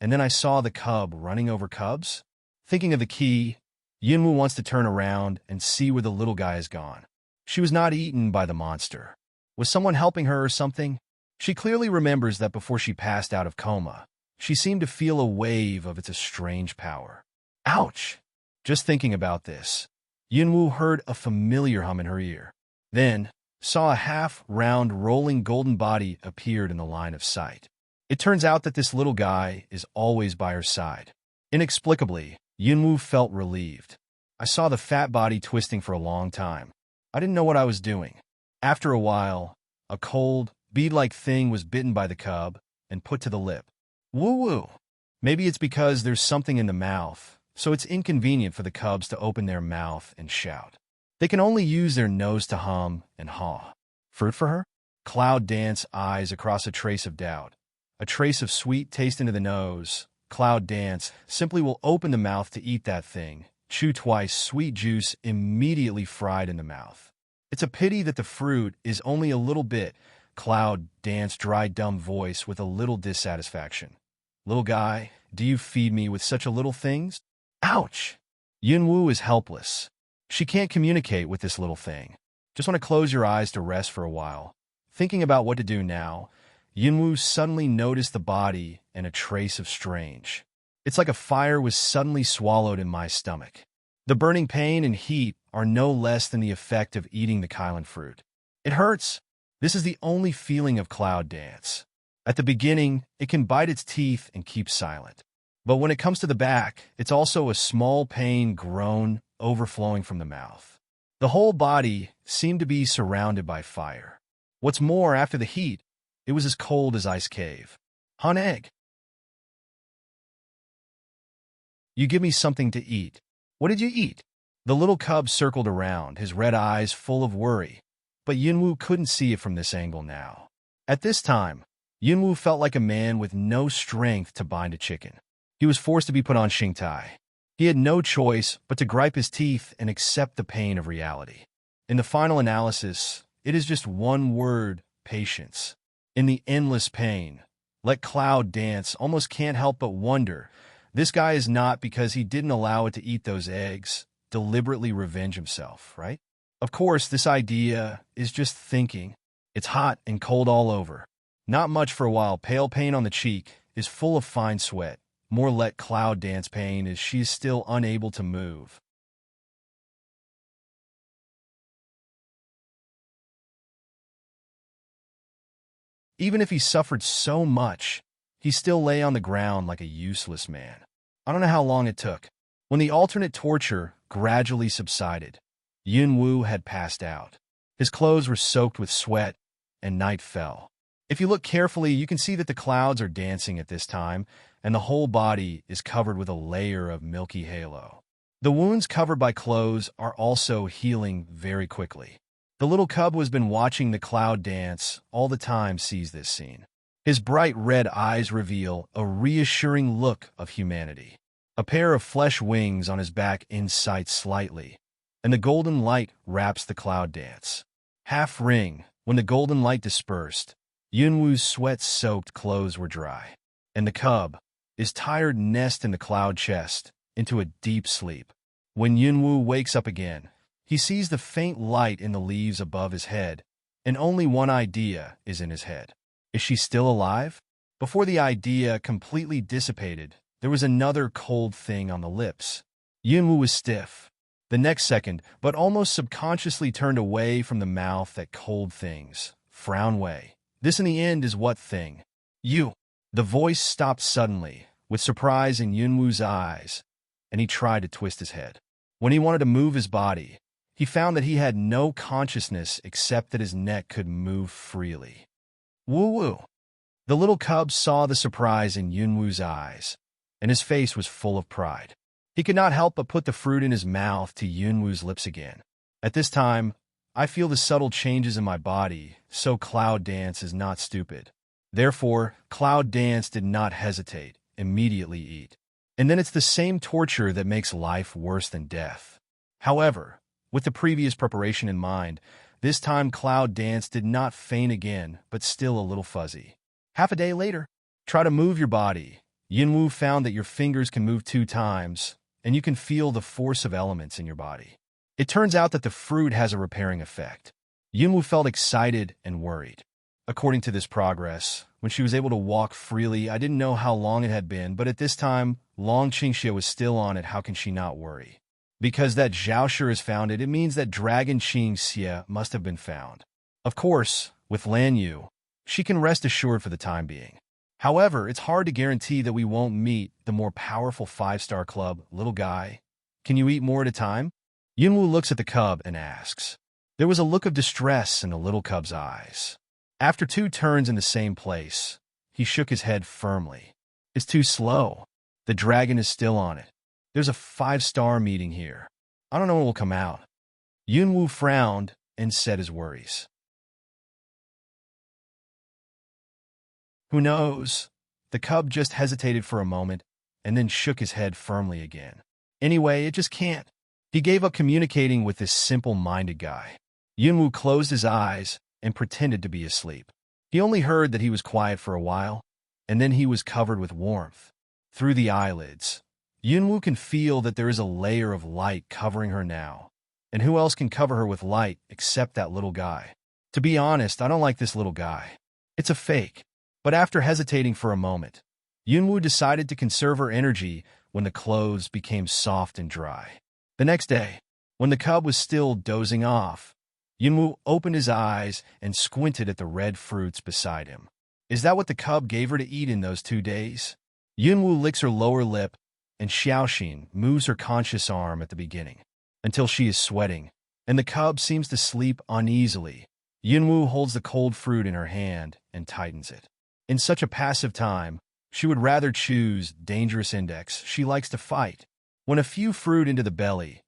S1: And then I saw the cub running over cubs. Thinking of the key, Yunwoo wants to turn around and see where the little guy is gone. She was not eaten by the monster. Was someone helping her or something? She clearly remembers that before she passed out of coma, she seemed to feel a wave of its strange power. Ouch! Just thinking about this, Yunwoo heard a familiar hum in her ear. Then, saw a half-round rolling golden body appeared in the line of sight. It turns out that this little guy is always by her side. Inexplicably, Yunwoo felt relieved. I saw the fat body twisting for a long time. I didn't know what I was doing. After a while, a cold, bead-like thing was bitten by the cub and put to the lip. Woo-woo! Maybe it's because there's something in the mouth, so it's inconvenient for the cubs to open their mouth and shout. They can only use their nose to hum and haw. Fruit for her? Cloud Dance eyes across a trace of doubt. A trace of sweet taste into the nose. Cloud Dance simply will open the mouth to eat that thing. Chew twice, sweet juice immediately fried in the mouth. It's a pity that the fruit is only a little bit. Cloud Dance dry dumb voice with a little dissatisfaction. Little guy, do you feed me with such a little things? Ouch! Yunwoo is helpless. She can't communicate with this little thing. Just want to close your eyes to rest for a while. Thinking about what to do now, Yunwoo suddenly noticed the body and a trace of strange. It's like a fire was suddenly swallowed in my stomach. The burning pain and heat are no less than the effect of eating the Kylan fruit. It hurts. This is the only feeling of Cloud Dance. At the beginning, it can bite its teeth and keep silent. But when it comes to the back, it's also a small pain groan overflowing from the mouth. The whole body seemed to be surrounded by fire. What's more, after the heat, it was as cold as Ice Cave. Hun egg. You give me something to eat. What did you eat? The little cub circled around, his red eyes full of worry. But Yunwoo couldn't see it from this angle now. At this time, Yunwoo felt like a man with no strength to bind a chicken. He was forced to be put on Xingtai. He had no choice but to gripe his teeth and accept the pain of reality. In the final analysis, it is just one word: patience. In the endless pain, let Cloud Dance almost can't help but wonder, this guy is not, because he didn't allow it to eat those eggs, deliberately revenge himself, right? Of course, this idea is just thinking. It's hot and cold all over. Not much for a while. Pale pain on the cheek is full of fine sweat. More let Cloud Dance pain as she is still unable to move. Even if he suffered so much, he still lay on the ground like a useless man. I don't know how long it took. When the alternate torture gradually subsided, Yunwoo had passed out. His clothes were soaked with sweat, and night fell. If you look carefully, you can see that the clouds are dancing at this time, and the whole body is covered with a layer of milky halo. The wounds covered by clothes are also healing very quickly. The little cub who has been watching the Cloud Dance all the time sees this scene. His bright red eyes reveal a reassuring look of humanity. A pair of flesh wings on his back incite slightly, and the golden light wraps the cloud dance. Half ring, when the golden light dispersed, Yunwoo's sweat-soaked clothes were dry, and the cub, his tired nest in the cloud chest, into a deep sleep. When Yunwoo wakes up again, he sees the faint light in the leaves above his head, and only one idea is in his head. Is she still alive? Before the idea completely dissipated, there was another cold thing on the lips. Yunwoo was stiff. The next second, but almost subconsciously turned away from the mouth at cold things. Frown way. This in the end is what thing? You. The voice stopped suddenly, with surprise in Yunwoo's eyes, and he tried to twist his head. When he wanted to move his body, he found that he had no consciousness except that his neck could move freely. Woo-woo. The little cub saw the surprise in Yunwoo's eyes, and his face was full of pride. He could not help but put the fruit in his mouth to Yunwoo's lips again. At this time, I feel the subtle changes in my body, so Cloud Dance is not stupid. Therefore, Cloud Dance did not hesitate, immediately eat. And then it's the same torture that makes life worse than death. However, with the previous preparation in mind, this time Cloud Dance did not faint again, but still a little fuzzy. Half a day later, try to move your body. Yunwoo found that your fingers can move 2 times, and you can feel the force of elements in your body. It turns out that the fruit has a repairing effect. Yunwoo felt excited and worried. According to this progress, when she was able to walk freely, I didn't know how long it had been, but at this time, Long Qingxia was still on it. How can she not worry? Because that Zhaoshi has found it, it means that Dragon Qingxia must have been found. Of course, with Lan Yu, she can rest assured for the time being. However, it's hard to guarantee that we won't meet the more powerful 5-star club. Little guy, can you eat more at a time? Yunwoo looks at the cub and asks. There was a look of distress in the little cub's eyes. After 2 turns in the same place, he shook his head firmly. It's too slow. The dragon is still on it. There's a 5-star meeting here. I don't know when it will come out. Yunwoo frowned and said his worries. Who knows? The cub just hesitated for a moment and then shook his head firmly again. Anyway, it just can't. He gave up communicating with this simple-minded guy. Yunwoo closed his eyes and pretended to be asleep. He only heard that he was quiet for a while, and then he was covered with warmth. Through the eyelids, Yunwoo can feel that there is a layer of light covering her now. And who else can cover her with light except that little guy? To be honest, I don't like this little guy. It's a fake. But after hesitating for a moment, Yunwoo decided to conserve her energy when the clothes became soft and dry. The next day, when the cub was still dozing off, Yunwoo opened his eyes and squinted at the red fruits beside him. Is that what the cub gave her to eat in those 2 days? Yunwoo licks her lower lip, and Xiaoxin moves her conscious arm at the beginning, until she is sweating, and the cub seems to sleep uneasily. Yunwoo holds the cold fruit in her hand and tightens it. In such a passive time, she would rather choose dangerous index. She likes to fight. When a few fruit into the belly,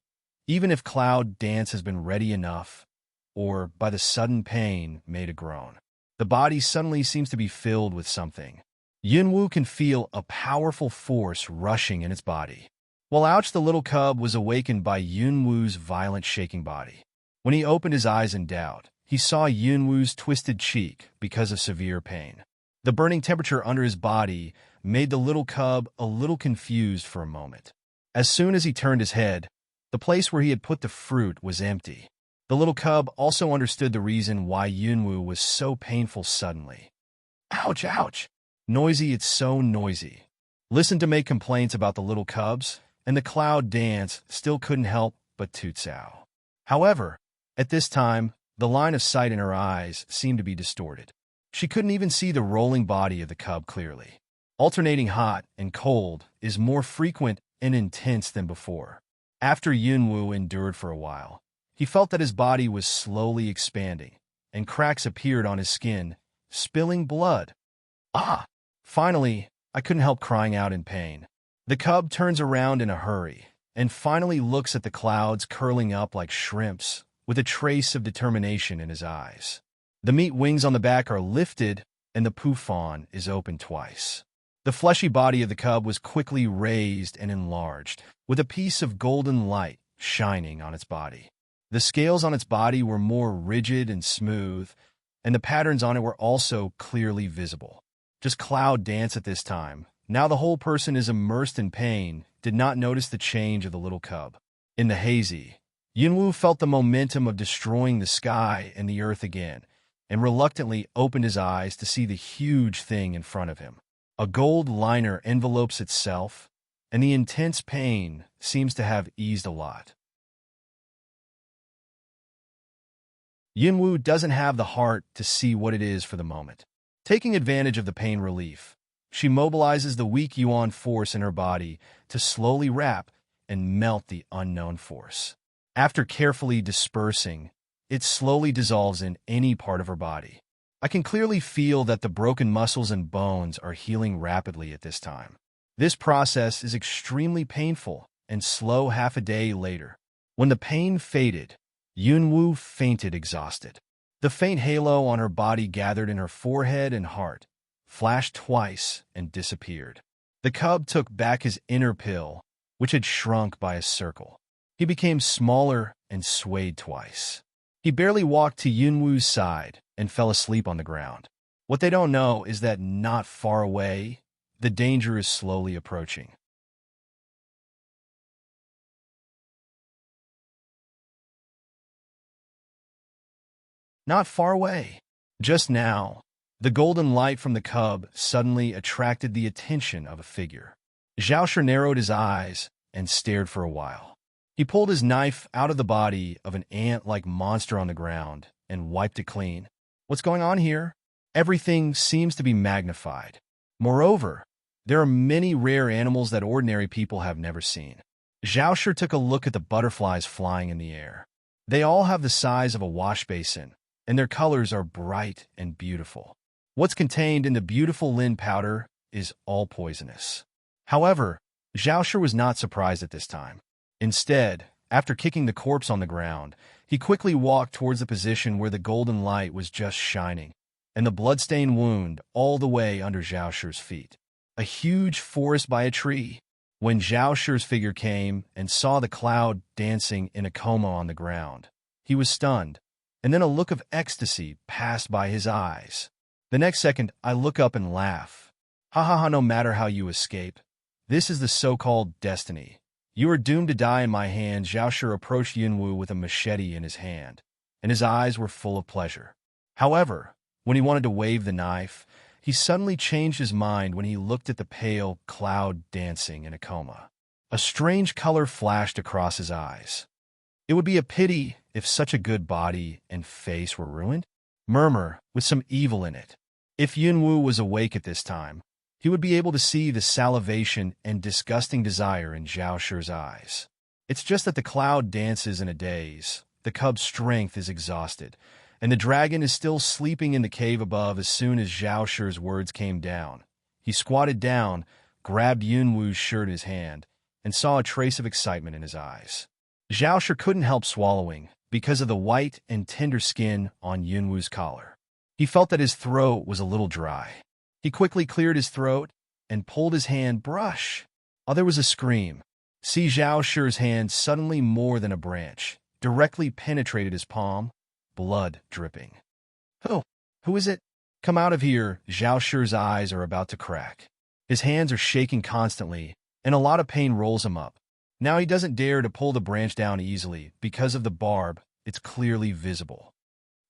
S1: even if Cloud Dance has been ready enough, or by the sudden pain made a groan, the body suddenly seems to be filled with something. Yunwoo can feel a powerful force rushing in its body. While Ouch the little cub was awakened by Yunwoo's violent shaking body. When he opened his eyes in doubt, he saw Yunwoo's twisted cheek because of severe pain. The burning temperature under his body made the little cub a little confused for a moment. As soon as he turned his head, the place where he had put the fruit was empty. The little cub also understood the reason why Yunwoo was so painful suddenly. Ouch, ouch! Noisy, it's so noisy. Listen to make complaints about the little cubs, and the Cloud Dance still couldn't help but toot sow. However, at this time, the line of sight in her eyes seemed to be distorted. She couldn't even see the rolling body of the cub clearly. Alternating hot and cold is more frequent and intense than before. After Yunwoo endured for a while, he felt that his body was slowly expanding, and cracks appeared on his skin, spilling blood. Ah! Finally, I couldn't help crying out in pain. The cub turns around in a hurry, and finally looks at the clouds curling up like shrimps, with a trace of determination in his eyes. The meat wings on the back are lifted, and the pouffon is opened twice. The fleshy body of the cub was quickly raised and enlarged, with a piece of golden light shining on its body. The scales on its body were more rigid and smooth, and the patterns on it were also clearly visible. Just Cloud danced at this time. Now the whole person is immersed in pain, did not notice the change of the little cub. In the hazy, Yunwu felt the momentum of destroying the sky and the earth again, and reluctantly opened his eyes to see the huge thing in front of him. A gold liner envelopes itself, and the intense pain seems to have eased a lot. Yunwu doesn't have the heart to see what it is for the moment. Taking advantage of the pain relief, she mobilizes the weak Yuan force in her body to slowly wrap and melt the unknown force. After carefully dispersing, it slowly dissolves in any part of her body. I can clearly feel that the broken muscles and bones are healing rapidly at this time. This process is extremely painful and slow. Half a day later, when the pain faded, Yunwu fainted exhausted. The faint halo on her body gathered in her forehead and heart, flashed twice, and disappeared. The cub took back his inner pill, which had shrunk by a circle. He became smaller and swayed twice. He barely walked to Yunwu's side and fell asleep on the ground. What they don't know is that not far away, the danger is slowly approaching. Not far away. Just now, the golden light from the cub suddenly attracted the attention of a figure. Zhao narrowed his eyes and stared for a while. He pulled his knife out of the body of an ant-like monster on the ground and wiped it clean. What's going on here? Everything seems to be magnified. Moreover, there are many rare animals that ordinary people have never seen. Zhao took a look at the butterflies flying in the air. They all have the size of a wash basin, and their colors are bright and beautiful. What's contained in the beautiful Lin powder is all poisonous. However, Zhao was not surprised at this time. Instead, after kicking the corpse on the ground, he quickly walked towards the position where the golden light was just shining, and the bloodstained wound all the way under Zhao feet. A huge forest by a tree. When Zhao figure came and saw the cloud dancing in a coma on the ground, he was stunned, and then a look of ecstasy passed by his eyes. The next second, I look up and laugh. Ha ha ha, no matter how you escape, this is the so-called destiny. You are doomed to die in my hands. Zhao approached Yunwu with a machete in his hand, and his eyes were full of pleasure. However, when he wanted to wave the knife, he suddenly changed his mind when he looked at the pale cloud dancing in a coma. A strange color flashed across his eyes. It would be a pity if such a good body and face were ruined. Murmur, with some evil in it. If Yunwu was awake at this time, he would be able to see the salivation and disgusting desire in Zhao eyes. It's just that the cloud dances in a daze, the cub's strength is exhausted, and the dragon is still sleeping in the cave above. As soon as Zhao words came down, he squatted down, grabbed Yunwu's shirt in his hand, and saw a trace of excitement in his eyes. Zhao couldn't help swallowing because of the white and tender skin on Yunwu's collar. He felt that his throat was a little dry. He quickly cleared his throat and pulled his hand brush. Oh, there was a scream. See, Zhao hand suddenly more than a branch directly penetrated his palm, blood dripping. Who is it? Come out of here. Zhao eyes are about to crack. His hands are shaking constantly, and a lot of pain rolls him up. Now he doesn't dare to pull the branch down easily because of the barb. It's clearly visible.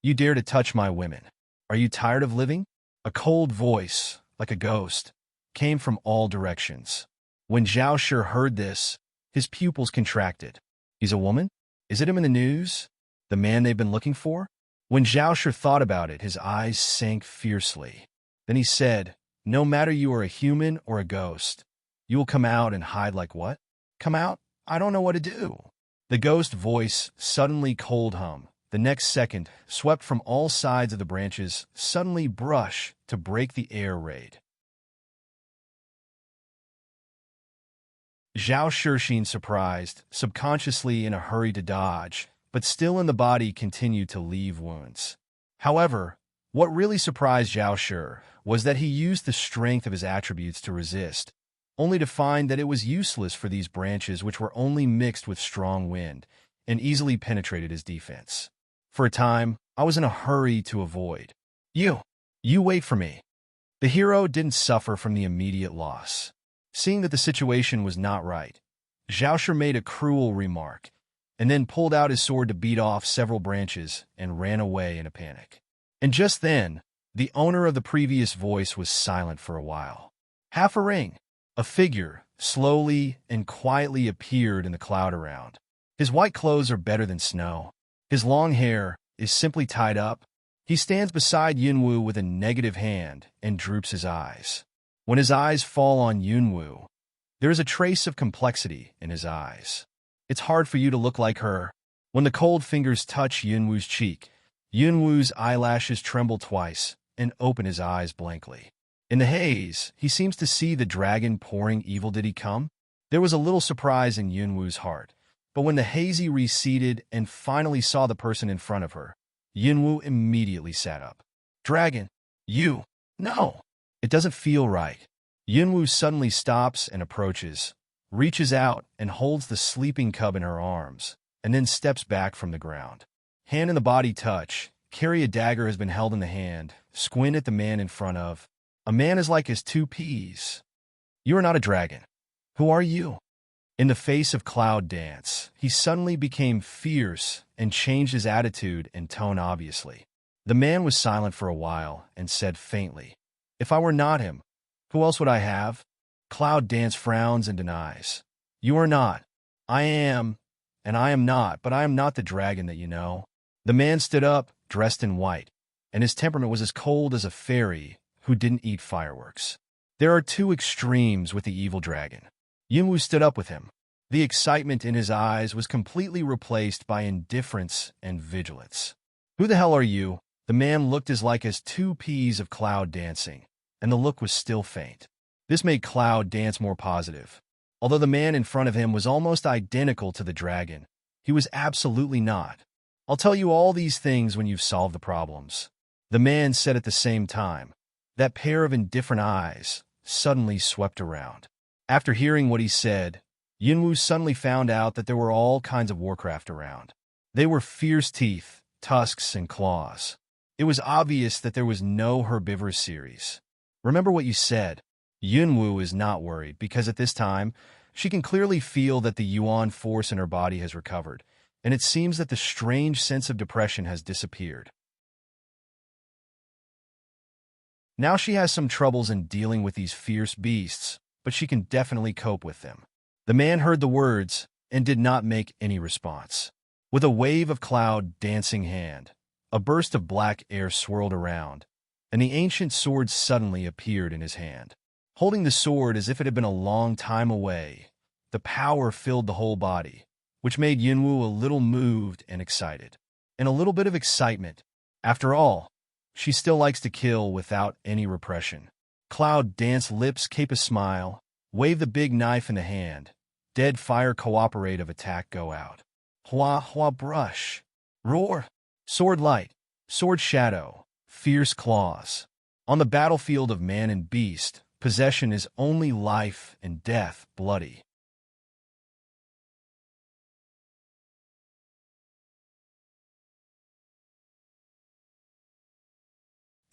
S1: You dare to touch my women. Are you tired of living? A cold voice, like a ghost, came from all directions. When Zhao heard this, his pupils contracted. He's a woman? Is it him in the news? The man they've been looking for? When Zhao thought about it, his eyes sank fiercely. Then he said, no matter you are a human or a ghost, you will come out and hide like what? Come out? I don't know what to do. The ghost voice suddenly cold hum. The next second, swept from all sides of the branches, suddenly brush to break the air raid. Zhao seemed surprised, subconsciously in a hurry to dodge, but still in the body continued to leave wounds. However, what really surprised Zhao was that he used the strength of his attributes to resist, only to find that it was useless for these branches which were only mixed with strong wind and easily penetrated his defense. For a time, I was in a hurry to avoid. You wait for me. The hero didn't suffer from the immediate loss. Seeing that the situation was not right, Zhaosher made a cruel remark, and then pulled out his sword to beat off several branches and ran away in a panic. And just then, the owner of the previous voice was silent for a while. Half a ring, a figure, slowly and quietly appeared in the cloud around. His white clothes are better than snow. His long hair is simply tied up. He stands beside Yunwu with a negative hand and droops his eyes. When his eyes fall on Yunwu, there is a trace of complexity in his eyes. It's hard for you to look like her. When the cold fingers touch Yunwu's cheek, Yunwu's eyelashes tremble twice and open his eyes blankly. In the haze, he seems to see the dragon pouring evil. Did he come? There was a little surprise in Yunwu's heart, but when the haze receded and finally saw the person in front of her, Yunwu immediately sat up. Dragon, you! No! It doesn't feel right. Yunwu suddenly stops and approaches, reaches out and holds the sleeping cub in her arms, and then steps back from the ground. Hand and the body touch. Carry a dagger has been held in the hand. Squint at the man in front of. A man is like his two peas. You are not a dragon. Who are you? In the face of Cloud Dance, he suddenly became fierce and changed his attitude and tone obviously. The man was silent for a while and said faintly, If I were not him, who else would I have? Cloud Dance frowns and denies. You are not. I am, and I am not, but I am not the dragon that you know. The man stood up, dressed in white, and his temperament was as cold as a fairy who didn't eat fireworks. There are two extremes with the evil dragon. Yunwu stood up with him. The excitement in his eyes was completely replaced by indifference and vigilance. Who the hell are you? The man looked as like as two peas of Cloud dancing, and the look was still faint. This made Cloud Dance more positive. Although the man in front of him was almost identical to the dragon, he was absolutely not. I'll tell you all these things when you've solved the problems. The man said at the same time. That pair of indifferent eyes suddenly swept around. After hearing what he said, Yunwu suddenly found out that there were all kinds of warcraft around. They were fierce teeth, tusks, and claws. It was obvious that there was no herbivorous series. Remember what you said. Yunwu is not worried because at this time, she can clearly feel that the Yuan force in her body has recovered, and it seems that the strange sense of depression has disappeared. Now she has some troubles in dealing with these fierce beasts, but she can definitely cope with them. The man heard the words and did not make any response. With a wave of Cloud dancing hand, a burst of black air swirled around, and the ancient sword suddenly appeared in his hand. Holding the sword as if it had been a long time away, the power filled the whole body, which made Yunwu a little moved and excited. And a little bit of excitement. After all, she still likes to kill without any repression. Cloud Dance lips cape a smile, wave the big knife in the hand. Dead fire cooperative attack go out. Hua hua brush. Roar. Sword light. Sword shadow. Fierce claws. On the battlefield of man and beast, possession is only life and death bloody.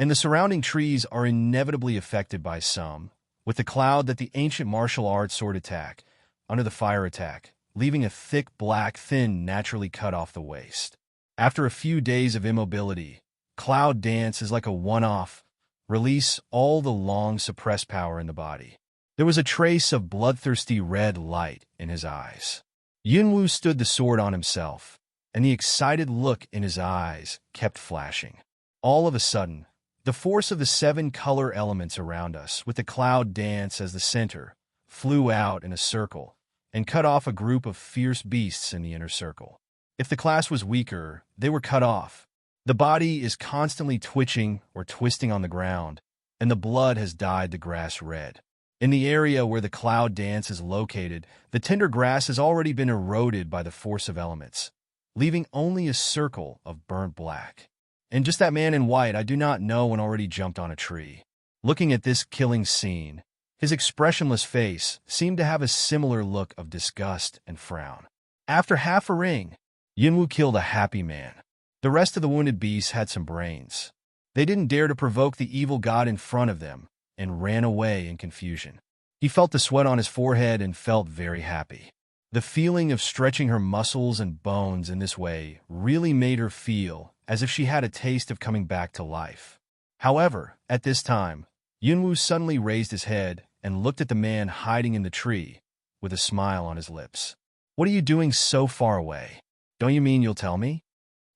S1: And the surrounding trees are inevitably affected by some, with the cloud that the ancient martial arts sword attack, under the fire attack, leaving a thick black fin naturally cut off the waist. After a few days of immobility, Cloud Dance is like a one-off, release all the long suppressed power in the body. There was a trace of bloodthirsty red light in his eyes. Yunwu stood the sword on himself, and the excited look in his eyes kept flashing. All of a sudden, the force of the 7 color elements around us, with the Cloud Dance as the center, flew out in a circle and cut off a group of fierce beasts in the inner circle. If the class was weaker, they were cut off. The body is constantly twitching or twisting on the ground, and the blood has dyed the grass red. In the area where the Cloud Dance is located, the tender grass has already been eroded by the force of elements, leaving only a circle of burnt black. And just that man in white I do not know and already jumped on a tree. Looking at this killing scene, His expressionless face seemed to have a similar look of disgust and frown. After half a ring, Yunwu killed a happy man. The rest of the wounded beasts had some brains. They didn't dare to provoke the evil god in front of them and ran away in confusion. He felt the sweat on his forehead and felt very happy. The feeling of stretching her muscles and bones in this way really made her feel as if she had a taste of coming back to life. However, at this time, Yunwu suddenly raised his head and looked at the man hiding in the tree with a smile on his lips. "What are you doing so far away? Don't you mean you'll tell me?"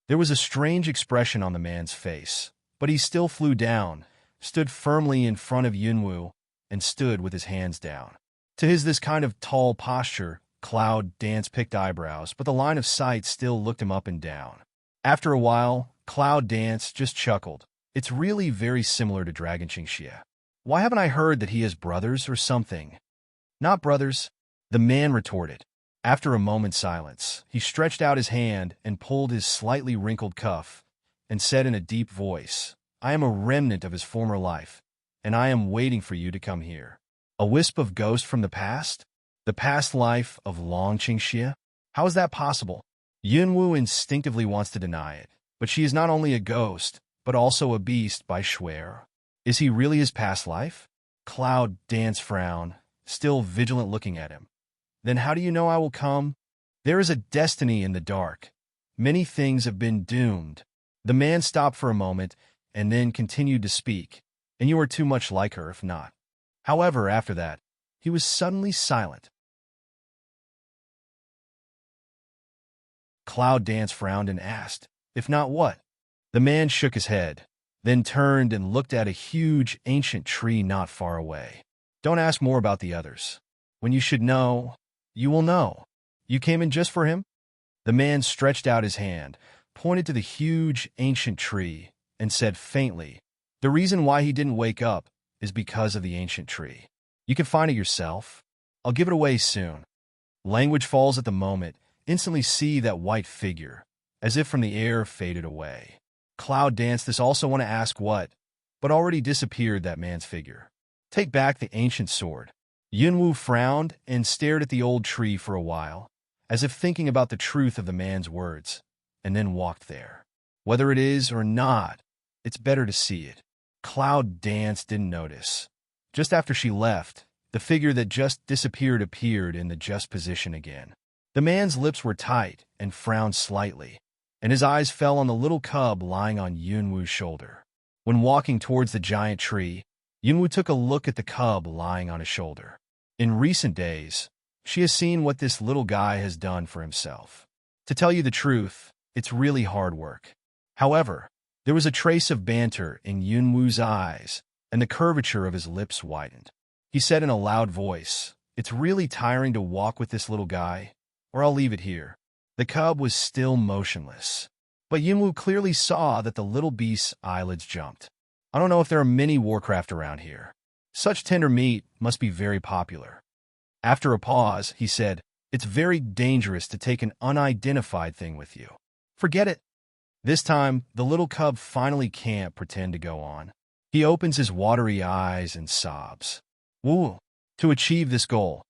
S1: There was a strange expression on the man's face, but he still flew down, stood firmly in front of Yunwu, and stood with his hands down. To this kind of tall posture, Cloud Dance picked eyebrows, but the line of sight still looked him up and down. After a while, Cloud Dance just chuckled. "It's really very similar to Dragon Qingxia. Why haven't I heard that he has brothers or something?" "Not brothers," the man retorted. After a moment's silence, he stretched out his hand and pulled his slightly wrinkled cuff and said in a deep voice, "I am a remnant of his former life, and I am waiting for you to come here." A wisp of ghost from the past? The past life of Long Qingxia? How is that possible? Yunwu instinctively wants to deny it, but she is not only a ghost, but also a beast by swear. Is he really his past life? Cloud Dance frowned, still vigilant looking at him. "Then how do you know I will come?" "There is a destiny in the dark. Many things have been doomed." The man stopped for a moment and then continued to speak, "And you are too much like her if not." However, after that, he was suddenly silent. Cloud Dance frowned and asked, "If not what?" The man shook his head, then turned and looked at a huge ancient tree not far away. "Don't ask more about the others. When you should know, you will know. You came in just for him?" The man stretched out his hand, pointed to the huge ancient tree, and said faintly, "The reason why he didn't wake up is because of the ancient tree. You can find it yourself. I'll give it away soon." Language falls at the moment. Instantly see that white figure, as if from the air, faded away. Cloud Dance this also want to ask what, but already disappeared that man's figure. "Take back the ancient sword." Yunwu frowned and stared at the old tree for a while, as if thinking about the truth of the man's words, and then walked there. Whether it is or not, it's better to see it. Cloud Dance didn't notice. Just after she left, the figure that just disappeared appeared in the just position again. The man's lips were tight and frowned slightly, and his eyes fell on the little cub lying on Yunwu's shoulder. When walking towards the giant tree, Yunwu took a look at the cub lying on his shoulder. In recent days, she has seen what this little guy has done for himself. To tell you the truth, it's really hard work. However, there was a trace of banter in Yunwu's eyes, and the curvature of his lips widened. He said in a loud voice, "It's really tiring to walk with this little guy, or I'll leave it here." The cub was still motionless, but Yunwu clearly saw that the little beast's eyelids jumped. "I don't know if there are many Warcraft around here. Such tender meat must be very popular." After a pause, he said, "It's very dangerous to take an unidentified thing with you. Forget it." This time, the little cub finally can't pretend to go on. He opens his watery eyes and sobs. Woo! To achieve this goal,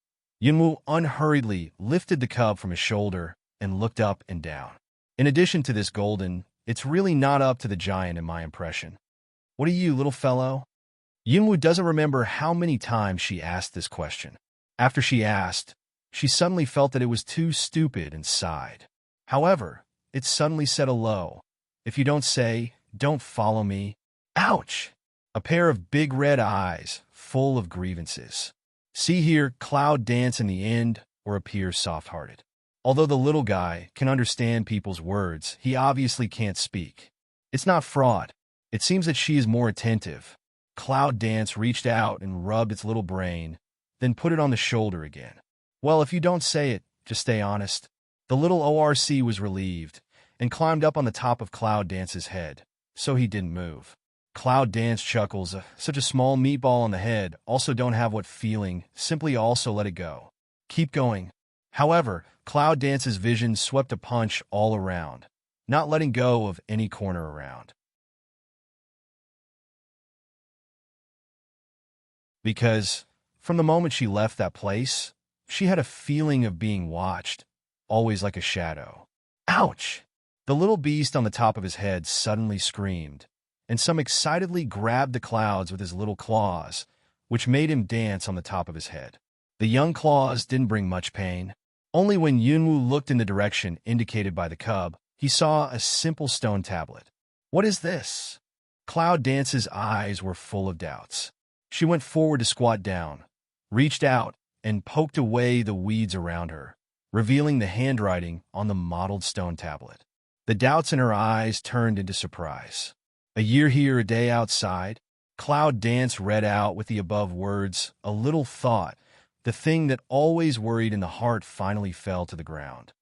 S1: Yunwu unhurriedly lifted the cub from his shoulder and looked up and down. In addition to this golden, it's really not up to the giant in my impression. "What are you, little fellow?" Yunwu doesn't remember how many times she asked this question. After she asked, she suddenly felt that it was too stupid and sighed. However, it suddenly said a low, "If you don't say, don't follow me." Ouch! A pair of big red eyes, full of grievances. See here, Cloud Dance in the end, or appears soft-hearted. Although the little guy can understand people's words, he obviously can't speak. It's not fraud. It seems that she is more attentive. Cloud Dance reached out and rubbed its little brain, then put it on the shoulder again. "Well, if you don't say it, just stay honest." The little ORC was relieved and climbed up on the top of Cloud Dance's head, so he didn't move. Cloud Dance chuckles, such a small meatball on the head, also don't have what feeling, simply also let it go. Keep going. However, Cloud Dance's vision swept a punch all around, not letting go of any corner around. Because, From the moment she left that place, she had a feeling of being watched, always like a shadow. Ouch! The little beast on the top of his head suddenly screamed, and some excitedly grabbed the clouds with his little claws, which made him dance on the top of his head. The young claws didn't bring much pain. Only when Yunwu looked in the direction indicated by the cub, he saw a simple stone tablet. What is this? Cloud Dance's eyes were full of doubts. She went forward to squat down, reached out, and poked away the weeds around her, revealing the handwriting on the mottled stone tablet. The doubts in her eyes turned into surprise. A year here, a day outside. Cloud Dance read out with the above words, a little thought. The thing that always worried in the heart finally fell to the ground.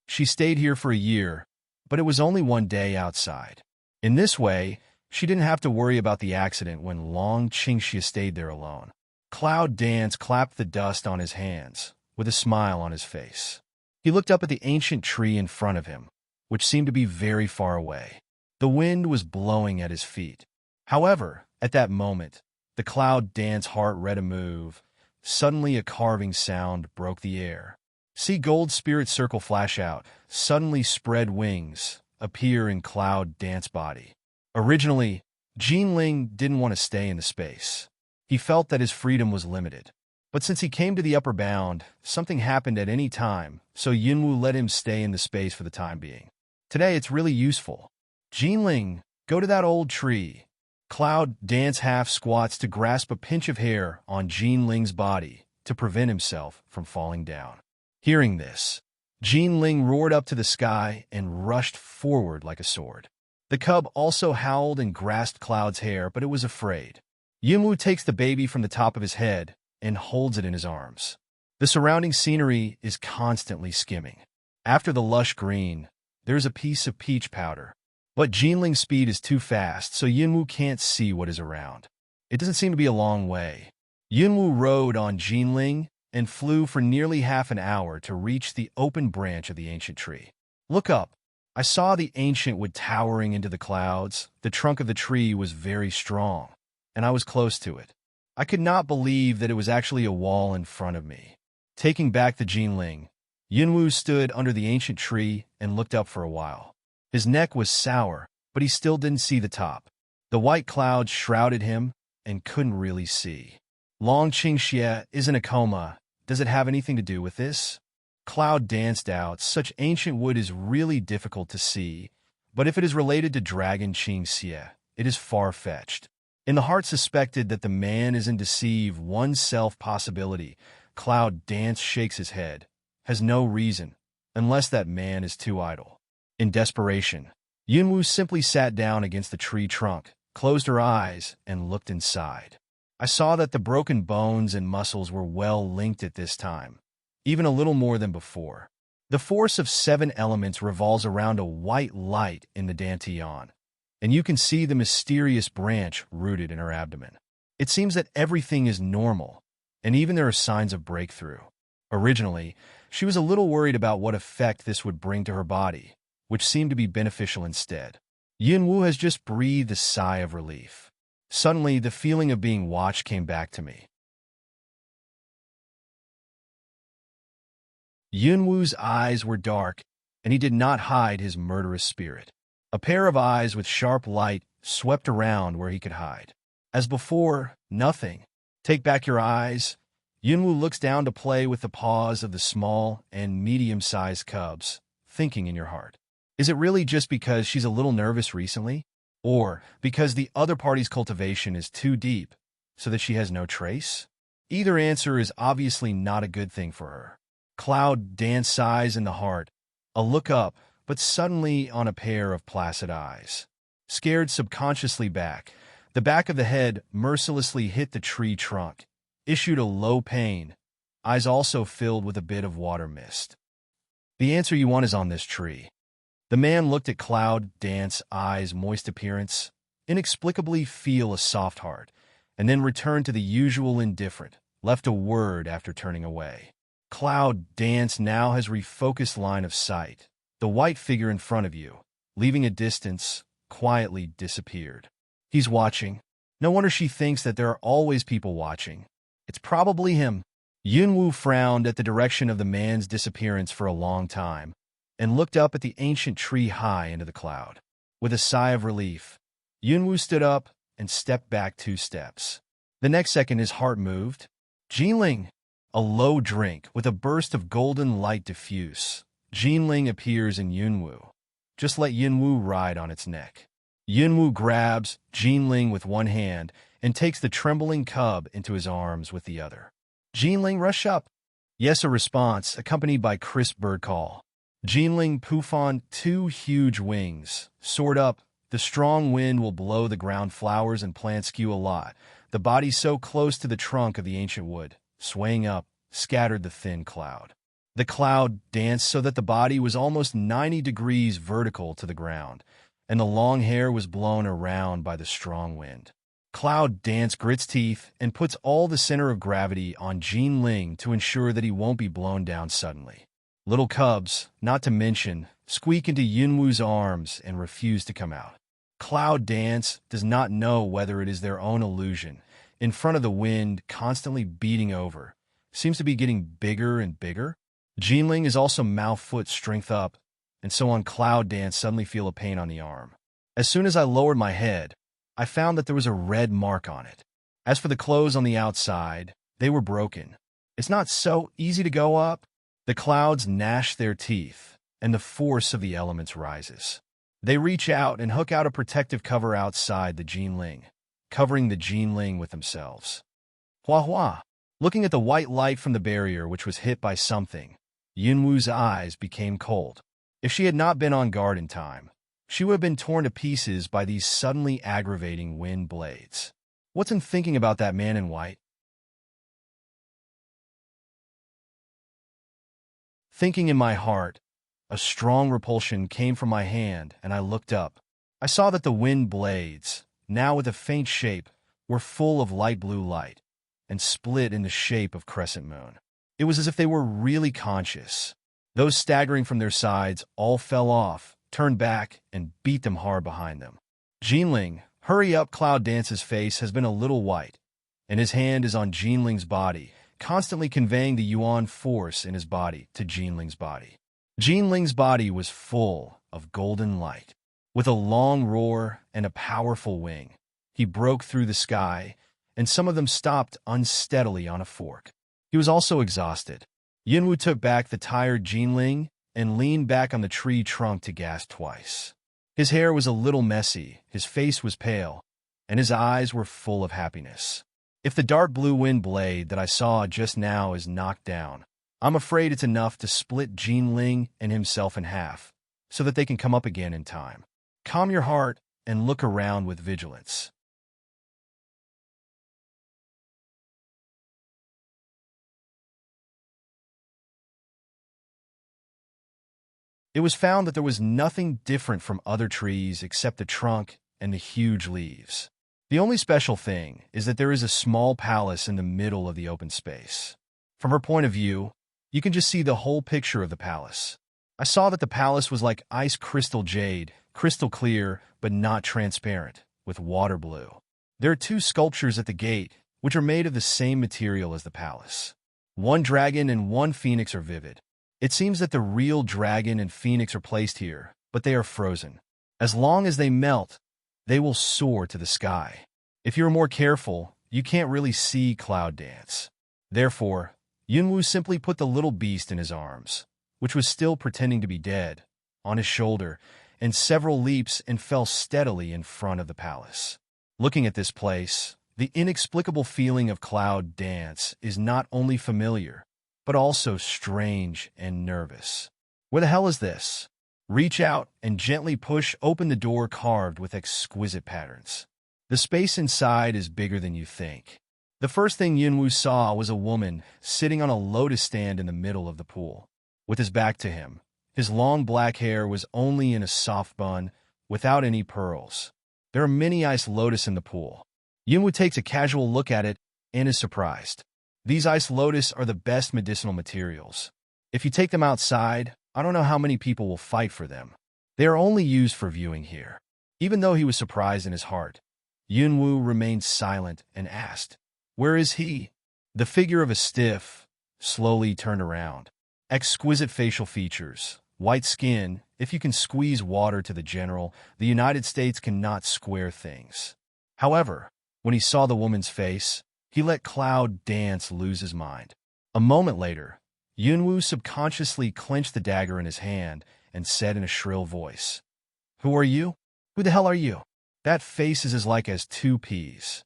S1: She stayed here for a year, but it was only one day outside. In this way, she didn't have to worry about the accident when Long Qingxia stayed there alone. Cloud Dance clapped the dust on his hands, with a smile on his face. He looked up at the ancient tree in front of him, which seemed to be very far away. The wind was blowing at his feet. However, at that moment, the Cloud Dance heart read a move. Suddenly a carving sound broke the air. See Gold Spirit Circle flash out, suddenly spread wings, appear in Cloud Dance body. Originally, Jinling didn't want to stay in the space. He felt that his freedom was limited. But since he came to the upper bound, something happened at any time, so Yunwu let him stay in the space for the time being. Today it's really useful. Jinling, go to that old tree. Cloud Dance half squats to grasp a pinch of hair on Jinling's body to prevent himself from falling down. Hearing this, Jinling roared up to the sky and rushed forward like a sword. The cub also howled and grasped Cloud's hair, but it was afraid. Yunwu takes the baby from the top of his head and holds it in his arms. The surrounding scenery is constantly skimming. After the lush green, there's a piece of peach powder. But Jinling's speed is too fast, so Yunwu can't see what is around. It doesn't seem to be a long way. Yunwu rode on Jinling and flew for nearly half an hour to reach the open branch of the ancient tree. Look up. I saw the ancient wood towering into the clouds. The trunk of the tree was very strong, and I was close to it. I could not believe that it was actually a wall in front of me. Taking back the Jinling, Yunwu stood under the ancient tree and looked up for a while. His neck was sour, but he still didn't see the top. The white clouds shrouded him and couldn't really see. Long Qingxia is in a coma. Does it have anything to do with this? Cloud danced out. Such ancient wood is really difficult to see, but if it is related to Dragon Qingxia, it is far-fetched. In the heart suspected that the man is in deceive oneself possibility, Cloud Dance shakes his head. Has no reason, unless that man is too idle. In desperation, Yunwu simply sat down against the tree trunk, closed her eyes, and looked inside. I saw that the broken bones and muscles were well linked at this time, even a little more than before. The force of 7 elements revolves around a white light in the Dantian, and you can see the mysterious branch rooted in her abdomen. It seems that everything is normal, and even there are signs of breakthrough. Originally, she was a little worried about what effect this would bring to her body, which seemed to be beneficial instead. Yunwu has just breathed a sigh of relief. Suddenly, the feeling of being watched came back to me. Yunwu's eyes were dark, and he did not hide his murderous spirit. A pair of eyes with sharp light swept around where he could hide. As before, nothing. Take back your eyes. Yunwu looks down to play with the paws of the small and medium-sized cubs, thinking in your heart. Is it really just because she's a little nervous recently? Or because the other party's cultivation is too deep, so that she has no trace? Either answer is obviously not a good thing for her. Cloud Dance sighs in the heart, a look up, but suddenly on a pair of placid eyes. Scared subconsciously back, the back of the head mercilessly hit the tree trunk, issued a low pain, eyes also filled with a bit of water mist. The answer you want is on this tree. The man looked at Cloud Dance, eyes moist appearance, inexplicably feel a soft heart, and then returned to the usual indifferent, left a word after turning away. Cloud Dance now has refocused line of sight. The The white figure in front of you, leaving a distance, quietly disappeared. He's watching. No wonder she thinks that there are always people watching. It's probably him. Yunwu frowned at the direction of the man's disappearance for a long time, and looked up at the ancient tree high into the cloud. With a sigh of relief, Yunwu stood up and stepped back 2 steps. The next second his heart moved. Jinling! A low drink with a burst of golden light diffuse. Jinling appears in Yunwu. Just let Yunwu ride on its neck. Yunwu grabs Jinling with one hand and takes the trembling cub into his arms with the other. Jinling, rush up. Yes, a response, accompanied by crisp bird call. Jinling poof on 2 huge wings. Soared up. The strong wind will blow the ground flowers and plants skew a lot. The body so close to the trunk of the ancient wood, swaying up, scattered the thin cloud. The cloud danced so that the body was almost 90 degrees vertical to the ground, and the long hair was blown around by the strong wind. Cloud Dance grits teeth and puts all the center of gravity on Jinling to ensure that he won't be blown down suddenly. Little cubs, not to mention, squeak into Yunwu's arms and refuse to come out. Cloud Dance does not know whether it is their own illusion. In front of the wind, constantly beating over, seems to be getting bigger and bigger. Jinling is also mouth-foot strength up, and so on Cloud Dance suddenly feel a pain on the arm. As soon as I lowered my head, I found that there was a red mark on it. As for the clothes on the outside, they were broken. It's not so easy to go up. The clouds gnash their teeth, and the force of the elements rises. They reach out and hook out a protective cover outside the Jinling, covering the Jinling with themselves. Hua hua! Looking at the white light from the barrier which was hit by something, Yunwu's eyes became cold. If she had not been on guard in time, she would have been torn to pieces by these suddenly aggravating wind blades. What's in thinking about that man in white? Thinking in my heart, a strong repulsion came from my hand, and I looked up. I saw that the wind blades, now with a faint shape, were full of light blue light, and split in the shape of crescent moon. It was as if they were really conscious. Those staggering from their sides all fell off, turned back, and beat them hard behind them. Jinling, hurry up! Cloud Dance's face has been a little white, and his hand is on Jinling's body, constantly conveying the Yuan force in his body to Jinling's body. Jinling's body was full of golden light. With a long roar and a powerful wing, he broke through the sky, and some of them stopped unsteadily on a fork. He was also exhausted. Yunwu took back the tired Jinling and leaned back on the tree trunk to gasp twice. His hair was a little messy, his face was pale, and his eyes were full of happiness. If the dark blue wind blade that I saw just now is knocked down, I'm afraid it's enough to split Jinling and himself in half, so that they can come up again in time. Calm your heart and look around with vigilance. It was found that there was nothing different from other trees except the trunk and the huge leaves. The only special thing is that there is a small palace in the middle of the open space. From her point of view, you can just see the whole picture of the palace. I saw that the palace was like ice crystal jade, crystal clear, but not transparent, with water blue. There are 2 sculptures at the gate, which are made of the same material as the palace. 1 dragon and 1 phoenix are vivid. It seems that the real dragon and phoenix are placed here, but they are frozen. As long as they melt, they will soar to the sky. If you're more careful, you can't really see Cloud Dance. Therefore, Yunwu simply put the little beast in his arms, which was still pretending to be dead, on his shoulder, and several leaps and fell steadily in front of the palace. Looking at this place, the inexplicable feeling of Cloud Dance is not only familiar, but also strange and nervous. Where the hell is this? Reach out and gently push open the door carved with exquisite patterns. The space inside is bigger than you think. The first thing Yunwu saw was a woman sitting on a lotus stand in the middle of the pool. With his back to him, his long black hair was only in a soft bun, without any pearls. There are many ice lotus in the pool. Yunwu takes a casual look at it and is surprised. These ice lotus are the best medicinal materials. If you take them outside, I don't know how many people will fight for them. They are only used for viewing here. Even though he was surprised in his heart, Yunwu remained silent and asked, "Where is he?" The figure of a stiff slowly turned around. Exquisite facial features, white skin. If you can squeeze water to the general, the United States cannot square things. However, when he saw the woman's face, he let Cloud Dance lose his mind. A moment later, Yunwu subconsciously clenched the dagger in his hand and said in a shrill voice, "Who are you? Who the hell are you?" That face is as like as two peas.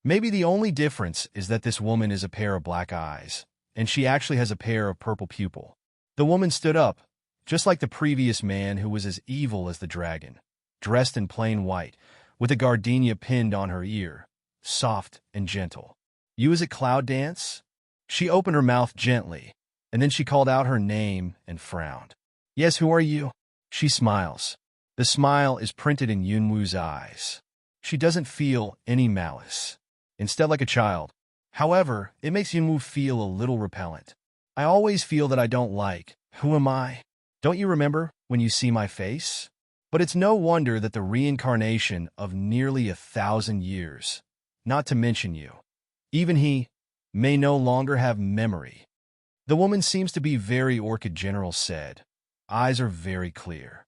S1: Maybe the only difference is that this woman is a pair of black eyes, and she actually has a pair of purple pupil. The woman stood up, just like the previous man who was as evil as the dragon, dressed in plain white, with a gardenia pinned on her ear, soft and gentle. "You is it Cloud Dance?" She opened her mouth gently, and then she called out her name and frowned. "Yes, who are you?" She smiles. The smile is printed in Yunwu's eyes. She doesn't feel any malice. Instead, like a child. However, it makes Yunwu feel a little repellent. "I always feel that I don't like. Who am I? Don't you remember when you see my face?" But it's no wonder that the reincarnation of nearly 1,000 years, not to mention you, even he, may no longer have memory. The woman seems to be very Orchid General said. Eyes are very clear.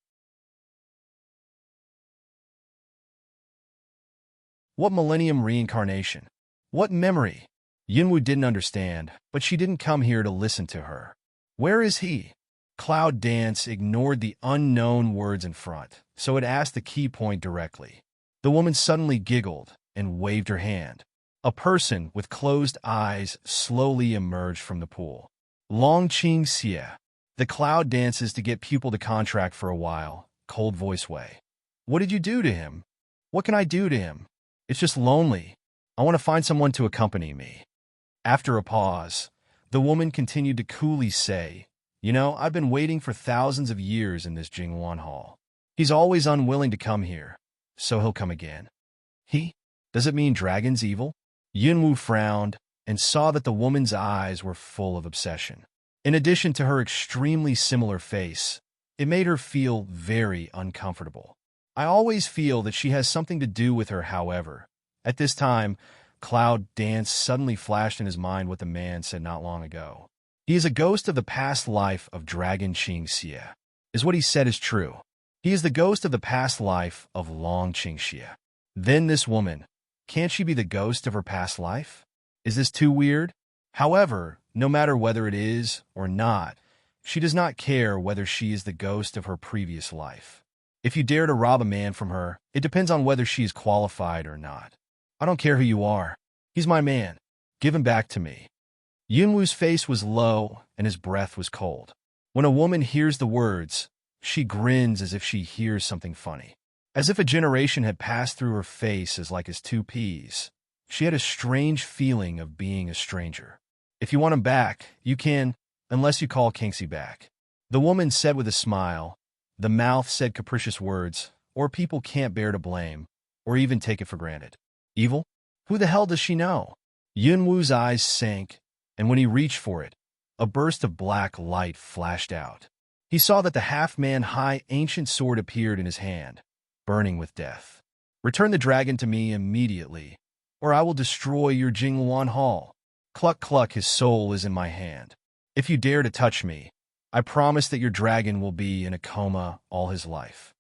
S1: What millennium reincarnation? What memory? Yunwu didn't understand, but she didn't come here to listen to her. "Where is he?" Cloud Dance ignored the unknown words in front, so it asked the key point directly. The woman suddenly giggled and waved her hand. A person with closed eyes slowly emerged from the pool. Longqing Xie. The Cloud Dances to get people to contract for a while, cold voice way. "What did you do to him?" "What can I do to him? It's just lonely. I want to find someone to accompany me." After a pause, the woman continued to coolly say, I've been waiting for thousands of years in this Jingwan Hall. He's always unwilling to come here, so he'll come again." "He? Does it mean dragons evil?" Yunwu frowned and saw that the woman's eyes were full of obsession. In addition to her extremely similar face, it made her feel very uncomfortable. "I always feel that she has something to do with her, however." At this time, Cloud Dance suddenly flashed in his mind what the man said not long ago. He is a ghost of the past life of Dragon Qingxie. Is what he said is true. He is the ghost of the past life of Long Qingxie. Then this woman, can't she be the ghost of her past life? Is this too weird? However, no matter whether it is or not, she does not care whether she is the ghost of her previous life. If you dare to rob a man from her, it depends on whether she is qualified or not. "I don't care who you are. He's my man. Give him back to me." Yunwu's face was low and his breath was cold. When a woman hears the words, she grins as if she hears something funny. As if a generation had passed through her face as like as two peas. She had a strange feeling of being a stranger. "If you want him back, you can, unless you call Kingxi back." The woman said with a smile. The mouth said capricious words, or people can't bear to blame, or even take it for granted. Evil? Who the hell does she know? Yunwu's eyes sank, and when he reached for it, a burst of black light flashed out. He saw that the half-man-high ancient sword appeared in his hand, burning with death. "Return the dragon to me immediately, or I will destroy your Jingwan Hall. Cluck cluck, his soul is in my hand. If you dare to touch me, I promise that your dragon will be in a coma all his life."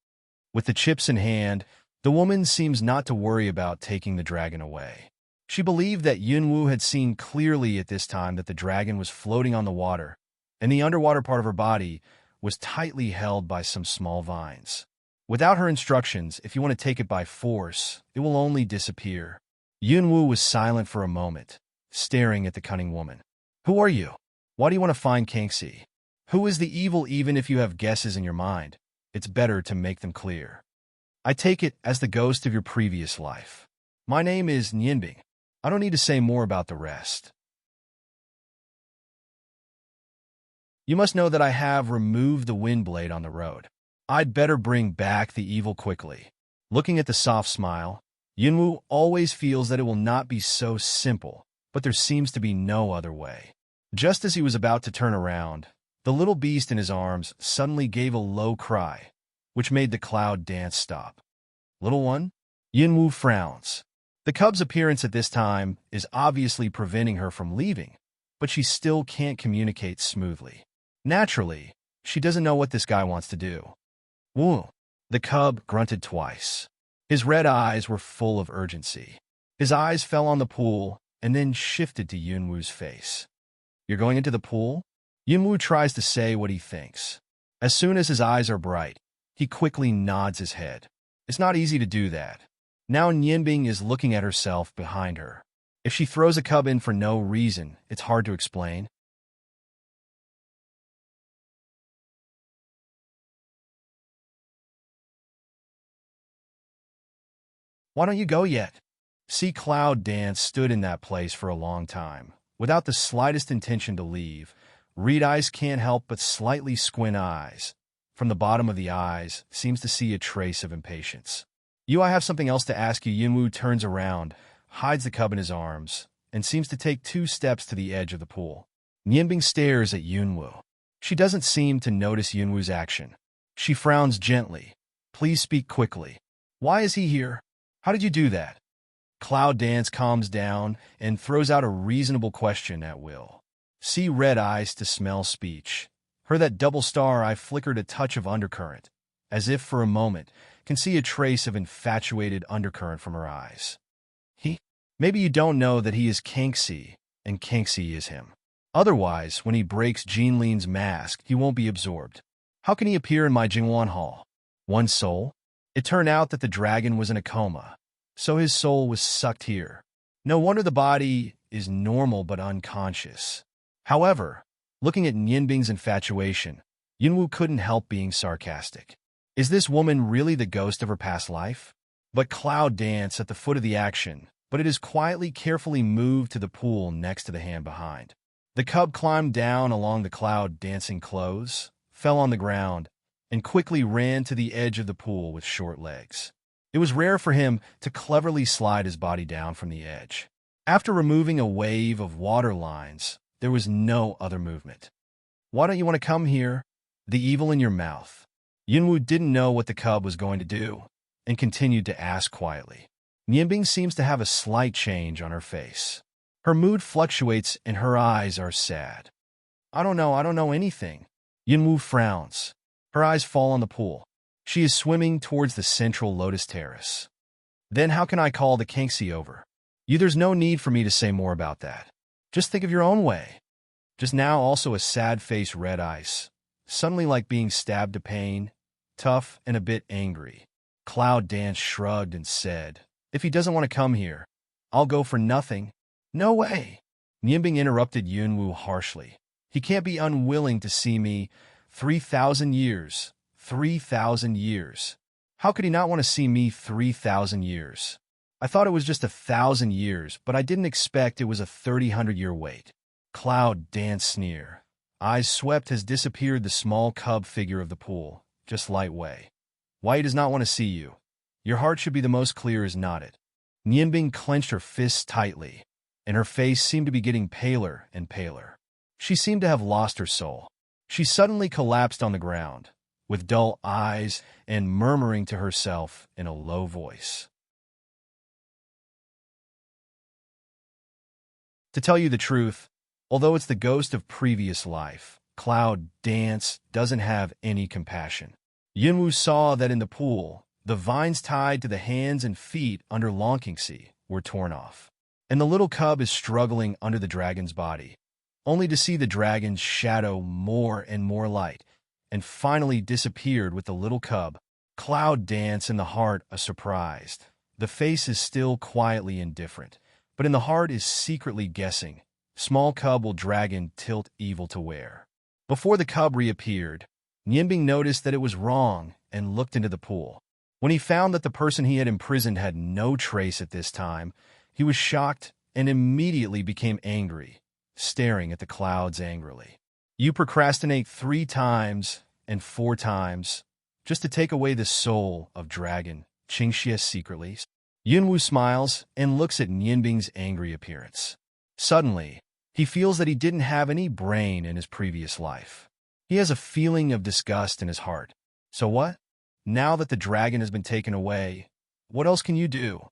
S1: With the chips in hand, the woman seems not to worry about taking the dragon away. She believed that Yunwu had seen clearly at this time that the dragon was floating on the water, and the underwater part of her body was tightly held by some small vines. Without her instructions, if you want to take it by force, it will only disappear. Yunwu was silent for a moment, staring at the cunning woman. "Who are you? Why do you want to find Kangxi? Who is the evil? Even if you have guesses in your mind, it's better to make them clear." "I take it as the ghost of your previous life. My name is Nianbing. I don't need to say more about the rest. You must know that I have removed the wind blade on the road. I'd better bring back the evil quickly." Looking at the soft smile, Yunwu always feels that it will not be so simple, but there seems to be no other way. Just as he was about to turn around, The little beast in his arms suddenly gave a low cry, which made the cloud dance stop. Little one? Yunwu frowns. The cub's appearance at this time is obviously preventing her from leaving, but she still can't communicate smoothly. Naturally, she doesn't know what this guy wants to do. Woo! The cub grunted twice. His red eyes were full of urgency. His eyes fell on the pool and then shifted to Yunwu's face. You're going into the pool? Yunwu tries to say what he thinks. As soon as his eyes are bright, he quickly nods his head. It's not easy to do that. Now Nianbing is looking at herself behind her. If she throws a cub in for no reason, it's hard to explain. Why don't you go yet? See, Cloud Dance stood in that place for a long time, without the slightest intention to leave. Reed Eyes can't help but slightly squint eyes. From the bottom of the eyes, seems to see a trace of impatience. I have something else to ask you. Yunwu turns around, hides the cub in his arms, and seems to take 2 steps to the edge of the pool. Nianbing stares at Yunwu. She doesn't seem to notice Yunwu's action. She frowns gently. Please speak quickly. Why is he here? How did you do that? Cloud Dance calms down and throws out a reasonable question at will. See red eyes to smell speech. Her that double star eye flickered a touch of undercurrent, as if for a moment can see a trace of infatuated undercurrent from her eyes. Maybe you don't know that he is Kangxi, and Kangxi is him. Otherwise, when he breaks Jinlin's mask, he won't be absorbed. How can he appear in my Jingwan Hall? One soul? It turned out that the dragon was in a coma, so his soul was sucked here. No wonder the body is normal but unconscious. However, looking at Nianbing's infatuation, Yunwu couldn't help being sarcastic. Is this woman really the ghost of her past life? But Cloud Dance at the foot of the action, but it is quietly, carefully moved to the pool next to the hand behind. The cub climbed down along the Cloud Dancing clothes, fell on the ground, and quickly ran to the edge of the pool with short legs. It was rare for him to cleverly slide his body down from the edge. After removing a wave of water lines, there was no other movement. Why don't you want to come here? The evil in your mouth. Yunwu didn't know what the cub was going to do, and continued to ask quietly. Nianbing seems to have a slight change on her face. Her mood fluctuates and her eyes are sad. I don't know anything. Yunwu frowns. Her eyes fall on the pool. She is swimming towards the central lotus terrace. Then how can I call the Kangxi over? There's no need for me to say more about that. Just think of your own way. Just now also a sad face red ice, suddenly like being stabbed to pain, tough and a bit angry. Cloud Dance shrugged and said, if he doesn't want to come here, I'll go for nothing. No way. Nianbing interrupted Yunwu harshly. He can't be unwilling to see me. 3,000 years. 3,000 years. How could he not want to see me 3,000 years? I thought it was just 1,000 years, but I didn't expect it was a 3,000-year wait. Cloud Dance sneer. Eyes swept has disappeared the small cub figure of the pool, just light way. Why he does not want to see you? Your heart should be the most clear, is not it? Nianbing clenched her fists tightly, and her face seemed to be getting paler and paler. She seemed to have lost her soul. She suddenly collapsed on the ground, with dull eyes and murmuring to herself in a low voice. To tell you the truth, although it's the ghost of previous life, Cloud Dance doesn't have any compassion. Yunwu saw that in the pool, the vines tied to the hands and feet under Kangxi were torn off, and the little cub is struggling under the dragon's body, only to see the dragon's shadow more and more light, and finally disappeared with the little cub. Cloud Dance in the heart are surprised. The face is still quietly indifferent, but in the heart is secretly guessing. Small cub will dragon tilt evil to where. Before the cub reappeared, Nianbing noticed that it was wrong and looked into the pool. When he found that the person he had imprisoned had no trace at this time, he was shocked and immediately became angry, staring at the clouds angrily. You procrastinate 3 times and 4 times just to take away the soul of dragon, Qingxie secretly. Yunwu smiles and looks at Nianbing's angry appearance. Suddenly, he feels that he didn't have any brain in his previous life. He has a feeling of disgust in his heart. So what? Now that the dragon has been taken away, what else can you do?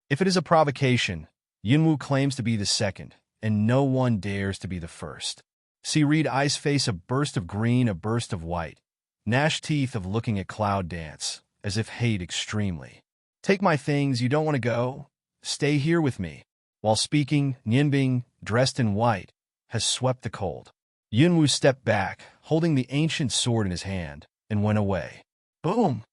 S1: If it is a provocation, Yunwu claims to be the second, and no one dares to be the first. See Reed Ice face a burst of green, a burst of white. Gnash teeth of looking at Cloud dance, as if hate extremely. Take my things, you don't want to go? Stay here with me. While speaking, Nianbing, dressed in white, has swept the cold. Yunwu stepped back, holding the ancient sword in his hand, and went away. Boom!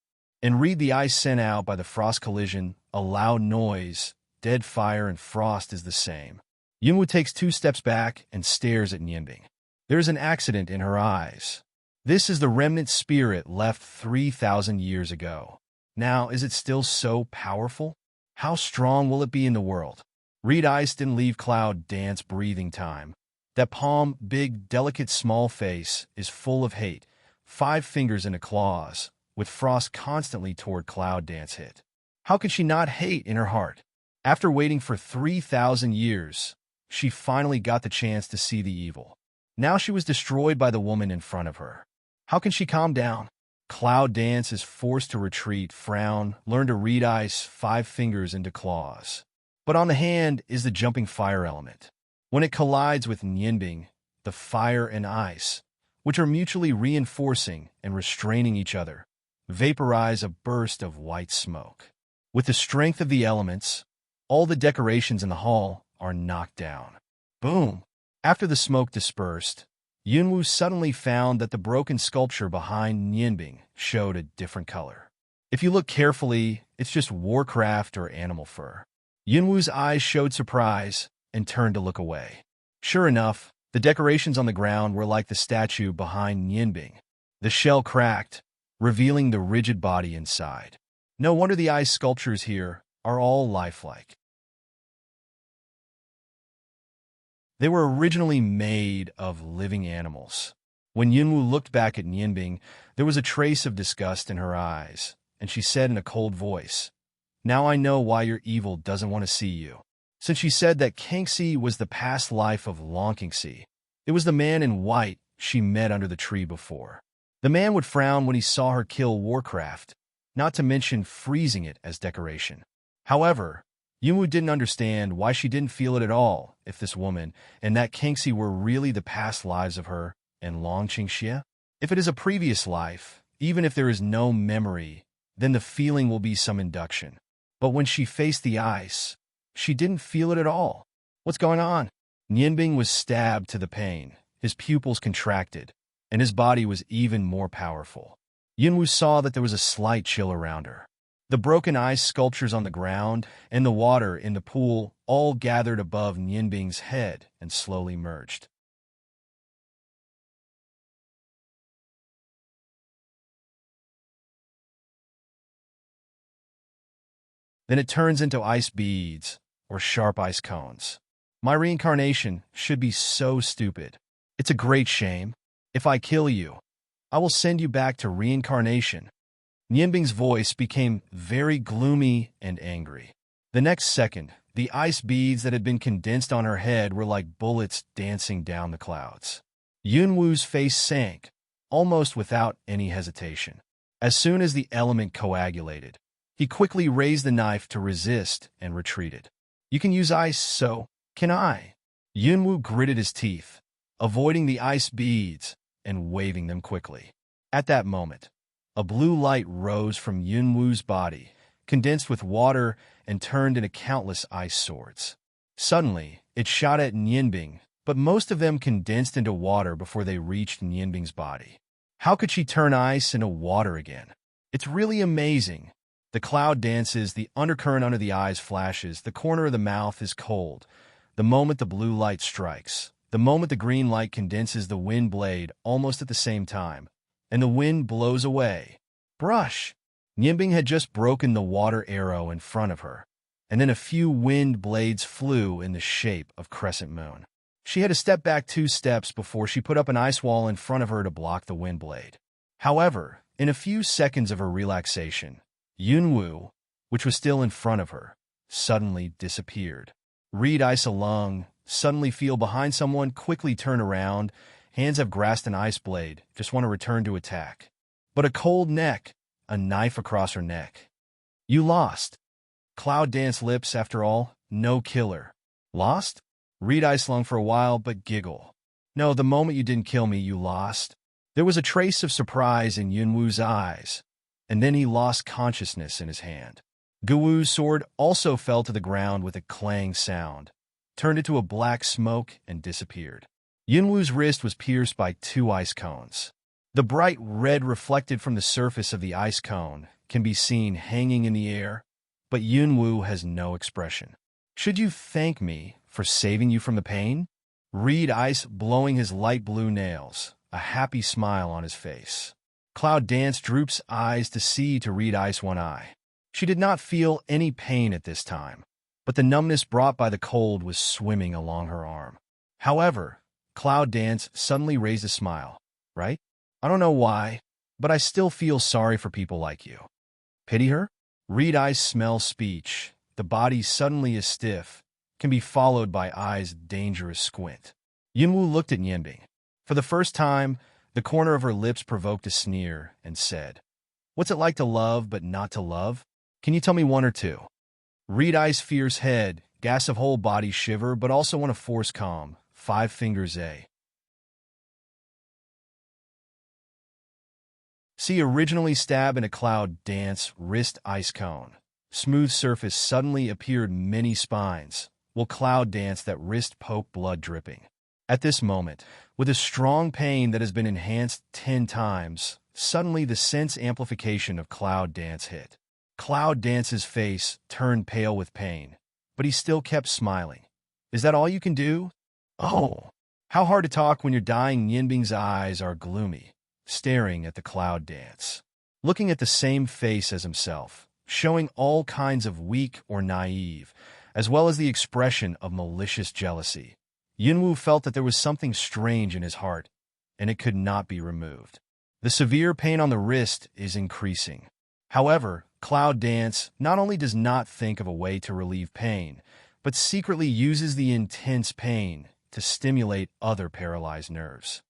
S1: And Reed the ice sent out by the frost collision, a loud noise. Dead fire and frost is the same. Yunwu takes 2 steps back and stares at Nianbing. There is an accident in her eyes. This is the remnant spirit left 3,000 years ago. Now, is it still so powerful? How strong will it be in the world? Reed Ice didn't leave Cloud dance breathing time. That palm, big, delicate, small face is full of hate, 5 fingers into claws, with frost constantly toward Cloud dance hit. How could she not hate in her heart? After waiting for 3,000 years, she finally got the chance to see the evil. Now she was destroyed by the woman in front of her. How can she calm down? Cloud dance is forced to retreat, frown, learn to read ice, 5 fingers into claws. But on the hand is the jumping fire element. When it collides with Nianbing, the fire and ice, which are mutually reinforcing and restraining each other, vaporize a burst of white smoke. With the strength of the elements, all the decorations in the hall are knocked down. Boom! After the smoke dispersed, Yunwu suddenly found that the broken sculpture behind Nianbing showed a different color. If you look carefully, it's just Warcraft or animal fur. Yunwu's eyes showed surprise and turned to look away. Sure enough, the decorations on the ground were like the statue behind Nianbing. The shell cracked, revealing the rigid body inside. No wonder the ice sculptures here are all lifelike. They were originally made of living animals. When Yunwu looked back at Nianbing, there was a trace of disgust in her eyes, and she said in a cold voice, "Now I know why your evil doesn't want to see you." Since she said that Kangxi was the past life of Longkingxi, it was the man in white she met under the tree before. The man would frown when he saw her kill Warcraft, not to mention freezing it as decoration. However, Yunwu didn't understand why she didn't feel it at all if this woman and that Kangxi were really the past lives of her and Longqingxie. If it is a previous life, even if there is no memory, then the feeling will be some induction. But when she faced the ice, she didn't feel it at all. What's going on? Nianbing was stabbed to the pain, his pupils contracted, and his body was even more powerful. Yunwu saw that there was a slight chill around her. The broken ice sculptures on the ground and the water in the pool all gathered above Nianbing's head and slowly merged. Then it turns into ice beads or sharp ice cones. My reincarnation should be so stupid. It's a great shame. If I kill you, I will send you back to reincarnation. Nianbing's voice became very gloomy and angry. The next second, the ice beads that had been condensed on her head were like bullets dancing down the clouds. Yunwu's face sank, almost without any hesitation. As soon as the element coagulated, he quickly raised the knife to resist and retreated. You can use ice, so can I. Yunwu gritted his teeth, avoiding the ice beads and waving them quickly. At that moment, a blue light rose from Yunwu's body, condensed with water and turned into countless ice swords. Suddenly, it shot at Nianbing, but most of them condensed into water before they reached Nianbing's body. How could she turn ice into water again? It's really amazing. The cloud dances, the undercurrent under the eyes flashes, the corner of the mouth is cold. The moment the blue light strikes, the moment the green light condenses the wind blade almost at the same time, and the wind blows away. Brush! Nianbing had just broken the water arrow in front of her, and then a few wind blades flew in the shape of crescent moon. She had to step back 2 steps before she put up an ice wall in front of her to block the wind blade. However, in a few seconds of her relaxation, Yunwu, which was still in front of her, suddenly disappeared. Reed Ice alone, suddenly feel behind someone, quickly turn around, Hands have grasped an ice blade, just want to return to attack. But a cold neck, a knife across her neck. You lost. Cloud danced lips, after all, no killer. Lost? Reed Ice lung for a while, but giggle. No, the moment you didn't kill me, you lost. There was a trace of surprise in Yunwu's eyes, and then he lost consciousness in his hand. Guwu's sword also fell to the ground with a clang sound, turned into a black smoke, and disappeared. Yunwu's wrist was pierced by 2 ice cones. The bright red reflected from the surface of the ice cone can be seen hanging in the air, but Yunwu has no expression. Should you thank me for saving you from the pain? Reed Ice blowing his light blue nails, a happy smile on his face. Cloud Dance droops eyes to see to Reed Ice one eye. She did not feel any pain at this time, but the numbness brought by the cold was swimming along her arm. However, Cloud Dance suddenly raised a smile. Right? I don't know why, but I still feel sorry for people like you. Pity her? Reed Ice smells speech. The body suddenly is stiff, can be followed by eyes dangerous squint. Yunwu looked at Nianbing. For the first time, the corner of her lips provoked a sneer and said, "What's it like to love but not to love? Can you tell me one or two?" Reed Ice fierce head, gas of whole body shiver, but also want to force calm. 5 fingers A. See originally stab in a Cloud Dance wrist ice cone. Smooth surface suddenly appeared many spines, will Cloud Dance that wrist poke blood dripping. At this moment, with a strong pain that has been enhanced 10 times, suddenly the sense amplification of Cloud Dance hit. Cloud Dance's face turned pale with pain, but he still kept smiling. Is that all you can do? Oh, how hard to talk when your dying Nianbing's eyes are gloomy, staring at the Cloud Dance. Looking at the same face as himself, showing all kinds of weak or naive, as well as the expression of malicious jealousy. Yunwu felt that there was something strange in his heart, and it could not be removed. The severe pain on the wrist is increasing. However, Cloud Dance not only does not think of a way to relieve pain, but secretly uses the intense pain to stimulate other paralyzed nerves.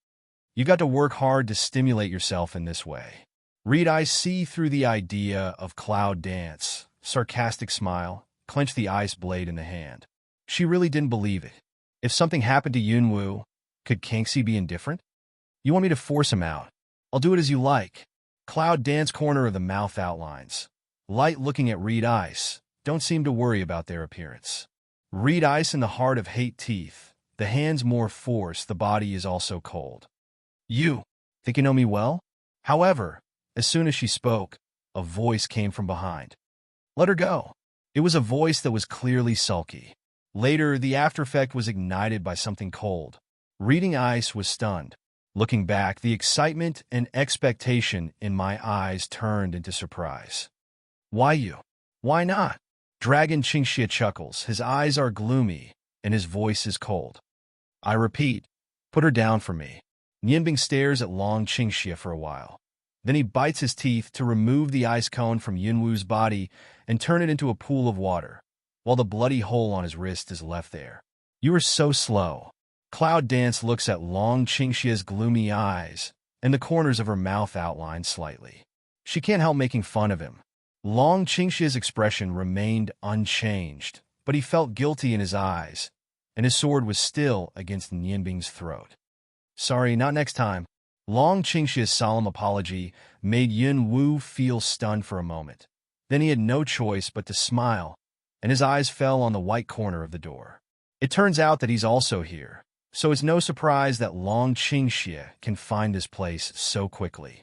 S1: You got to work hard to stimulate yourself in this way. Reed Ice see through the idea of Cloud Dance, sarcastic smile, clenched the ice blade in the hand. She really didn't believe it. If something happened to Yunwu, could Kangxi be indifferent? You want me to force him out? I'll do it as you like. Cloud Dance corner of the mouth outlines. Light looking at Reed Ice, don't seem to worry about their appearance. Reed Ice in the heart of hate teeth, the hands more force, the body is also cold. You think you know me well? However, as soon as she spoke, a voice came from behind. Let her go. It was a voice that was clearly sulky. Later, the aftereffect was ignited by something cold. Reading Ice was stunned. Looking back, the excitement and expectation in my eyes turned into surprise. Why you? Why not? Dragon Qingxia chuckles. His eyes are gloomy, and his voice is cold. I repeat, put her down for me. Nianbing stares at Long Qingxia for a while. Then he bites his teeth to remove the ice cone from Yunwu's body and turn it into a pool of water, while the bloody hole on his wrist is left there. You are so slow. Cloud Dance looks at Long Qingxia's gloomy eyes, and the corners of her mouth outline slightly. She can't help making fun of him. Long Qingxia's expression remained unchanged, but he felt guilty in his eyes, and his sword was still against Nianbing's throat. Sorry, not next time. Long Qingxia's solemn apology made Yunwu feel stunned for a moment. Then he had no choice but to smile, and his eyes fell on the white corner of the door. It turns out that he's also here, so it's no surprise that Long Qingxia can find this place so quickly.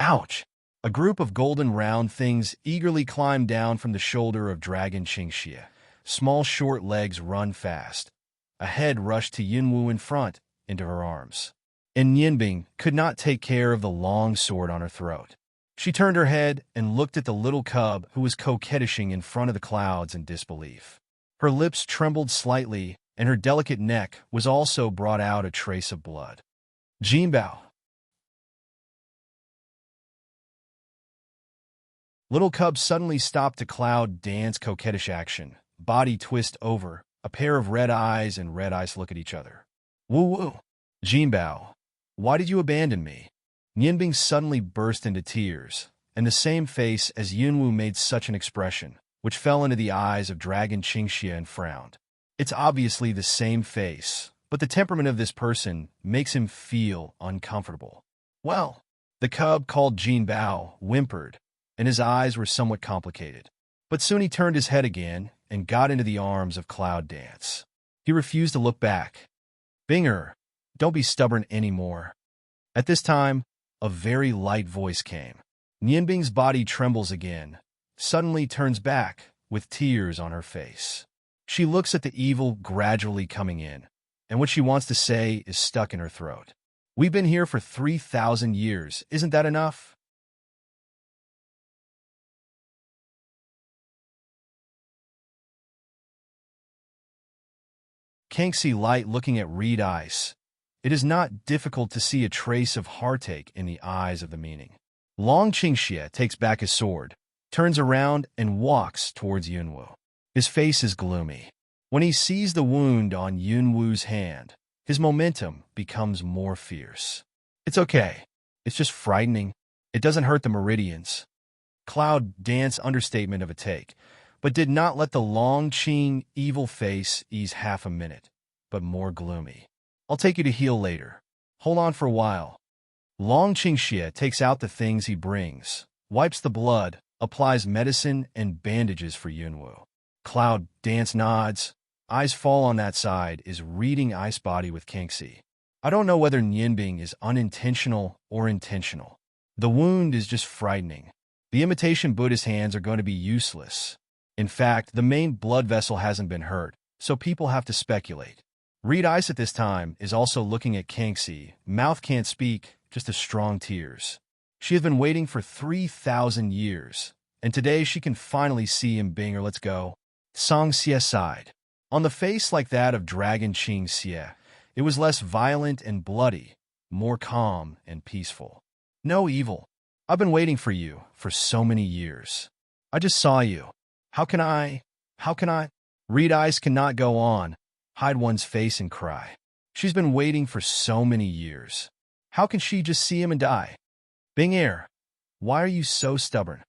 S1: Ouch! A group of golden round things eagerly climb down from the shoulder of Dragon Qingxia. Small short legs run fast. A head rushed to Yunwu in front, into her arms. And Nianbing could not take care of the long sword on her throat. She turned her head and looked at the little cub who was coquettishing in front of the clouds in disbelief. Her lips trembled slightly, and her delicate neck was also brought out a trace of blood. Jinbao. Little cub suddenly stopped to Cloud Dance coquettish action, body twist over, a pair of red eyes and red eyes look at each other. Woo woo. Jinbao. Why did you abandon me? Nianbing suddenly burst into tears, and the same face as Yunwu made such an expression, which fell into the eyes of Dragon Qingxia and frowned. It's obviously the same face, but the temperament of this person makes him feel uncomfortable. Well, the cub called Jin Bao whimpered, and his eyes were somewhat complicated. But soon he turned his head again and got into the arms of Cloud Dance. He refused to look back. Binger, don't be stubborn anymore. At this time, a very light voice came. Nianbing's body trembles again, suddenly turns back, with tears on her face. She looks at the evil gradually coming in, and what she wants to say is stuck in her throat. We've been here for 3,000 years, isn't that enough? Kangxi light looking at Reed Ice. It is not difficult to see a trace of heartache in the eyes of the meaning. Long Qingxia takes back his sword, turns around and walks towards Yunwu. His face is gloomy. When he sees the wound on Yunwu's hand, his momentum becomes more fierce. It's okay. It's just frightening. It doesn't hurt the meridians. Cloud Dance understatement of a take, but did not let the Long Qing evil face ease half a minute, but more gloomy. I'll take you to heal later. Hold on for a while. Long Qingxia takes out the things he brings, wipes the blood, applies medicine and bandages for Yunwu. Cloud Dance nods. Eyes fall on that side, is reading Ice Body with Kangxi. I don't know whether Nianbing is unintentional or intentional. The wound is just frightening. The imitation Buddhist hands are going to be useless. In fact, the main blood vessel hasn't been hurt, so people have to speculate. Reed Ice at this time is also looking at Kangxi. Mouth can't speak, just a strong tears. She has been waiting for 3,000 years, and today she can finally see him. Binger, let's go. Song Xie sighed. On the face like that of Dragon Qingxia, it was less violent and bloody, more calm and peaceful. No evil. I've been waiting for you for so many years. I just saw you. How can I? Reed Ice cannot go on, hide one's face and cry. She's been waiting for so many years. How can she just see him and die? Bing Air, why are you so stubborn?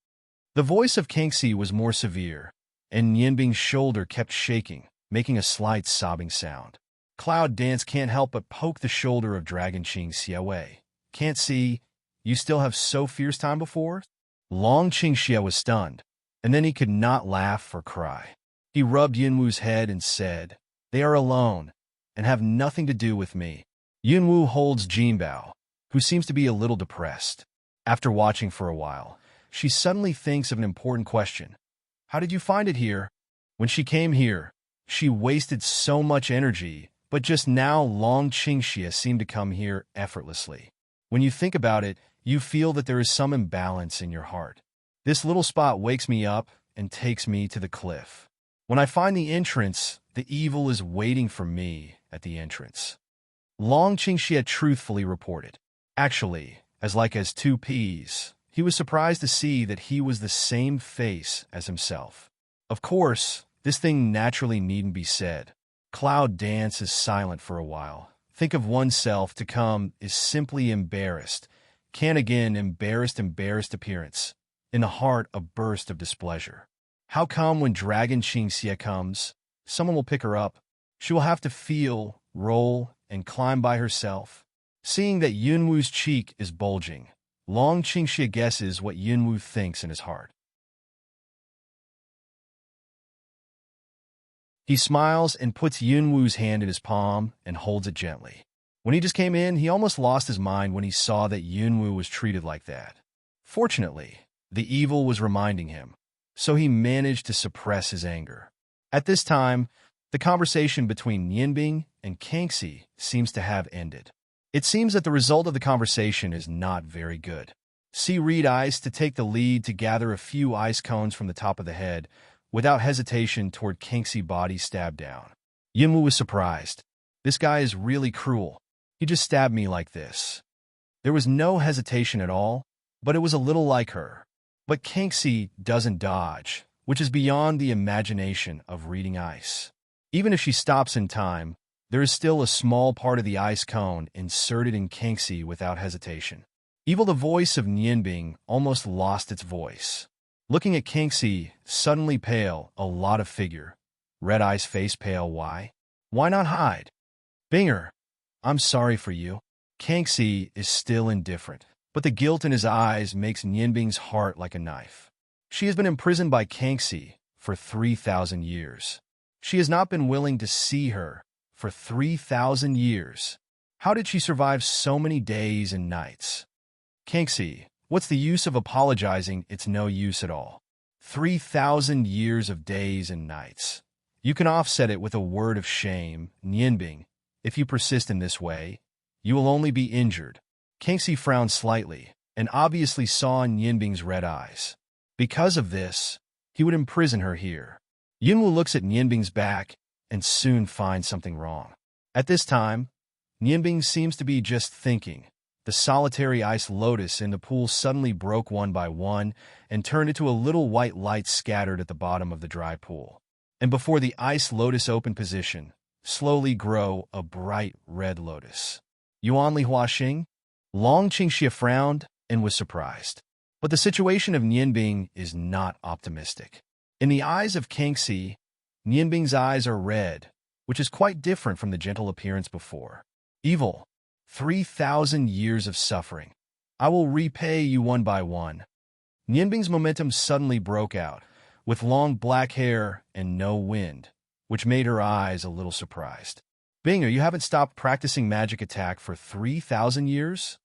S1: The voice of Kangxi was more severe, and Nianbing's shoulder kept shaking, making a slight sobbing sound. Cloud Dance can't help but poke the shoulder of Dragon Qingxia away. Can't see, you still have so fierce time before? Long Qingxia was stunned, and then he could not laugh or cry. He rubbed Yunwu's head and said, they are alone, and have nothing to do with me. Yunwu holds Jinbao, who seems to be a little depressed. After watching for a while, she suddenly thinks of an important question. How did you find it here? When she came here, she wasted so much energy, but just now Long Qingxia seemed to come here effortlessly. When you think about it, you feel that there is some imbalance in your heart. This little spot wakes me up and takes me to the cliff. When I find the entrance, the evil is waiting for me at the entrance. Long Qingxia truthfully reported. Actually, as two peas, he was surprised to see that he was the same face as himself. Of course, this thing naturally needn't be said. Cloud Dance is silent for a while. Think of oneself to come is simply embarrassed. Can again embarrassed appearance. In the heart a burst of displeasure. How come when Dragon Qingxia comes, someone will pick her up? She will have to feel, roll, and climb by herself. Seeing that Yunwu's cheek is bulging, Long Qingxia guesses what Yunwu thinks in his heart. He smiles and puts Yunwu's hand in his palm and holds it gently. When he just came in, he almost lost his mind when he saw that Yunwu was treated like that. Fortunately, the evil was reminding him, so he managed to suppress his anger. At this time, the conversation between Nianbing and Kangxi seems to have ended. It seems that the result of the conversation is not very good. See Reed Ice to take the lead to gather a few ice cones from the top of the head, without hesitation toward Kangxi body stab down. Yunwu was surprised. This guy is really cruel. He just stabbed me like this. There was no hesitation at all, but it was a little like her. But Kangxi doesn't dodge, which is beyond the imagination of reading ice. Even if she stops in time, There is still a small part of the ice cone inserted in Kingxi without hesitation. Evil, the voice of Nianbing, almost lost its voice. Looking at Kingxi, suddenly pale, a lot of figure. Red eyes, face pale. Why? Why not hide? Binger, I'm sorry for you. Kingxi is still indifferent, but the guilt in his eyes makes Nianbing's heart like a knife. She has been imprisoned by Kingxi for 3,000 years. She has not been willing to see her for 3,000 years. How did she survive so many days and nights? Kingxi, what's the use of apologizing? It's no use at all. 3,000 years of days and nights. You can offset it with a word of shame, Nianbing. If you persist in this way, you will only be injured. Kingxi frowned slightly and obviously saw in Nianbing's red eyes. Because of this, he would imprison her here. Yunwu looks at Nianbing's back and soon finds something wrong. At this time, Nianbing seems to be just thinking. The solitary ice lotus in the pool suddenly broke one by one and turned into a little white light scattered at the bottom of the dry pool. And before the ice lotus open position, slowly grow a bright red lotus. Yuan Li Huaxing? Long Qingxia frowned and was surprised. But the situation of Nianbing is not optimistic. In the eyes of Kingxi, Nianbing's eyes are red, which is quite different from the gentle appearance before. Evil. 3,000 years of suffering. I will repay you one by one. Nianbing's momentum suddenly broke out, with long black hair and no wind, which made her eyes a little surprised. Binger, you haven't stopped practicing magic attack for 3,000 years?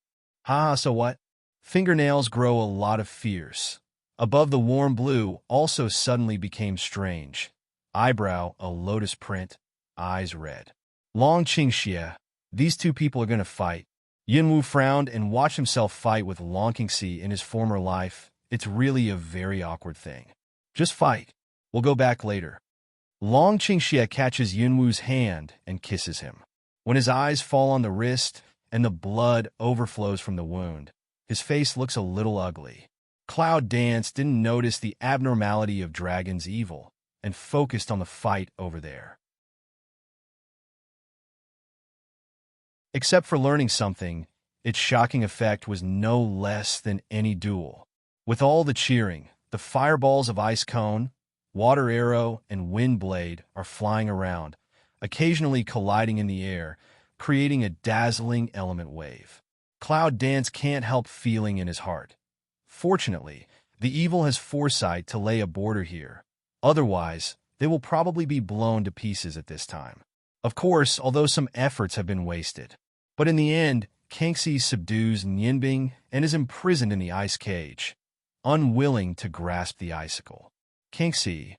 S1: Haha, so what? Fingernails grow a lot of fierce. Above the warm blue also suddenly became strange. Eyebrow, a lotus print, eyes red. Long Qingxia, these two people are going to fight. Yunwu frowned and watched himself fight with Long Qingxi in his former life. It's really a very awkward thing. Just fight. We'll go back later. Long Qingxia catches Yunwu's hand and kisses him. When his eyes fall on the wrist and the blood overflows from the wound, his face looks a little ugly. Cloud Dance didn't notice the abnormality of Dragon's evil and focused on the fight over there. Except for learning something, its shocking effect was no less than any duel. With all the cheering, the fireballs of Ice Cone, Water Arrow, and Wind Blade are flying around, occasionally colliding in the air, creating a dazzling element wave. Cloud Dance can't help feeling in his heart. Fortunately, the evil has foresight to lay a border here. Otherwise, they will probably be blown to pieces at this time. Of course, although some efforts have been wasted. But in the end, Kingxi subdues Nianbing and is imprisoned in the ice cage, unwilling to grasp the icicle. Kingxi,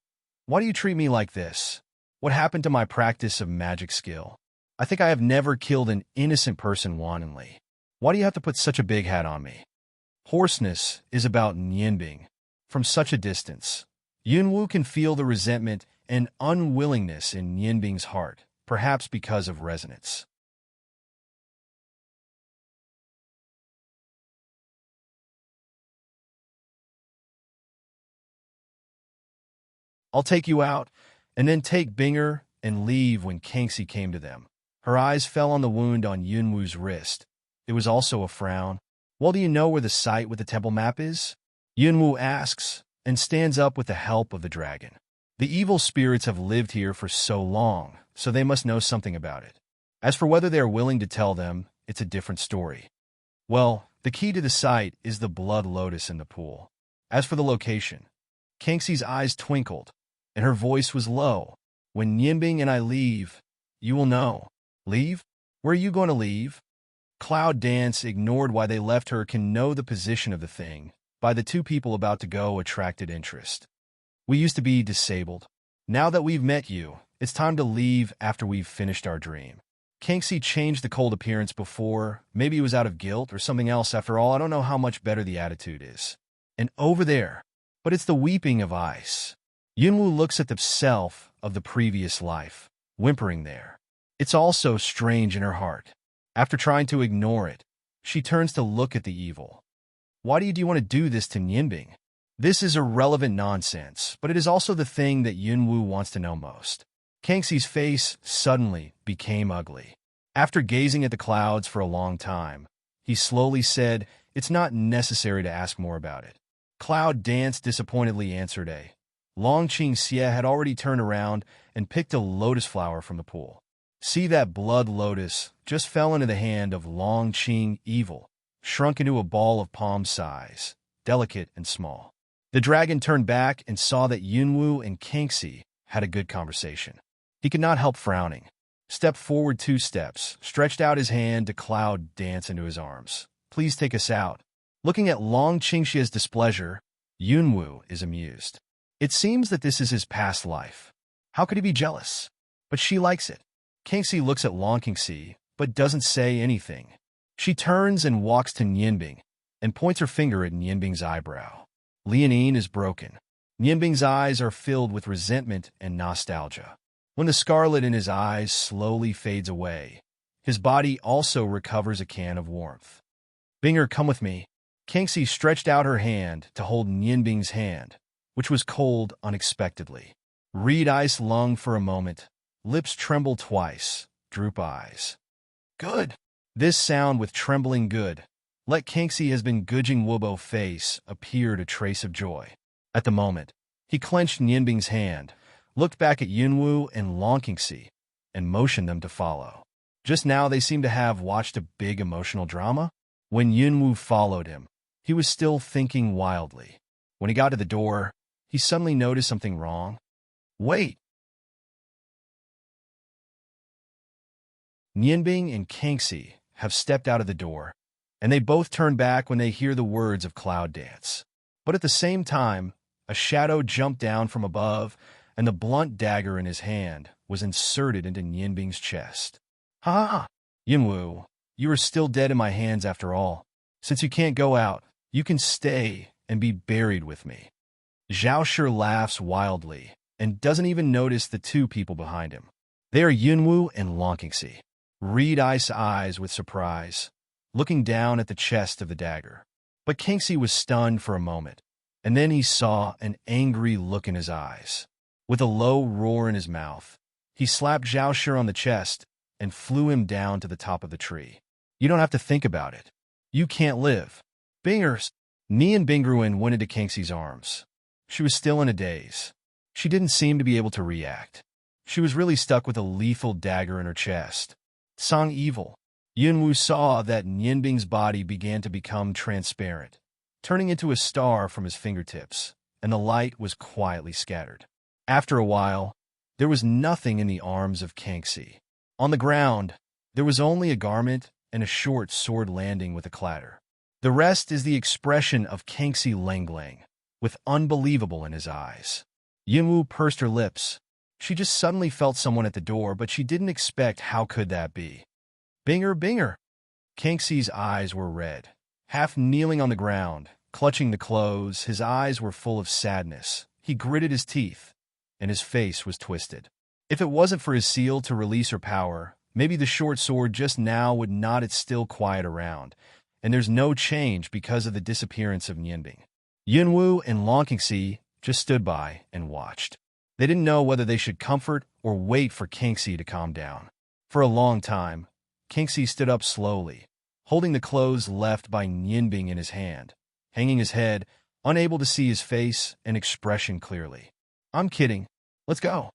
S1: why do you treat me like this? What happened to my practice of magic skill? I think I have never killed an innocent person wantonly. Why do you have to put such a big hat on me? Hoarseness is about Nianbing. From such a distance, Yunwu can feel the resentment and unwillingness in Nianbing's heart, perhaps because of resonance. I'll take you out, and then take Binger and leave. When Kingxi came to them, her eyes fell on the wound on Yunwu's wrist. It was also a frown. Well, do you know where the site with the temple map is? Yunwu asks, and stands up with the help of the dragon. The evil spirits have lived here for so long, so they must know something about it. As for whether they are willing to tell them, it's a different story. Well, the key to the site is the blood lotus in the pool. As for the location, Kingxi's eyes twinkled, and her voice was low. When Nianbing and I leave, you will know. Leave? Where are you going to leave? Cloud Dance ignored why they left her. Can know the position of the thing by the two people about to go attracted interest. We used to be disabled. Now that we've met you, it's time to leave after we've finished our dream. Kingxi changed the cold appearance before. Maybe it was out of guilt or something else. After all, I don't know how much better the attitude is. And over there, but it's the weeping of ice. Yunwu looks at the self of the previous life, whimpering there. It's also strange in her heart. After trying to ignore it, she turns to look at the evil. Why do you want to do this to Nianbing? This is irrelevant nonsense, but it is also the thing that Yunwu wants to know most. Kangxi's face suddenly became ugly. After gazing at the clouds for a long time, he slowly said, "It's not necessary to ask more about it." Cloud Dance disappointedly answered a. Longqing Xie had already turned around and picked a lotus flower from the pool. See, that blood lotus just fell into the hand of Longqing Evil, shrunk into a ball of palm size, delicate and small. The dragon turned back and saw that Yunwu and Kangxi had a good conversation. He could not help frowning. Stepped forward 2 steps, stretched out his hand to Cloud Dance into his arms. "Please take us out." Looking at Long Qingxia's displeasure, Yunwu is amused. It seems that this is his past life. How could he be jealous? But she likes it. Kangxi looks at Long Qingxi, but doesn't say anything. She turns and walks to Nianbing, and points her finger at Nianbing's eyebrow. Liaoning is broken. Nianbing's eyes are filled with resentment and nostalgia. When the scarlet in his eyes slowly fades away, his body also recovers a can of warmth. "Binger, come with me." Kangxi stretched out her hand to hold Nianbing's hand, which was cold unexpectedly. Reed ice lung for a moment, lips tremble twice, droop eyes. "Good." This sound with trembling good. Let Kangxi has been gouging Wubo face appeared a trace of joy. At the moment, he clenched Nianbing's hand, looked back at Yunwu and Long Qingxi, and motioned them to follow. Just now they seemed to have watched a big emotional drama. When Yunwu followed him, he was still thinking wildly. When he got to the door, he suddenly noticed something wrong. "Wait!" Nianbing and Kangxi have stepped out of the door, and they both turn back when they hear the words of Cloud Dance. But at the same time, a shadow jumped down from above, and the blunt dagger in his hand was inserted into Nianbing's chest. "Ha ha! Yunwu, you are still dead in my hands after all. Since you can't go out, you can stay and be buried with me." Zhao Shi laughs wildly and doesn't even notice the 2 people behind him. They are Yunwu and Long Qingxi. Reed Ice eyes with surprise, looking down at the chest of the dagger. But Kangxi was stunned for a moment, and then he saw an angry look in his eyes. With a low roar in his mouth, he slapped Zhao Shi on the chest and flew him down to the top of the tree. "You don't have to think about it. You can't live." "Bingers!" Nian Bingruin went into Kangxi's arms. She was still in a daze. She didn't seem to be able to react. She was really stuck with a lethal dagger in her chest. Song Evil. Yunwu saw that Nianbing's body began to become transparent, turning into a star from his fingertips, and the light was quietly scattered. After a while, there was nothing in the arms of Kangxi. On the ground, there was only a garment and a short sword landing with a clatter. The rest is the expression of Kangxi Lenglang, with unbelievable in his eyes. Yunwu pursed her lips. She just suddenly felt someone at the door, but she didn't expect how could that be. "Binger, Binger!" Kangxi's eyes were red. Half kneeling on the ground, clutching the clothes, his eyes were full of sadness. He gritted his teeth, and his face was twisted. If it wasn't for his seal to release her power, maybe the short sword just now would nod its still quiet around, and there's no change because of the disappearance of Nianbing. Yunwu and Long Qingxi just stood by and watched. They didn't know whether they should comfort or wait for Kangxi to calm down. For a long time, Kangxi stood up slowly, holding the clothes left by Nianbing in his hand, hanging his head, unable to see his face and expression clearly. "I'm kidding. Let's go."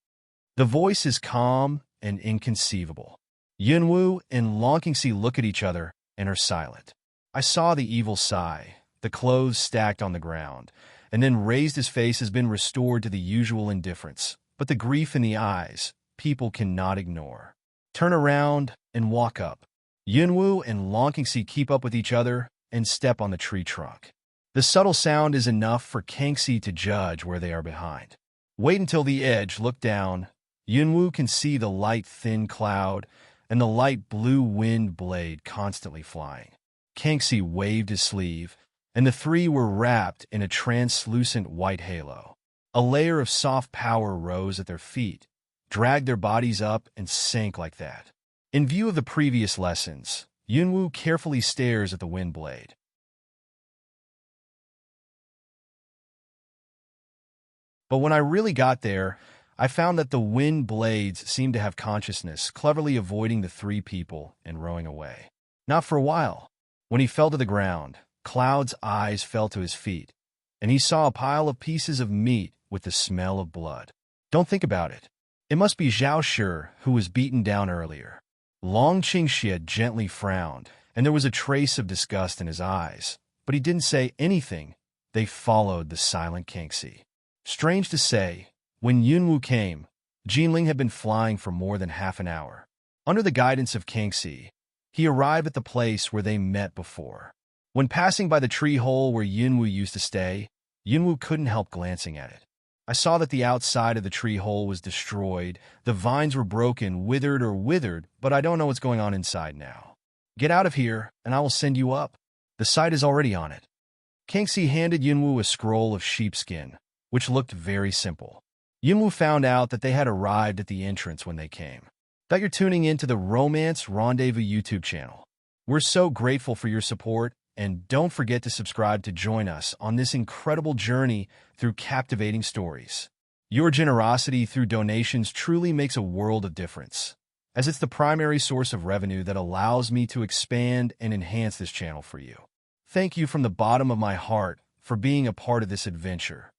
S1: The voice is calm and inconceivable. Yunwu and Long Qingxi look at each other and are silent. I saw the evil sigh, the clothes stacked on the ground, and then raised his face has been restored to the usual indifference. But the grief in the eyes, people cannot ignore. Turn around and walk up. Yunwu and Long Qingxi keep up with each other and step on the tree trunk. The subtle sound is enough for Kangxi to judge where they are behind. Wait until the edge, look down. Yunwu can see the light thin cloud and the light blue wind blade constantly flying. Kangxi waved his sleeve, and the 3 were wrapped in a translucent white halo. A layer of soft power rose at their feet, dragged their bodies up, and sank like that. In view of the previous lessons, Yunwu carefully stares at the wind blade. But when I really got there, I found that the wind blades seemed to have consciousness, cleverly avoiding the three people and rowing away. Not for a while. When he fell to the ground, Cloud's eyes fell to his feet, and he saw a pile of pieces of meat with the smell of blood. Don't think about it. It must be Zhao Shi, who was beaten down earlier. Long Qingxie gently frowned, and there was a trace of disgust in his eyes, but he didn't say anything. They followed the silent Qingxie. Strange to say, when Yunwu came, Jinling had been flying for more than half an hour. Under the guidance of Qingxie, he arrived at the place where they met before. When passing by the tree hole where Yunwu used to stay, Yunwu couldn't help glancing at it. I saw that the outside of the tree hole was destroyed, the vines were broken, withered, but I don't know what's going on inside now. Get out of here, and I will send you up. The site is already on it. Qingxie handed Yunwu a scroll of sheepskin, which looked very simple. Yunwu found out that they had arrived at the entrance when they came. That you're tuning in to the Romance Rendezvous YouTube channel. We're so grateful for your support, and don't forget to subscribe to join us on this incredible journey through captivating stories. Your generosity through donations truly makes a world of difference, as it's the primary source of revenue that allows me to expand and enhance this channel for you. Thank you from the bottom of my heart for being a part of this adventure.